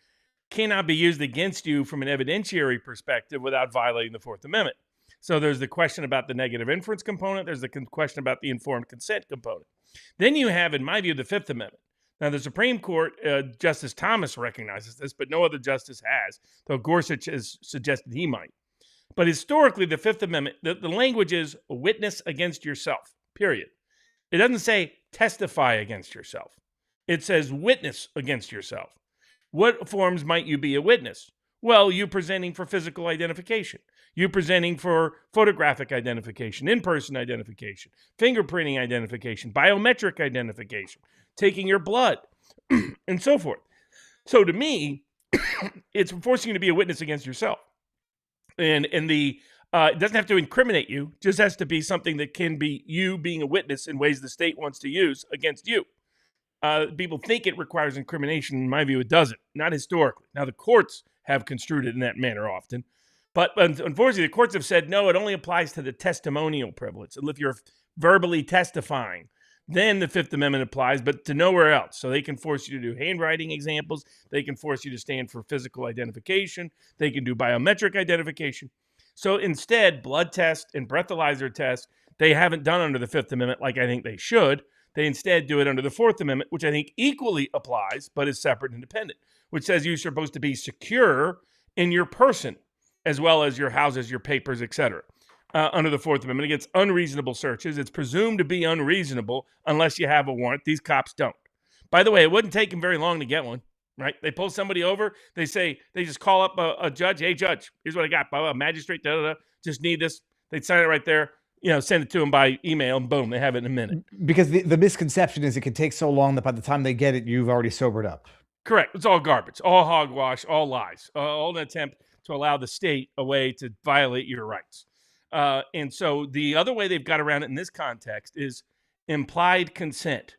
cannot be used against you from an evidentiary perspective without violating the Fourth Amendment. So there's the question about the negative inference component. There's the question about the informed consent component. Then you have, in my view, the Fifth Amendment. Now, the Supreme Court, Justice Thomas recognizes this, but no other justice has, though Gorsuch has suggested he might. But historically, the Fifth Amendment, the language is witness against yourself, period. It doesn't say testify against yourself. It says witness against yourself. What forms might you be a witness? Well, you presenting for physical identification. You presenting for photographic identification, in-person identification, fingerprinting identification, biometric identification, taking your blood, and so forth. So to me, it's forcing you to be a witness against yourself. And it doesn't have to incriminate you, just has to be something that can be you being a witness in ways the state wants to use against you. People think it requires incrimination. In my view, it doesn't, not historically. Now, the courts have construed it in that manner often. But unfortunately, the courts have said, no, it only applies to the testimonial privilege. And if you're verbally testifying, then the Fifth Amendment applies, but to nowhere else. So they can force you to do handwriting examples. They can force you to stand for physical identification. They can do biometric identification. So instead, blood test and breathalyzer test, they haven't done under the Fifth Amendment like I think they should. They instead do it under the Fourth Amendment, which I think equally applies, but is separate and independent, which says you're supposed to be secure in your person, as well as your houses, your papers, etc. Under the Fourth Amendment against unreasonable searches. It's presumed to be unreasonable unless you have a warrant. These cops don't. By the way, it wouldn't take them very long to get one, right? They pull somebody over. They just call up a judge. Hey, judge, here's what I got. A magistrate, just need this. They'd sign it right there. Send it to them by email, and boom, they have it in a minute. Because the misconception is it can take so long that by the time they get it, you've already sobered up. Correct. It's all garbage, all hogwash, all lies, all an attempt to allow the state a way to violate your rights. And so the other way they've got around it in this context is implied consent.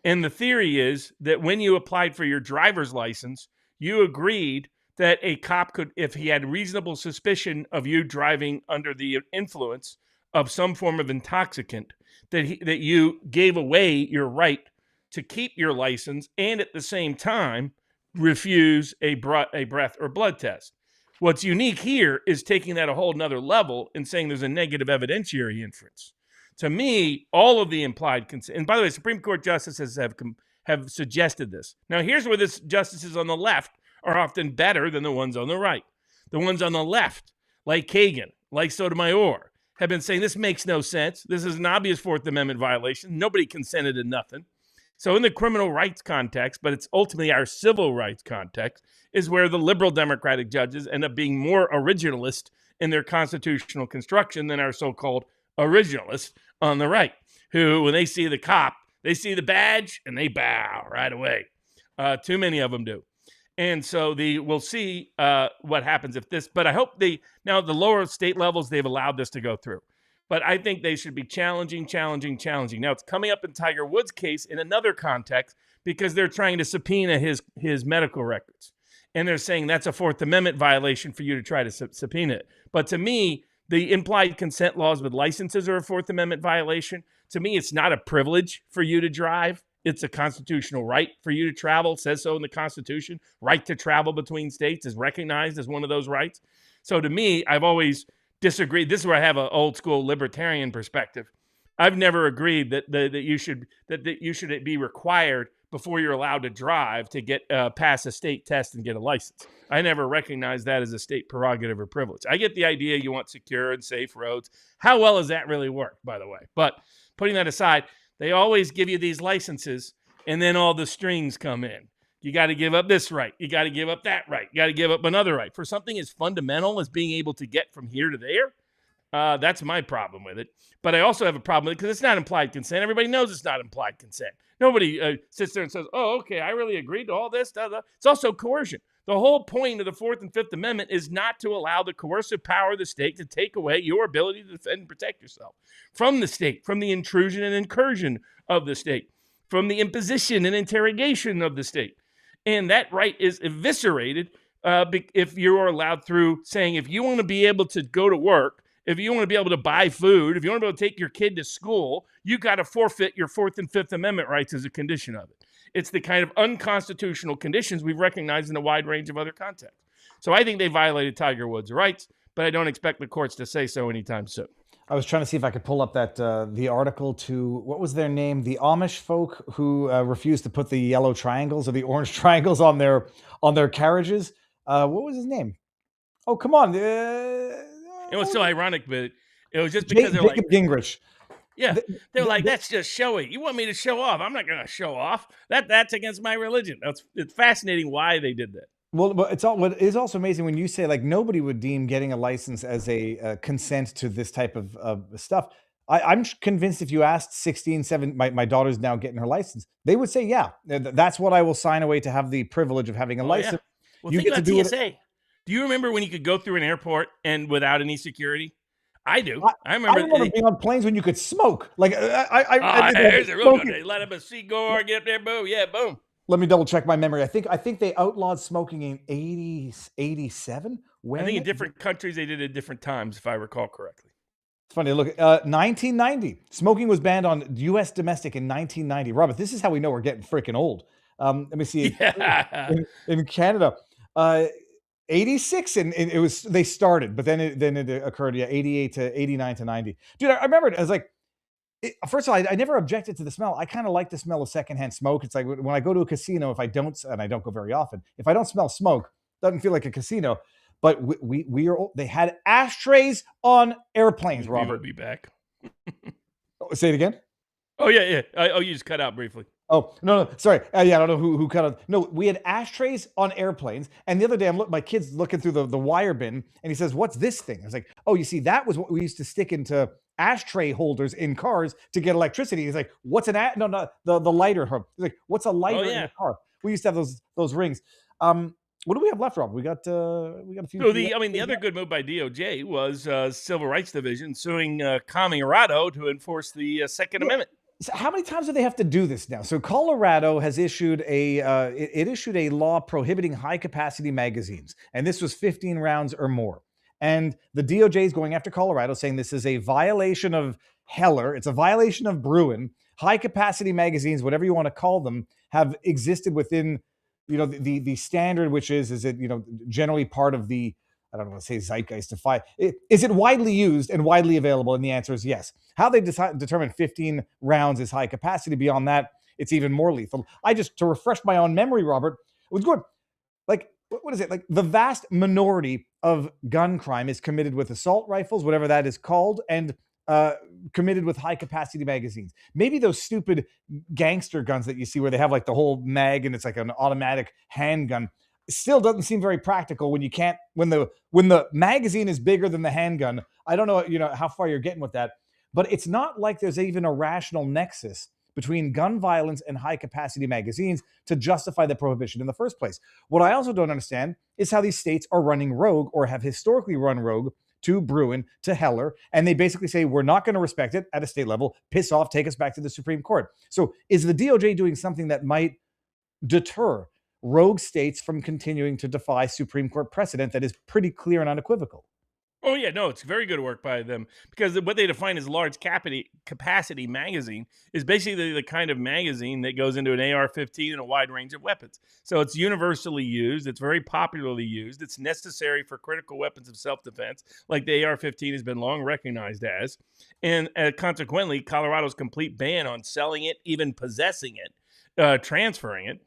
And the theory is that when you applied for your driver's license, you agreed that a cop could, if he had reasonable suspicion of you driving under the influence of some form of intoxicant, that you gave away your right to keep your license and at the same time refuse a breath or blood test. What's unique here is taking that a whole nother level and saying there's a negative evidentiary inference. To me, all of the implied consent, and by the way, Supreme Court justices have suggested this. Now, here's where the justices on the left are often better than the ones on the right. The ones on the left, like Kagan, like Sotomayor, have been saying this makes no sense. This is an obvious Fourth Amendment violation. Nobody consented to nothing. So in the criminal rights context, but it's ultimately our civil rights context, is where the liberal Democratic judges end up being more originalist in their constitutional construction than our so-called originalists on the right, who, when they see the cop, they see the badge and they bow right away. Too many of them do. And so we'll see what happens if this, but I hope now the lower state levels, they've allowed this to go through. But I think they should be challenging. Now, it's coming up in Tiger Woods' case in another context because they're trying to subpoena his medical records. And they're saying that's a Fourth Amendment violation for you to try to subpoena it. But to me, the implied consent laws with licenses are a Fourth Amendment violation. To me, it's not a privilege for you to drive. It's a constitutional right for you to travel. It says so in the Constitution. Right to travel between states is recognized as one of those rights. So to me, I've always disagreed. This is where I have an old school libertarian perspective. I've never agreed that you should be required before you're allowed to drive to get pass a state test and get a license. I never recognized that as a state prerogative or privilege. I get the idea you want secure and safe roads. How well has that really worked, by the way? But putting that aside, they always give you these licenses, and then all the strings come in. You got to give up this right. You got to give up that right. You got to give up another right. For something as fundamental as being able to get from here to there, that's my problem with it. But I also have a problem with it because it's not implied consent. Everybody knows it's not implied consent. Nobody sits there and says, oh, okay, I really agreed to all this. It's also coercion. The whole point of the Fourth and Fifth Amendment is not to allow the coercive power of the state to take away your ability to defend and protect yourself from the state, from the intrusion and incursion of the state, from the imposition and interrogation of the state. And that right is eviscerated if you are allowed through saying, if you want to be able to go to work, if you want to be able to buy food, if you want to be able to take your kid to school, you got to forfeit your Fourth and Fifth Amendment rights as a condition of it. It's the kind of unconstitutional conditions we've recognized in a wide range of other contexts. So I think they violated Tiger Woods' rights, but I don't expect the courts to say so anytime soon. I was trying to see if I could pull up that the article to what was their name? The Amish folk who refused to put the yellow triangles or the orange triangles on their carriages. What was his name? Oh, come on! It was so ironic, but it was just because they're Jacob like, Gingrich. yeah, they're like, that's just showy. You want me to show off? I'm not going to show off. That's against my religion. It's fascinating why they did that. Well, but it's all. What is also amazing when you say like nobody would deem getting a license as a consent to this type of stuff. I'm convinced if you asked 16, 7, my daughter's now getting her license, they would say, yeah, that's what I will sign away to have the privilege of having a license. Yeah. Well, think about TSA. Do you remember when you could go through an airport and without any security? I do. I remember being on planes when you could smoke. Like here's a real good day. Let up a cigar, get up there, boom, yeah, boom. Let me double check my memory. I think they outlawed smoking in 87. I think in different countries they did it at different times, if I recall correctly. It's funny. Look, 1990. Smoking was banned on U.S. domestic in 1990. Robert, this is how we know we're getting freaking old. Let me see. Yeah. In Canada, 86, and it was they started, but then it occurred. Yeah, 88 to 89 to 90. Dude, I remember it. I was like. First of all, I never objected to the smell. I kind of like the smell of secondhand smoke. It's like when I go to a casino, if I don't, and I don't go very often, if I don't smell smoke, it doesn't feel like a casino. But we are. They had ashtrays on airplanes. Robert, will be back. Say it again. Oh yeah. You just cut out briefly. Oh no, sorry. Yeah, I don't know who cut out. No, we had ashtrays on airplanes. And the other day, my kid's looking through the wire bin, and he says, "What's this thing?" I was like, "Oh, you see, that was what we used to stick into ashtray holders in cars to get electricity." He's like, "What's an no the lighter hub?" He's like, "What's a lighter in a car?" We used to have those rings. What do we have left, Rob? We got a few. So the other good move by DOJ was Civil Rights Division suing Colorado to enforce the Second Amendment. So how many times do they have to do this now? So Colorado has issued it issued a law prohibiting high capacity magazines, and this was 15 rounds or more. And the DOJ is going after Colorado, saying this is a violation of Heller. It's a violation of Bruin. High capacity magazines, whatever you want to call them, have existed within, the standard, which is it, generally part of the, I don't want to say zeitgeist is it widely used and widely available? And the answer is yes. How they determine 15 rounds is high capacity. Beyond that, it's even more lethal. To refresh my own memory, Robert, it was good. Like, what is it? Like the vast minority of gun crime is committed with assault rifles, whatever that is called, and committed with high capacity magazines. Maybe those stupid gangster guns that you see where they have like the whole mag and it's like an automatic handgun. Still doesn't seem very practical when the magazine is bigger than the handgun. I don't know, how far you're getting with that, but it's not like there's even a rational nexus between gun violence and high capacity magazines to justify the prohibition in the first place. What I also don't understand is how these states are running rogue or have historically run rogue to Bruin, to Heller, and they basically say, we're not going to respect it at a state level, piss off, take us back to the Supreme Court. So is the DOJ doing something that might deter rogue states from continuing to defy Supreme Court precedent that is pretty clear and unequivocal? Oh, yeah, no, it's very good work by them because what they define as large capacity magazine is basically the kind of magazine that goes into an AR-15 and a wide range of weapons. So it's universally used. It's very popularly used. It's necessary for critical weapons of self-defense, like the AR-15 has been long recognized as. And consequently, Colorado's complete ban on selling it, even possessing it, transferring it,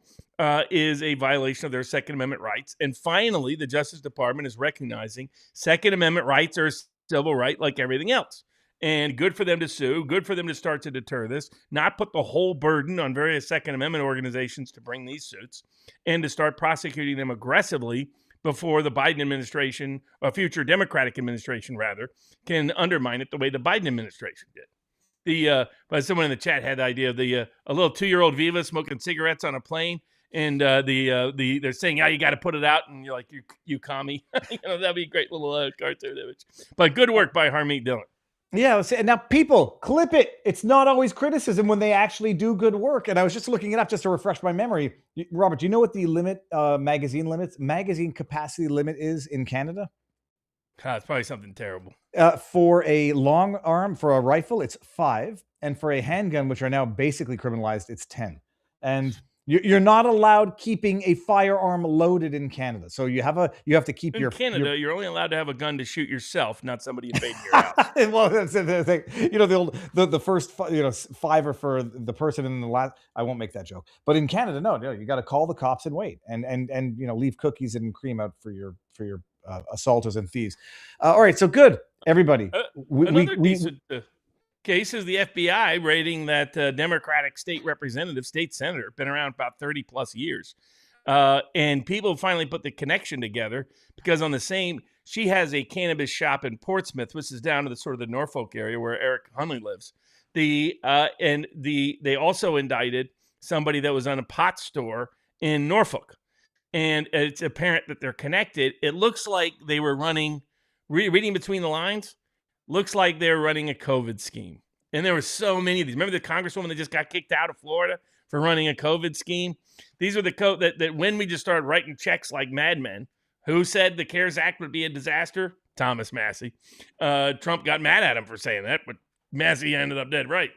is a violation of their Second Amendment rights. And finally, the Justice Department is recognizing Second Amendment rights are a civil right like everything else. And good for them to sue, good for them to start to deter this, not put the whole burden on various Second Amendment organizations to bring these suits, and to start prosecuting them aggressively before the Biden administration, or future Democratic administration rather, can undermine it the way the Biden administration did. But someone in the chat had the idea of a little 2-year-old Viva smoking cigarettes on a plane. And they're saying, you got to put it out, and you're like, you commie. That'd be a great little cartoon image. But good work by Harmeet Dillon. Yeah, now people, clip it. It's not always criticism when they actually do good work. And I was just looking it up just to refresh my memory. Robert, do you know what the magazine capacity limit is in Canada? It's probably something terrible. For a long arm, for a rifle, it's 5. And for a handgun, which are now basically criminalized, it's 10. And You're not allowed keeping a firearm loaded in Canada. So you have to keep In your Canada, you're only allowed to have a gun to shoot yourself, not somebody invading your house. Well, that's the thing. The first 5 are for the person, and the last. I won't make that joke. But in Canada, no, you got to call the cops and wait, and leave cookies and cream out for your assaulters and thieves. All right, so good, everybody. Another decent case is the FBI raiding that Democratic state representative, state senator, been around about 30 plus years. And people finally put the connection together because she has a cannabis shop in Portsmouth, which is down to the sort of the Norfolk area where Eric Hunley lives. They also indicted somebody that was on a pot store in Norfolk. And it's apparent that they're connected. It looks like they were running, reading between the lines, looks like they're running a COVID scheme. And there were so many of these. Remember the congresswoman that just got kicked out of Florida for running a COVID scheme? These are the that when we just started writing checks like madmen. Who said the CARES Act would be a disaster? Thomas Massey. Trump got mad at him for saying that, but Massey ended up dead right.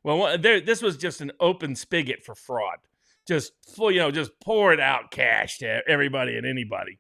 Well, this was just an open spigot for fraud. Just poured out cash to everybody and anybody.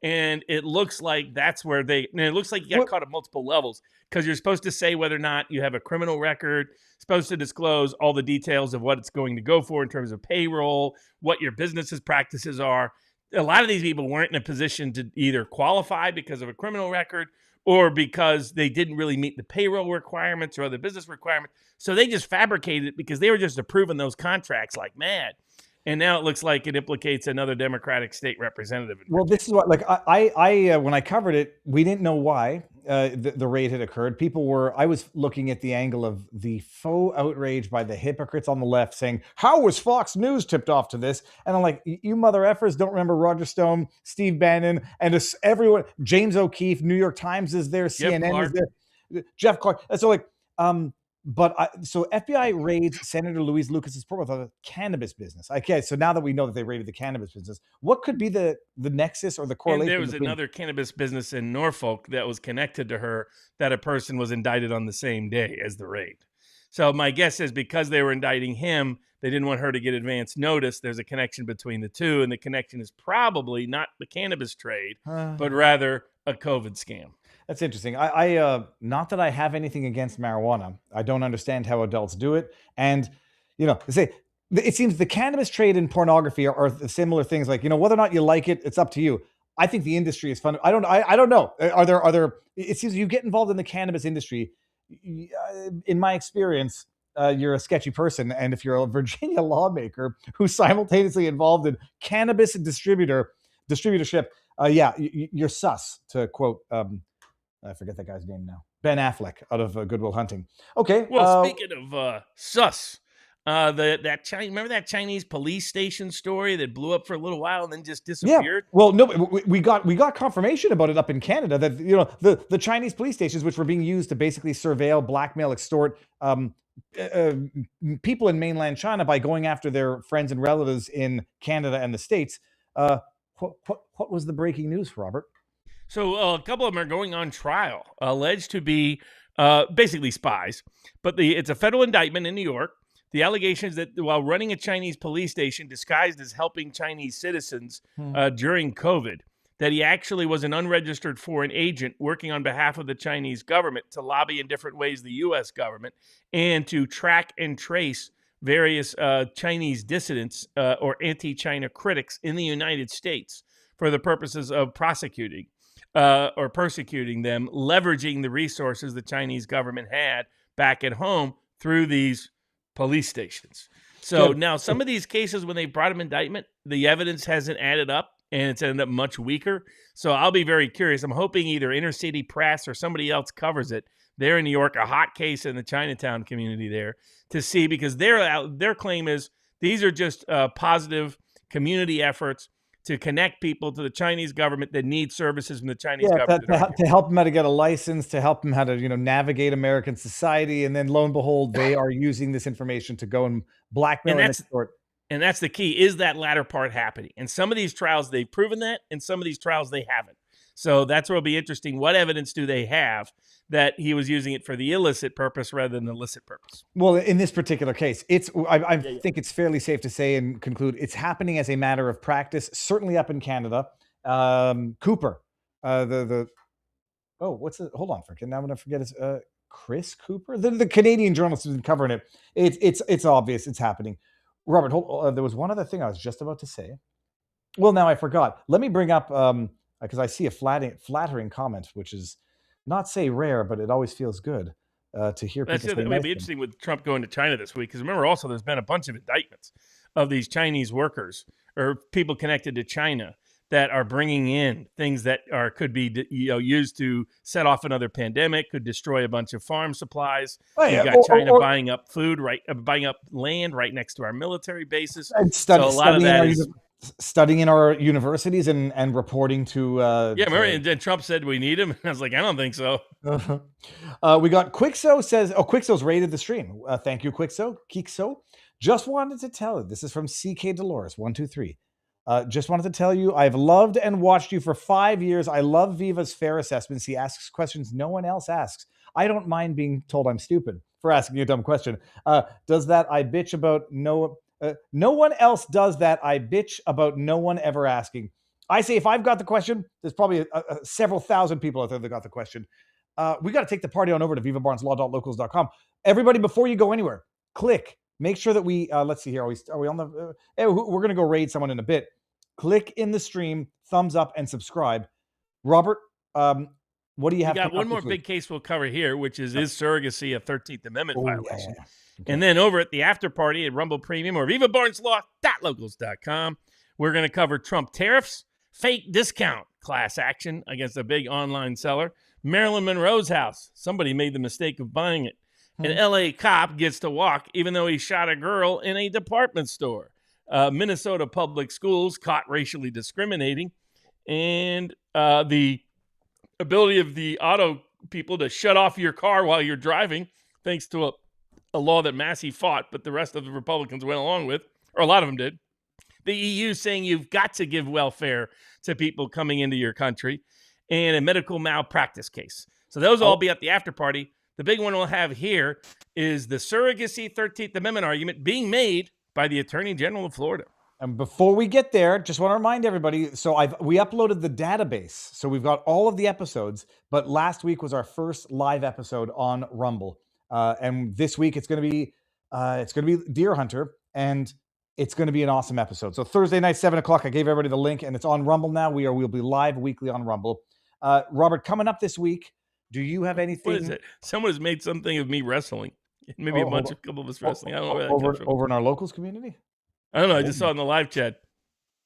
And it looks like that's where it looks like you got caught at multiple levels because you're supposed to say whether or not you have a criminal record, supposed to disclose all the details of what it's going to go for in terms of payroll, what your business's practices are. A lot of these people weren't in a position to either qualify because of a criminal record or because they didn't really meet the payroll requirements or other business requirements. So they just fabricated it because they were just approving those contracts like mad. And now it looks like it implicates another Democratic state representative. Well, this is what, like, I when I covered it, we didn't know why the raid had occurred. I was looking at the angle of the faux outrage by the hypocrites on the left saying, how was Fox News tipped off to this? And I'm like, you mother effers don't remember Roger Stone, Steve Bannon, and everyone, James O'Keefe, New York Times is there, CNN is there, Jeff Clark. And so so FBI raids Senator Louise Lucas's report with a cannabis business. Okay, so now that we know that they raided the cannabis business, what could be the nexus or the correlation? And there was another cannabis business in Norfolk that was connected to her that a person was indicted on the same day as the raid. So my guess is because they were indicting him, they didn't want her to get advance notice. There's a connection between the two, and the connection is probably not the cannabis trade, but rather a COVID scam. That's interesting. I not that I have anything against marijuana. I don't understand how adults do it. And, it seems the cannabis trade and pornography are similar things. Like, whether or not you like it, it's up to you. I think the industry is fun. I don't know. Are there, it seems you get involved in the cannabis industry. In my experience, you're a sketchy person. And if you're a Virginia lawmaker who's simultaneously involved in cannabis distributorship, you're sus, to quote, I forget that guy's name now. Ben Affleck out of Good Will Hunting. Okay. Well, speaking of sus, remember that Chinese police station story that blew up for a little while and then just disappeared? Yeah. Well, no, we got confirmation about it up in Canada that the Chinese police stations, which were being used to basically surveil, blackmail, extort people in mainland China by going after their friends and relatives in Canada and the States. What was the breaking news, Robert? So a couple of them are going on trial, alleged to be basically spies. But it's a federal indictment in New York. The allegation is that while running a Chinese police station disguised as helping Chinese citizens during COVID, that he actually was an unregistered foreign agent working on behalf of the Chinese government to lobby in different ways the U.S. government and to track and trace various Chinese dissidents or anti-China critics in the United States for the purposes of prosecuting or persecuting them, leveraging the resources the Chinese government had back at home through these police stations. So now some of these cases, when they brought him indictment, the evidence hasn't added up and it's ended up much weaker. So I'll be very curious. I'm hoping either Inner City Press or somebody else covers it there in New York, a hot case in the Chinatown community there, to see, because their claim is these are just positive community efforts to connect people to the Chinese government that need services from the Chinese government. To help them how to get a license, to help them how to navigate American society. And then lo and behold, they are using this information to go and blackmail and extort. And that's the key, is that latter part happening? And some of these trials, they've proven that, and some of these trials, they haven't. So that's where it'll be interesting. What evidence do they have that he was using it for the illicit purpose rather than the illicit purpose? Well, in this particular case, I think it's fairly safe to say and conclude it's happening as a matter of practice, certainly up in Canada. Cooper, what's it? Hold on, freaking now I'm gonna forget his Chris Cooper, the Canadian journalist who's been covering it. It's obvious it's happening. Robert, there was one other thing I was just about to say. Well, now I forgot. Let me bring up because I see a flattering comment, which is not say rare, but it always feels good to hear. That's it. It'll be interesting with Trump going to China this week, because remember also there's been a bunch of indictments of these Chinese workers or people connected to China that are bringing in things that could be used to set off another pandemic, could destroy a bunch of farm supplies. You got China buying up food, buying up land right next to our military bases. And studying in our universities and reporting to remember, and then Trump said we need him, and I was like, I don't think so. We got Quixo says, Quixo's rated the stream. Thank you, Quixo. Just wanted to tell you, this is from CK Dolores 123. Just wanted to tell you, I've loved and watched you for 5 years. I love Viva's fair assessments. He asks questions no one else asks. I don't mind being told I'm stupid for asking you a dumb question. Does that I bitch about no one else does that. I bitch about no one ever asking. I say if I've got the question, there's probably several thousand people out there that got the question. We got to take the party on over to vivabarneslaw.locals.com. Everybody, before you go anywhere, click. Make sure that we, let's see here. Are we on the, we're going to go raid someone in a bit. Click in the stream, thumbs up, and subscribe. Robert, what do you have? We got one more big case we'll cover here, which is surrogacy a 13th Amendment violation? Yeah. Okay. And then over at the after party at Rumble Premium or vivabarneslaw.locals.com, we're going to cover Trump tariffs, fake discount class action against a big online seller, Marilyn Monroe's house. Somebody made the mistake of buying it. An LA cop gets to walk even though he shot a girl in a department store. Minnesota public schools caught racially discriminating. And the ability of the auto people to shut off your car while you're driving, thanks to a law that Massey fought, but the rest of the Republicans went along with, or a lot of them did. The EU saying you've got to give welfare to people coming into your country, and a medical malpractice case. So those will all be at the after party. The big one we'll have here is the surrogacy 13th Amendment argument being made by the Attorney General of Florida. And before we get there, just want to remind everybody, so we uploaded the database. So we've got all of the episodes, but last week was our first live episode on Rumble. And this week it's going to be Deer Hunter, and it's going to be an awesome episode. So Thursday night, 7:00, I gave everybody the link, and it's on Rumble now. We'll be live weekly on Rumble. Robert, coming up this week, do you have anything? What is it? Someone has made something of me wrestling. Maybe a couple of us wrestling. I don't know where that comes from. Over in our locals community? I don't know. I just saw it in the live chat.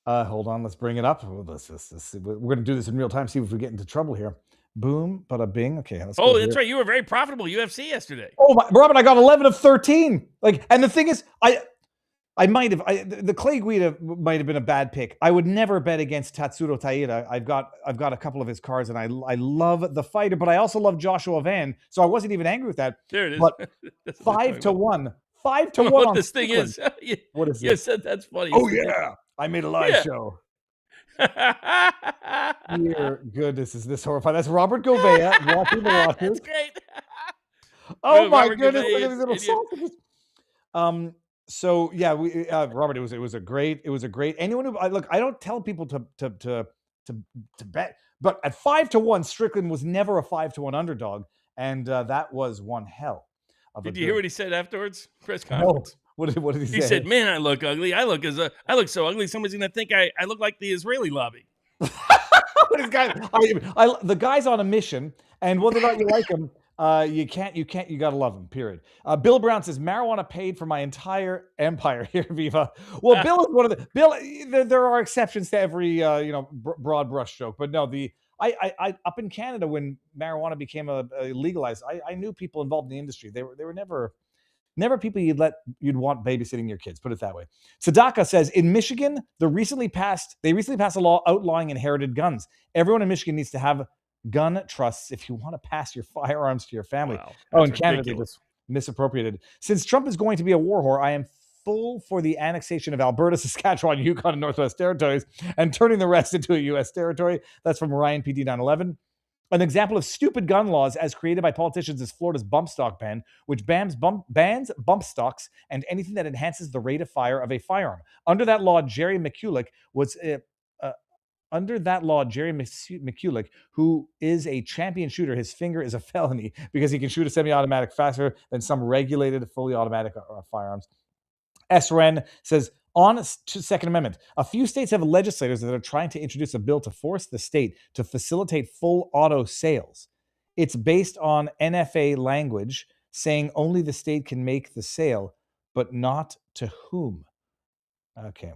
Hold on. Let's bring it up. We're going to do this in real time. See if we get into trouble here. Boom, bada bing. Okay. Let's go that's right. You were very profitable UFC yesterday. Oh my, Robert! I got 11 of 13. And the thing is, the Clay Guida might have been a bad pick. I would never bet against Tatsuro Taira. I've got a couple of his cards, and I love the fighter, but I also love Joshua Van. So I wasn't even angry with that. There it is. But 5-1. 5-1. What this thing Strickland. is? What is you this? said that's funny. Oh yeah, I made a live show. Dear goodness, is this horrifying? That's Robert Gouveia watching the watchers. That's great. Oh my goodness, look at these little sausages. So yeah, Robert, it was a great. Anyone who look, I don't tell people to bet, but at 5-1, Strickland was never a 5-1 underdog, and that was one hell. Did you hear what he said afterwards? Press conference. No. What did he say? He said, "Man, I look ugly. I look so ugly. Somebody's gonna think I look like the Israeli lobby." The guy's on a mission, and whether or not you like him, you gotta love him, period. Bill Brown says marijuana paid for my entire empire here, Viva. Well, Bill is one of there are exceptions to every broad brush stroke, but no, I up in Canada when marijuana became legalized, I knew people involved in the industry. They were never people you'd want babysitting your kids, put it that way. Sadaka says in Michigan, they recently passed a law outlawing inherited guns. Everyone in Michigan needs to have gun trusts if you want to pass your firearms to your family. Wow, in Canada, they just misappropriated. Since Trump is going to be a war whore, I am full for the annexation of Alberta, Saskatchewan, Yukon, and Northwest Territories, and turning the rest into a U.S. territory. That's from Ryan PD 911. An example of stupid gun laws as created by politicians is Florida's bump stock ban, which bans bump stocks and anything that enhances the rate of fire of a firearm. Under that law, Jerry McCulloch, who is a champion shooter, his finger is a felony because he can shoot a semi-automatic faster than some regulated fully automatic firearms. SRN says, on to Second Amendment, a few states have legislators that are trying to introduce a bill to force the state to facilitate full auto sales. It's based on NFA language saying only the state can make the sale, but not to whom. Okay.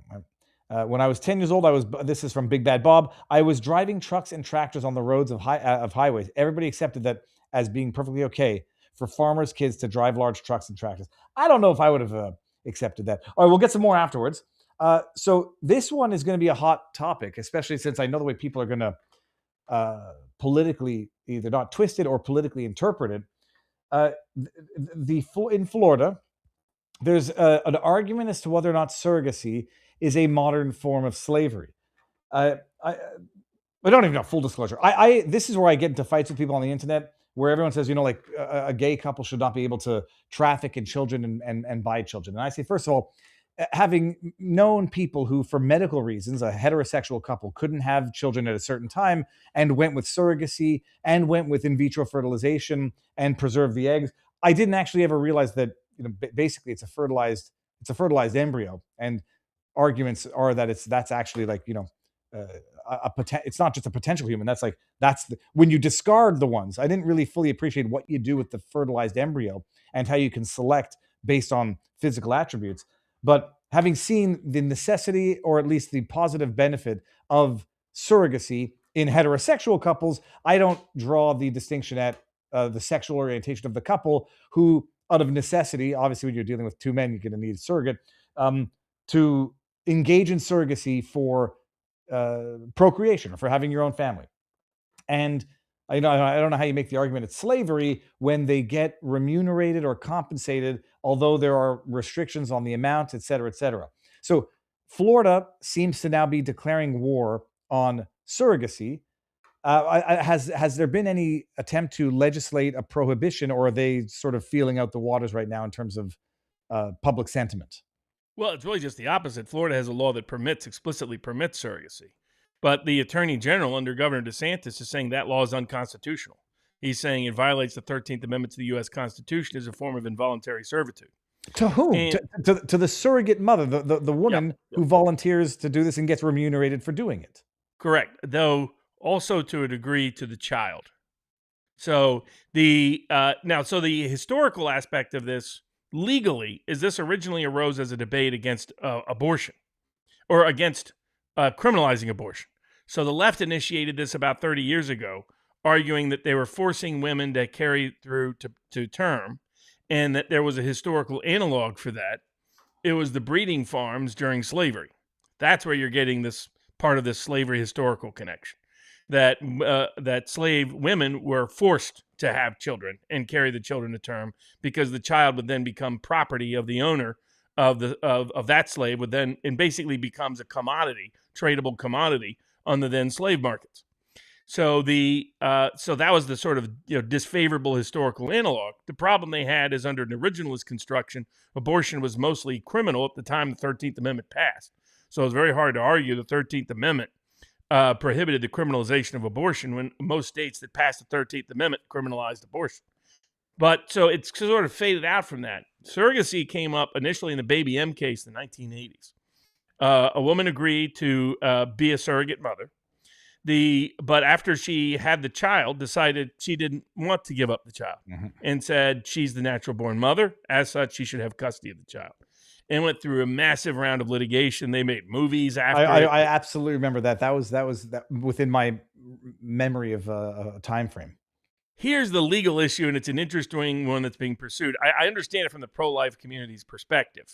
When I was 10 years old, this is from Big Bad Bob, I was driving trucks and tractors on the roads of highways. Everybody accepted that as being perfectly okay for farmers' kids to drive large trucks and tractors. I don't know if I would have accepted that. All right, we'll get some more afterwards. So this one is going to be a hot topic, especially since I know the way people are going to politically either not twist it or politically interpret it. In Florida, there's an argument as to whether or not surrogacy is a modern form of slavery. I don't even know, full disclosure. This is where I get into fights with people on the internet where everyone says, like a gay couple should not be able to traffic in children and buy children. And I say, first of all, having known people who, for medical reasons, a heterosexual couple couldn't have children at a certain time and went with surrogacy and went with in vitro fertilization and preserved the eggs, I didn't actually ever realize that basically it's a fertilized embryo, and arguments are that that's actually like it's not just a potential human. When you discard the ones. I didn't really fully appreciate what you do with the fertilized embryo and how you can select based on physical attributes. But having seen the necessity, or at least the positive benefit of surrogacy in heterosexual couples, I don't draw the distinction at the sexual orientation of the couple who, out of necessity, obviously when you're dealing with two men, you're going to need a surrogate, to engage in surrogacy for procreation or for having your own family. And I don't know how you make the argument it's slavery when they get remunerated or compensated, although there are restrictions on the amount, et cetera, et cetera. So Florida seems to now be declaring war on surrogacy. Has there been any attempt to legislate a prohibition, or are they sort of feeling out the waters right now in terms of public sentiment? Well, it's really just the opposite. Florida has a law that explicitly permits surrogacy. But the Attorney General under Governor DeSantis is saying that law is unconstitutional. He's saying it violates the 13th Amendment to the U.S. Constitution as a form of involuntary servitude. To whom? To the surrogate mother, the woman who volunteers to do this and gets remunerated for doing it. Correct. Though also to a degree to the child. So the historical aspect of this legally is this originally arose as a debate against abortion, or against criminalizing abortion. So the left initiated this about 30 years ago, arguing that they were forcing women to carry through to term, and that there was a historical analog for that. It was the breeding farms during slavery. That's where you're getting this part of this slavery historical connection, that slave women were forced to have children and carry the children to term, because the child would then become property of the owner of that slave, would then, and basically becomes a commodity, tradable commodity on the then slave markets. So so that was the sort of disfavorable historical analog. The problem they had is under an originalist construction, abortion was mostly criminal at the time the 13th Amendment passed. So it was very hard to argue the 13th Amendment prohibited the criminalization of abortion when most states that passed the 13th Amendment criminalized abortion. But so it's sort of faded out from that. Surrogacy came up initially in the Baby M case in the 1980s. A woman agreed to be a surrogate mother. But after she had the child, decided she didn't want to give up the child, and said she's the natural born mother. As such, she should have custody of the child. And went through a massive round of litigation. They made movies after. I absolutely remember that. That was within my memory of a time frame. Here's the legal issue, and it's an interesting one that's being pursued. I understand it from the pro-life community's perspective.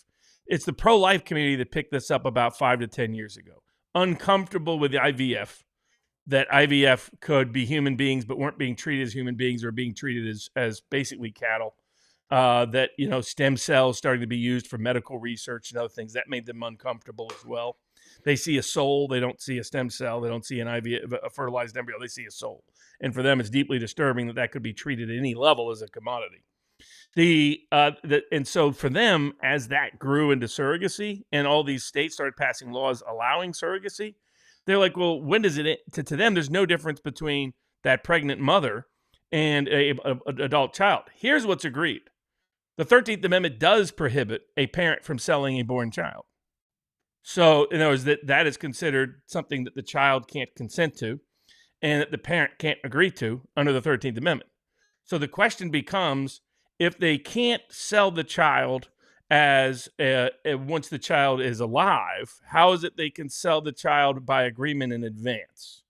It's the pro-life community that picked this up about 5 to 10 years ago. Uncomfortable with the IVF, that IVF could be human beings but weren't being treated as human beings, or being treated as basically cattle. that, stem cells starting to be used for medical research and other things. That made them uncomfortable as well. They see a soul. They don't see a stem cell. They don't see a fertilized embryo. They see a soul. And for them, it's deeply disturbing that could be treated at any level as a commodity. And so for them, as that grew into surrogacy and all these states started passing laws allowing surrogacy, they're like, well, when does it, to them, there's no difference between that pregnant mother and an adult child. Here's what's agreed. The 13th Amendment does prohibit a parent from selling a born child. So in other words, that is considered something that the child can't consent to and that the parent can't agree to under the 13th Amendment. So the question becomes, if they can't sell the child as once the child is alive, how is it they can sell the child by agreement in advance?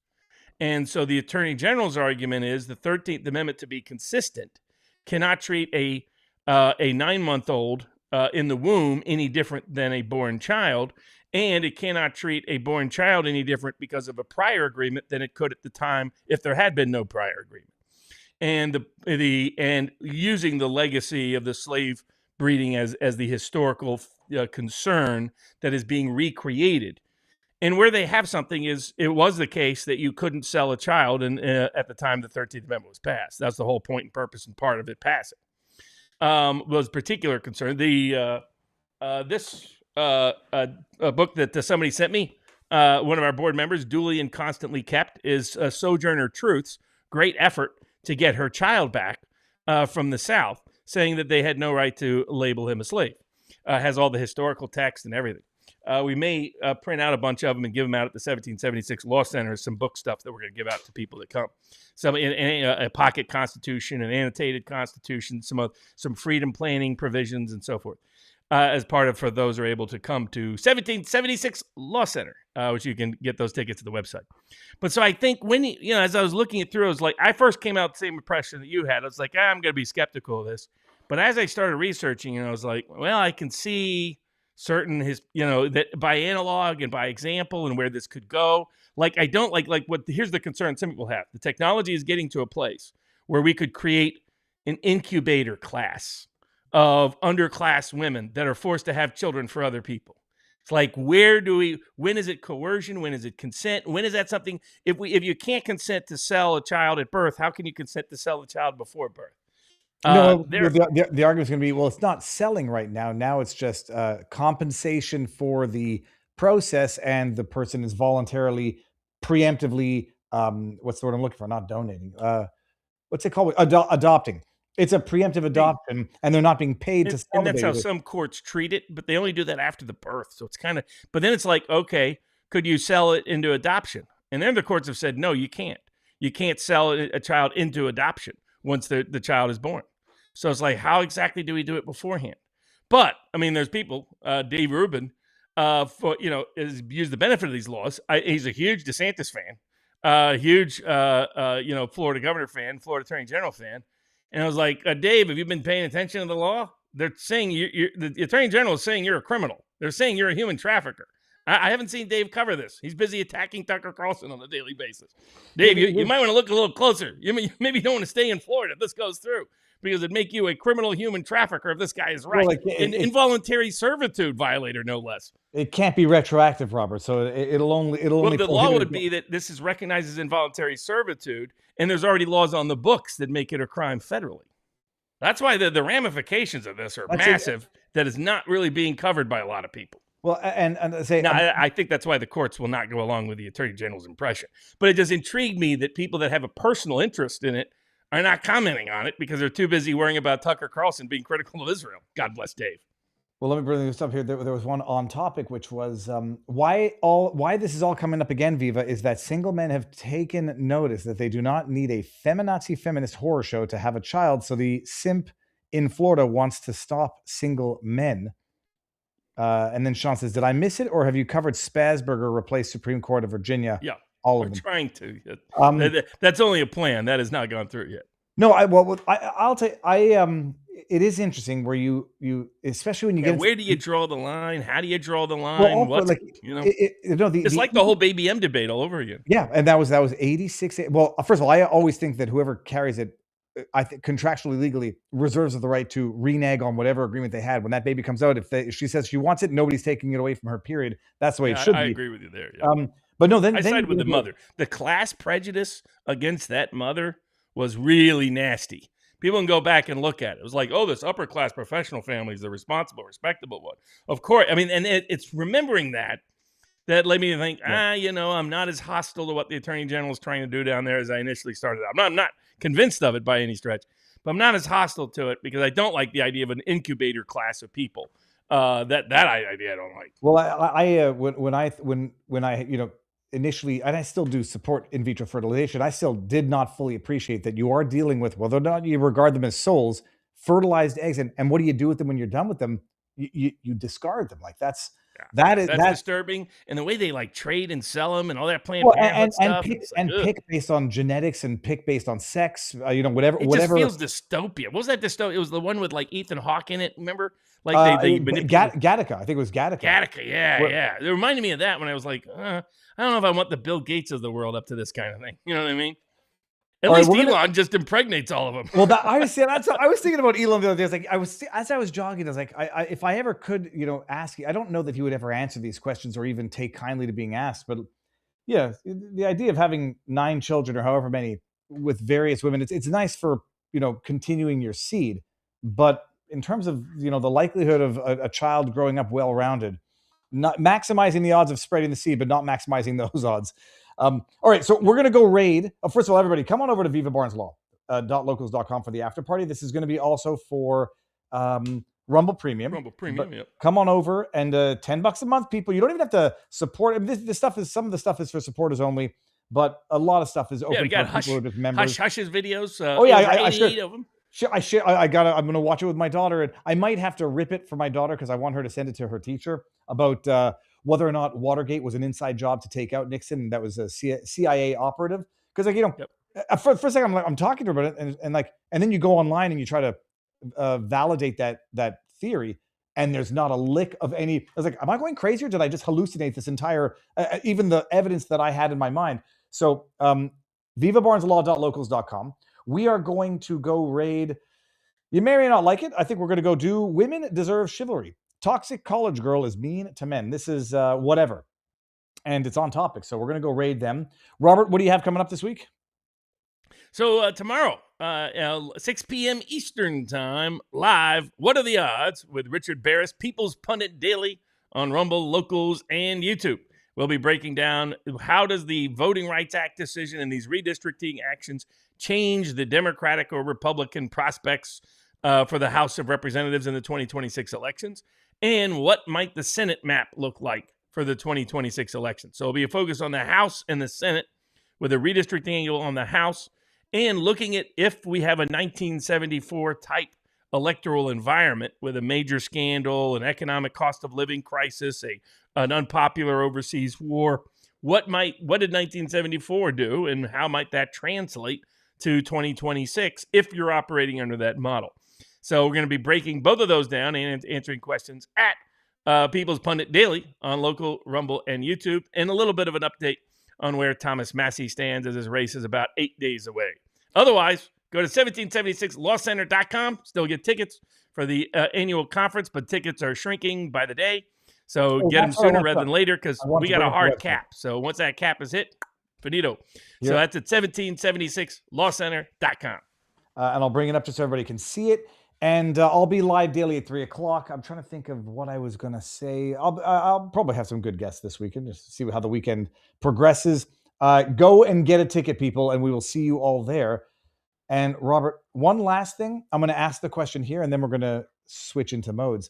And so the Attorney General's argument is the 13th Amendment, to be consistent, cannot treat a 9-month-old in the womb any different than a born child, and it cannot treat a born child any different because of a prior agreement than it could at the time if there had been no prior agreement. And and using the legacy of the slave breeding as the historical concern that is being recreated. And where they have something is, it was the case that you couldn't sell a child at the time the 13th Amendment was passed. That's the whole point and purpose and part of it passing. Was particular concern. This book that somebody sent me, one of our board members, Duly and Constantly Kept, is Sojourner Truth's great effort to get her child back from the South, saying that they had no right to label him a slave. Has all the historical text and everything. We may print out a bunch of them and give them out at the 1776 Law Center, some book stuff that we're going to give out to people that come. Some a pocket constitution, an annotated constitution, some freedom planning provisions, and so forth, as part of, for those who are able to come to 1776 Law Center, which you can get those tickets at the website. But so I think when, as I was looking it through, I was like, I first came out the same impression that you had. I was like, I'm going to be skeptical of this. But as I started researching, I was like, well, I can see certain that by analog and by example and where this could go. Like, I don't like what, here's the concern some people have. The technology is getting to a place where we could create an incubator class of underclass women that are forced to have children for other people. It's like, when is it coercion? When is it consent? When is that something, if you can't consent to sell a child at birth, how can you consent to sell the child before birth? The argument's going to be, well, it's not selling right now. Now it's just compensation for the process, and the person is voluntarily, preemptively, what's the word I'm looking for? Not donating. What's it called? Adopting. It's a preemptive adoption, and they're not being paid to sell. And that's how some courts treat it, but they only do that after the birth. So it's kind of, but then it's like, okay, could you sell it into adoption? And then the courts have said, no, you can't. You can't sell a child into adoption once the child is born. So it's like, how exactly do we do it beforehand? But I mean, there's people, Dave Rubin, has used the benefit of these laws. He's a huge DeSantis fan, huge, Florida governor fan, Florida Attorney General fan. And I was like, Dave, have you been paying attention to the law? They're saying the Attorney General is saying you're a criminal. They're saying you're a human trafficker. I haven't seen Dave cover this. He's busy attacking Tucker Carlson on a daily basis. Dave, you might want to look a little closer. You maybe don't want to stay in Florida if this goes through, because it'd make you a criminal human trafficker if this guy is right. Well, involuntary servitude violator, no less. It can't be retroactive, Robert. So it'll only. The law would be that this is recognized as involuntary servitude, and there's already laws on the books that make it a crime federally. That's why the ramifications of this are massive. That is not really being covered by a lot of people. Well, I think that's why the courts will not go along with the Attorney General's impression. But it does intrigue me that people that have a personal interest in it are not commenting on it because they're too busy worrying about Tucker Carlson being critical of Israel. God bless Dave. Well, let me bring this up here. There was one on topic, which was why this is all coming up again, Viva, is that single men have taken notice that they do not need a feminazi feminist horror show to have a child. So the simp in Florida wants to stop single men. And then Sean says, did I miss it, or have you covered Spasberger replaced Supreme Court of Virginia? Yeah, all of them. We're trying to. That's only a plan. That has not gone through yet. No, I'll tell you, it is interesting where you especially when you get. Where do you draw the line? How do you draw the line? Well, it's like the whole Baby M debate all over again. Yeah, and that was 86. Well, first of all, I always think that whoever carries it I think contractually, legally, reserves the right to renege on whatever agreement they had when that baby comes out. If she says she wants it, nobody's taking it away from her. Period. That's the way it should I be. agree with you there. Yeah. But no, then I side with the mother. The class prejudice against that mother was really nasty. People can go back and look at it. It was like, oh, this upper class professional family is the responsible, respectable one. Of course, I mean, and it's remembering that led me to think, I'm not as hostile to what the Attorney General is trying to do down there as I initially started out. I'm not convinced of it by any stretch, but I'm not as hostile to it because I don't like the idea of an incubator class of people. That idea I don't like. Well, when I initially, and I still do support in vitro fertilization, I still did not fully appreciate that you are dealing with, whether or not you regard them as souls, fertilized eggs, and what do you do with them when you're done with them? You discard them. Like that's disturbing, and the way they like trade and sell them and all that Planned Parenthood stuff, pick based on genetics and pick based on sex, whatever. It just feels dystopia. What was that dystopia? It was the one with like Ethan Hawke in it. Remember, like they Gattaca. I think it was Gattaca. Gattaca, yeah. It reminded me of that when I was like, I don't know if I want the Bill Gates of the world up to this kind of thing. You know what I mean? At least Elon just impregnates all of them. Well, I was thinking about Elon the other day. As I was jogging, I was like, if I ever could, ask you, I don't know that he would ever answer these questions or even take kindly to being asked. But yeah, the idea of having 9 children or however many with various women, it's nice for continuing your seed. But in terms of the likelihood of a child growing up well-rounded, not maximizing the odds of spreading the seed, but not maximizing those odds. All right, so we're going to go raid. First of all, everybody, come on over to vivabarneslaw.locals.com for the after party. This is going to be also for Rumble Premium. Yep. Come on over, and $10 a month, people. You don't even have to support. I mean, some of the stuff is for supporters only, but a lot of stuff is open for people who are just members. Hush's videos. I'm going to watch it with my daughter, and I might have to rip it for my daughter because I want her to send it to her teacher about whether or not Watergate was an inside job to take out Nixon, and that was a CIA operative. Because for a second I'm talking to her about it, and then you go online and you try to validate that theory, and there's not a lick of any. I was like, am I going crazy, or did I just hallucinate this entire even the evidence that I had in my mind? So vivabarneslaw.locals.com. We are going to go raid. You may or may not like it. I think we're going to go do Women Deserve Chivalry. Toxic college girl is mean to men. This is whatever. And it's on topic. So we're going to go raid them. Robert, what do you have coming up this week? So tomorrow, 6 p.m. Eastern time, live, What Are the Odds? With Richard Barris, People's Pundit Daily on Rumble, Locals, and YouTube. We'll be breaking down how does the Voting Rights Act decision and these redistricting actions change the Democratic or Republican prospects for the House of Representatives in the 2026 elections, and what might the Senate map look like for the 2026 election. So it'll be a focus on the House and the Senate with a redistricting angle on the House, and looking at if we have a 1974 type electoral environment with a major scandal, an economic cost of living crisis, an unpopular overseas war. What did 1974 do, and how might that translate to 2026 if you're operating under that model? So we're going to be breaking both of those down and answering questions at People's Pundit Daily on Local, Rumble, and YouTube, and a little bit of an update on where Thomas Massie stands as his race is about 8 days away. Otherwise, go to 1776lawcenter.com. Still get tickets for the annual conference, but tickets are shrinking by the day. So get them sooner rather than later because we got a hard cap. So once that cap is hit, finito. Yep. So that's at 1776lawcenter.com. And I'll bring it up just so everybody can see it. And I'll be live daily at 3 o'clock. I'm trying to think of what I was going to say. I'll probably have some good guests this weekend just to see how the weekend progresses. Go and get a ticket, people, and we will see you all there. And Robert, one last thing. I'm going to ask the question here, and then we're going to switch into modes.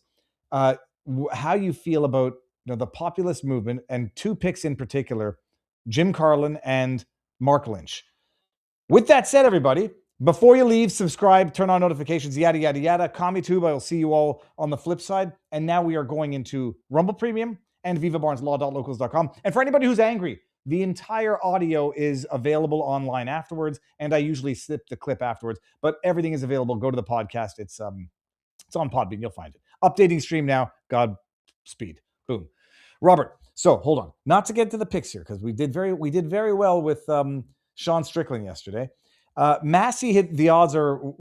How you feel about the populist movement, and 2 picks in particular, Jim Carlin and Mark Lynch. With that said, everybody, before you leave, subscribe, turn on notifications, yada, yada, yada. CommieTube, I will see you all on the flip side. And now we are going into Rumble Premium and vivabarneslaw.locals.com. And for anybody who's angry, the entire audio is available online afterwards, and I usually snip the clip afterwards, but everything is available. Go to the podcast. It's on Podbean. You'll find it. Updating stream now. Godspeed. Boom. Robert, so hold on. Not to get to the picks here, because we did very well with Sean Strickland yesterday. Massey hit the odds are